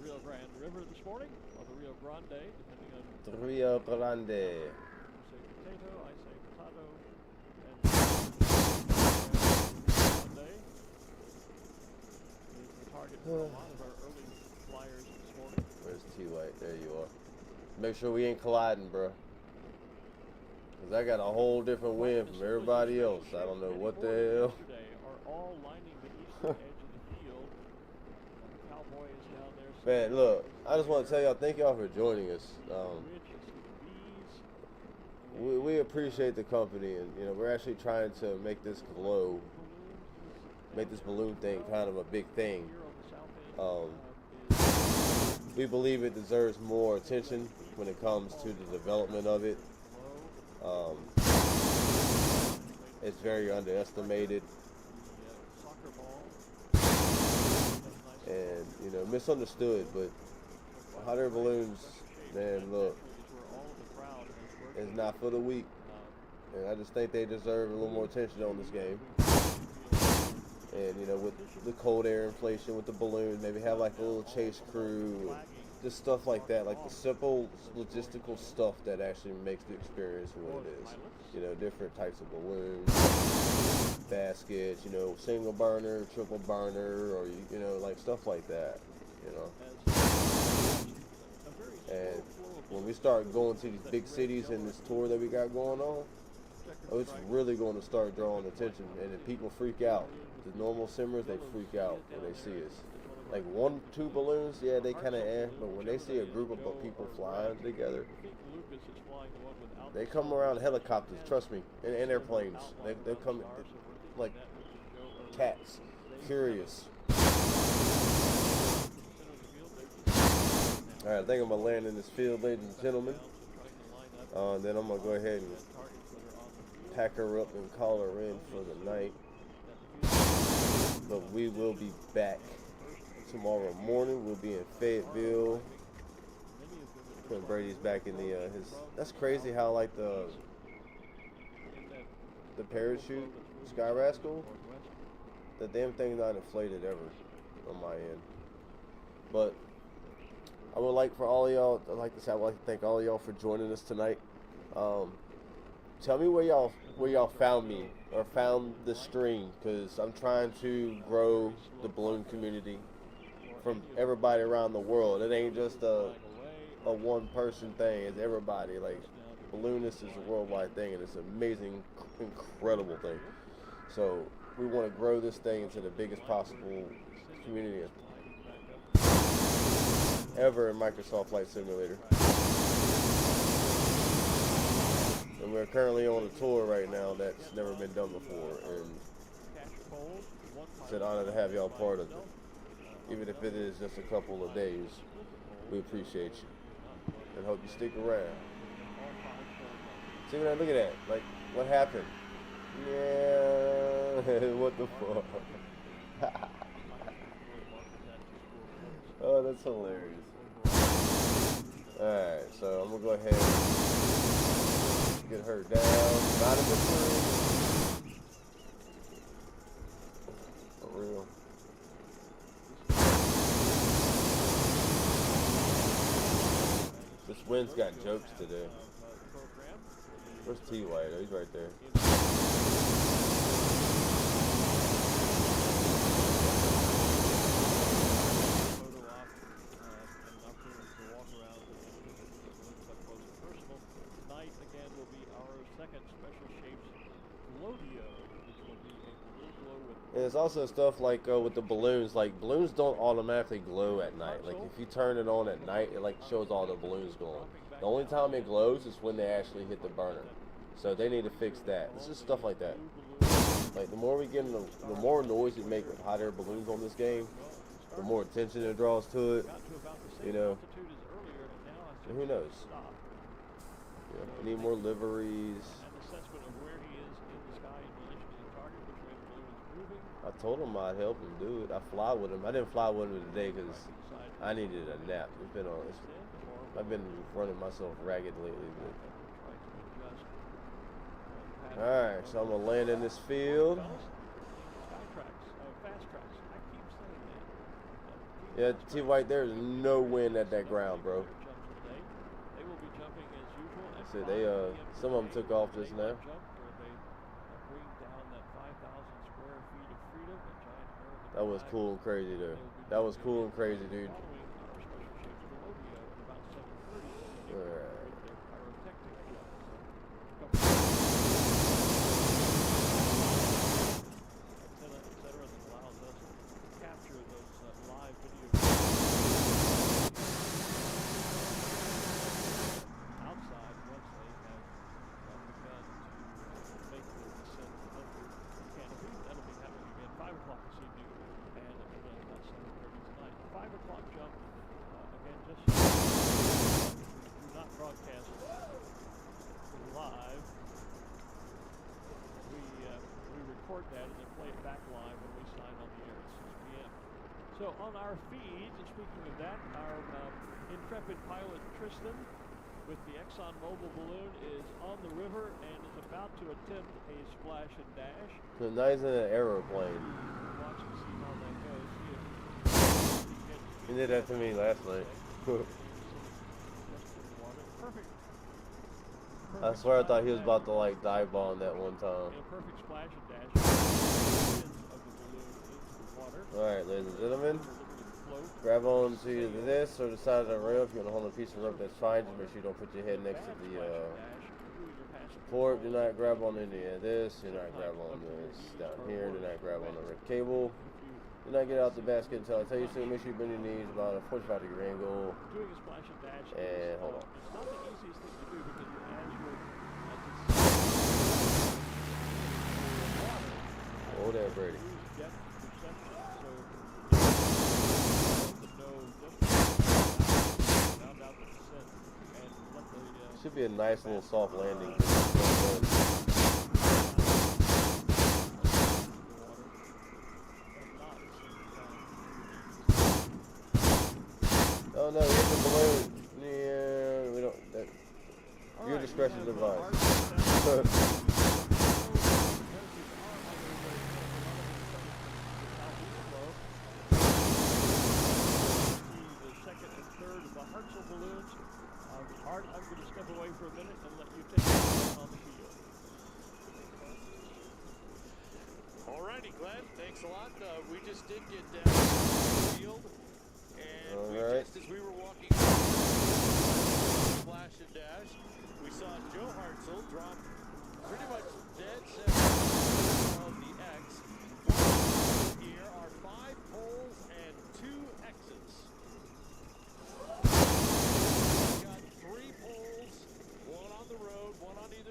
Rio Grande River this morning, or the Rio Grande, depending on. The Rio Grande. You say potato, I say potato, and Grande is the target for a lot of our early flyers this morning. Where's T. White? There you are. Make sure we ain't colliding, bro. Cause I got a whole different wind from everybody else. I don't know what the hell. Are all lining the eastern edge of the field. Cowboy is down there. Man, look, I just want to tell y'all, thank y'all for joining us. We appreciate the company, and you know we're actually trying to make this glow, make this balloon thing kind of a big thing. We believe it deserves more attention when it comes to the development of it. It's very underestimated and, you know, misunderstood, but hot air balloons, man, look, it's not for the weak, and I just think they deserve a little more attention on this game. And, you know, with the cold air inflation with the balloon, maybe have like a little chase crew, just stuff like that, like the simple logistical stuff that actually makes the experience what it is. You know, different types of balloons, baskets, you know, single burner, triple burner, or, you know, like stuff like that, you know. And when we start going to these big cities in this tour that we got going on, it's really going to start drawing attention, and if people freak out. The normal simmers, they freak out when they see us. Like 1, 2 balloons, yeah, they kind of but when they see a group of people flying together, they come around helicopters, trust me, and airplanes. They come like cats, curious. All right, I think I'm gonna land in this field, ladies and gentlemen. Then I'm gonna go ahead and pack her up and call her in for the night. But we will be back tomorrow morning. We'll be in Fayetteville. When Brady's back in the his. That's crazy how like the parachute Sky Rascal, the damn thing's not inflated ever on my end. But I would like for all of y'all, I'd like to say, I would like to thank all of y'all for joining us tonight. Tell me where y'all found me or found the stream, because I'm trying to grow the balloon community from everybody around the world. It ain't just a one person thing. It's everybody. Like, balloonist is a worldwide thing, and it's an amazing, incredible thing. So we want to grow this thing into the biggest possible community ever in Microsoft Flight Simulator. And we're currently on a tour right now that's never been done before, and It's an honor to have y'all part of it. Even if it is just a couple of days, we appreciate you and hope you stick around. See what I look at that? Like, what happened? Yeah, what the fuck? Oh, that's hilarious. Alright, so I'm gonna go ahead and get her down. Not in the tree. For real. This wind's got jokes today. Where's T White? Oh, he's right there. Tonight again will be our second special shapes rodeo, which will be a blue glow with. And there's also stuff like with the balloons. Like balloons don't automatically glow at night. Like if you turn it on at night, it like shows all the balloons glowing. The only time it glows is when they actually hit the burner. So they need to fix that. It's just stuff like that. Like the more we get, the more noise we make with hot air balloons on this game, the more attention it draws to it. You know. And who knows? Yeah, we need more liveries. I told him I'd help him do it. I fly with him. I didn't fly with him today because I needed a nap. I've been running myself ragged lately. Alright, so I'm going to land in this field. Yeah, T White, there's no wind at that ground, bro. See, some of them took off just now. That was cool and crazy, dude. That was cool and crazy, dude. Alright. That and then play it back live when we sign on the air at 6 p.m. So on our feed, and speaking of that, our intrepid pilot Tristan with the ExxonMobil balloon is on the river and is about to attempt a splash and dash. So now he's in an aeroplane. Watch and see how that goes. He did that to me last night. Perfect. I swear I thought he was about to like dive bomb that one time. A perfect splash and dash. Alright, ladies and gentlemen, grab on to this or the side of the rail. If you want to hold a piece of rope, that's fine. Just make sure you don't put your head next to the support. Do not grab on any of this. Do not grab on this down here. Do not grab on the red cable. Do not get out the basket until I tell you to. Make sure you bend your knees about a 45-degree angle. And hold on. It's not the easiest thing to do because Hold there, Brady. Should be a nice little soft landing. Oh no, here's the balloon. Yeah, we don't. Your discretion is advised. I'm going to step away for a minute and let you take it on the field. Alrighty, Glenn. Thanks a lot. We just did get down to the field, and just as we were walking flash and dash, we saw Joe Hartzell drop pretty much dead center of the X. Here are 5 poles and 2 X's.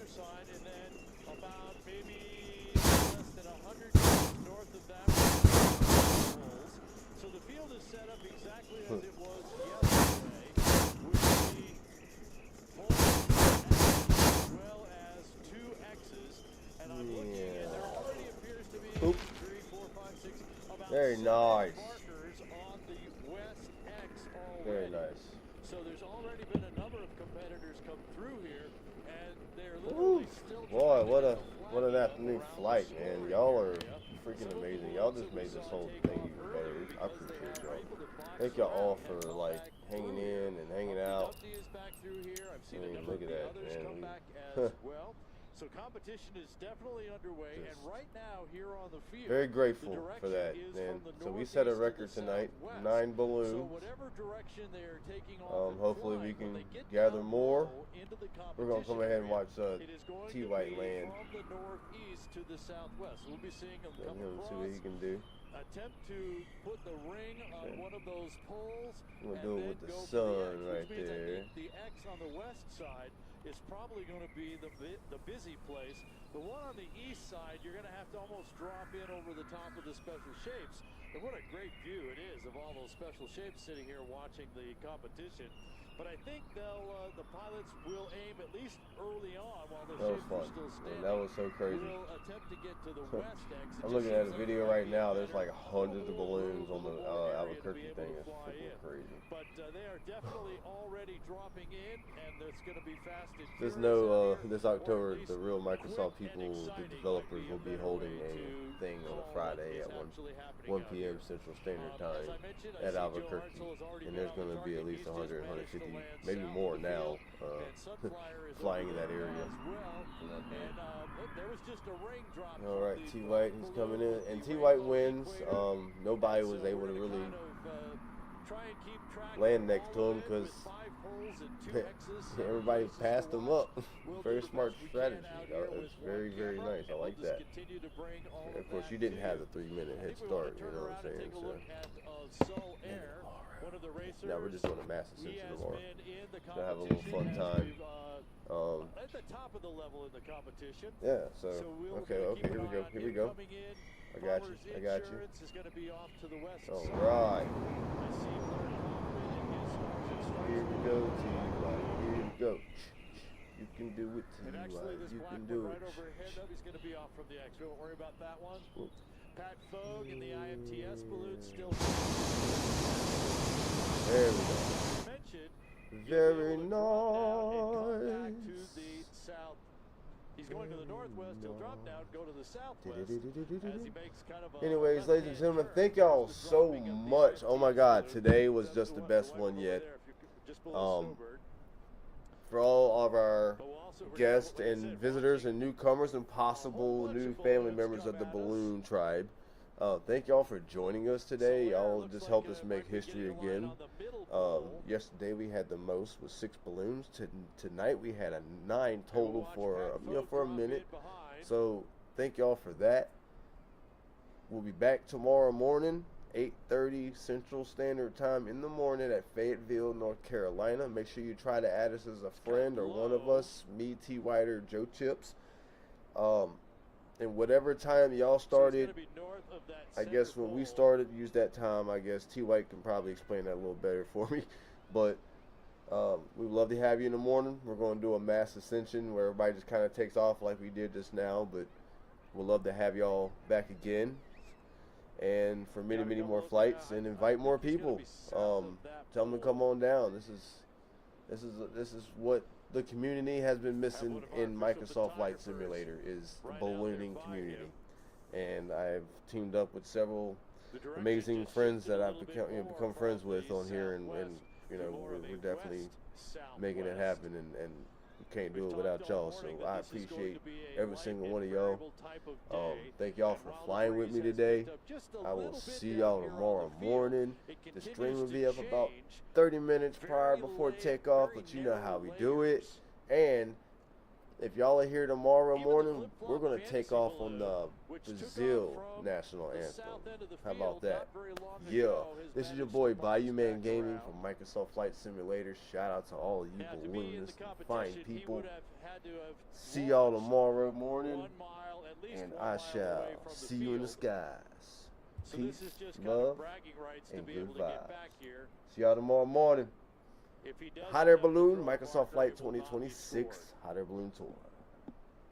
Side, and then about maybe less than 100 yards north of that set up exactly as it was yesterday, with the pole as well as 2 X's. And I'm looking, and there already appears to be 3, 4, 5, 6, about Very 7 nice. markers on the West X already. Very nice. So there's already been a number of competitors come through here, and they're literally still Boy, trying what to a get the what an flag afternoon around flight, the man. shore Y'all are area. freaking Some of the amazing. Y'all balloons just that we made this saw whole take thing off even earlier better. I because they appreciate are y'all. able to box Thank y'all all around for and come like back hanging through here. in and hanging Humpty out. Dumpty is back through here. I've seen I mean, a number look of at the that, others man. come back as well. So competition is definitely underway, and right now here on the field, Very grateful the for that, direction is man. from the So we set a northeast to record the tonight, southwest. 9 So balloons. whatever direction they are taking off and Hopefully we flying, when can they get gather down more. low into the We're gonna come competition ahead and area, watch it is going T. to White be land. from the northeast to the southwest. We'll be seeing them Let come him see across, what he can do. attempt to put the ring on one of those poles, I'm gonna and do it then with the go for sun the X, right which means I there. think the X on the west side is probably going to be the busy place. The one on the east side, you're going to have to almost drop in over the top of the special shapes. And what a great view it is of all those special shapes sitting here watching the competition. But I think the pilots will aim at least early on while the That was shapes fun. are still Man, standing. that was so crazy. We'll attempt to get to the west X. I'm looking at a video right now. There's like hundreds of balloons on the Albuquerque thing. It's freaking crazy. But they are definitely already dropping in, and it's going to be fast and Just furious know out here, this or October, at least the real Microsoft quick and people, the exciting developers, might be a will be better holding way a to thing on a call Friday what at is 1 actually happening 1 out p.m. here. Central Standard As Time I mentioned, I at see Joe Albuquerque, Hartzell has already and been there's on going the to be at target. least He's just 100, managed to 150, land maybe south more of the now, field, and Sunflyer is flying over in that there area. as well. And look, there was just a raindrop All from right, the T. White, he's balloon coming in, of and the T. White rainbow wins. equator. Nobody And was so able we're to gonna really kind of, try and keep track land of next to all him of it because with 5 holes and 2 X's, everybody places to passed him watch. up. We'll Very do the smart best we can strategy. out here with It's very, one very camera, nice. I and like we'll just that. continue to bring all Of course, that you didn't to have the 3-minute I head think we start, want to you turn know what I'm around and saying? take a So look at Soul Air, one of the racers. now we're just doing a mass He ascension has tomorrow. been in the Gonna have a little fun competition as time. we've, at the top of the level in the competition. Yeah. So we'll okay. keep Here an we eye go. on Here him we go. coming in. I got you. Farmers I got you. Insurance is going to be off to the west All side. right. I see Blair Kaufman in his stars Here we go, T. White. Here we go. You can do it, T. And actually, White. this You black can one do right it. overhead, he's going to be off from the X. We won't worry about that one. Whoop. Pat Fogue in the IMTS balloon still. There we go. Mentioned, Very come back nice. to the south. He's going to the northwest. He'll drop down, go to the southwest as he makes kind of a Anyways, ladies and left-hand gentlemen, turn. thank y'all There's the so dropping of the much. Oh my IMTS God, balloon. today was That's just the one best right one over yet. there, if you're just below Snowbird. For all of our But we'll also guests like I and said, visitors watching and newcomers and possible bunch new of family balloons members of come the at us. Balloon Tribe. Thank y'all for joining us today. Solar Y'all looks just like helped it us might make be history getting a line again. on the middle pole. Yesterday we had the most with 6 balloons. Tonight we had a 9 total Watch for Pat for Fogue a drop minute. in behind. So thank y'all for that. We'll be back tomorrow morning, 8:30 Central Standard Time in the morning at Fayetteville, North Carolina. Make sure you try to add us as a friend or one of us, me, T. White, or Joe Chips. And whatever time y'all started, So it's gonna be north of that I guess center when we pole. started, use that time. I guess T. White can probably explain that a little better for me. But we'd love to have you in the morning. We're going to do a mass ascension where everybody just kind of takes off like we did just now. But we'd love to have y'all back again, and for many, many more flights, and invite more people. Tell them to come on down. This is what the community has been missing in Microsoft Flight Simulator, is the ballooning community. And I've teamed up with several amazing friends that I've become friends with on here, and we're definitely making it happen, and we can't do it without y'all. So I appreciate every single one of y'all. Thank y'all for flying with me today. I will see y'all tomorrow morning. The stream will be up about 30 minutes prior before takeoff, but you know how we do it. And if y'all are here tomorrow morning, we're going to take off on the Brazil national anthem. How about that? Yeah. This is your boy Bayou Man Gaming from Microsoft Flight Simulator. Shout out to all of you balloonists and fine people. See y'all tomorrow morning, and I shall see you in the skies. So peace, this is just kind love, of bragging rights to and be good able to get vibes. back here. See y'all tomorrow morning. If he does Hot Air have the Balloon, drone Microsoft marker, Flight it will not be 2026 scored. Hot Air Balloon Tour.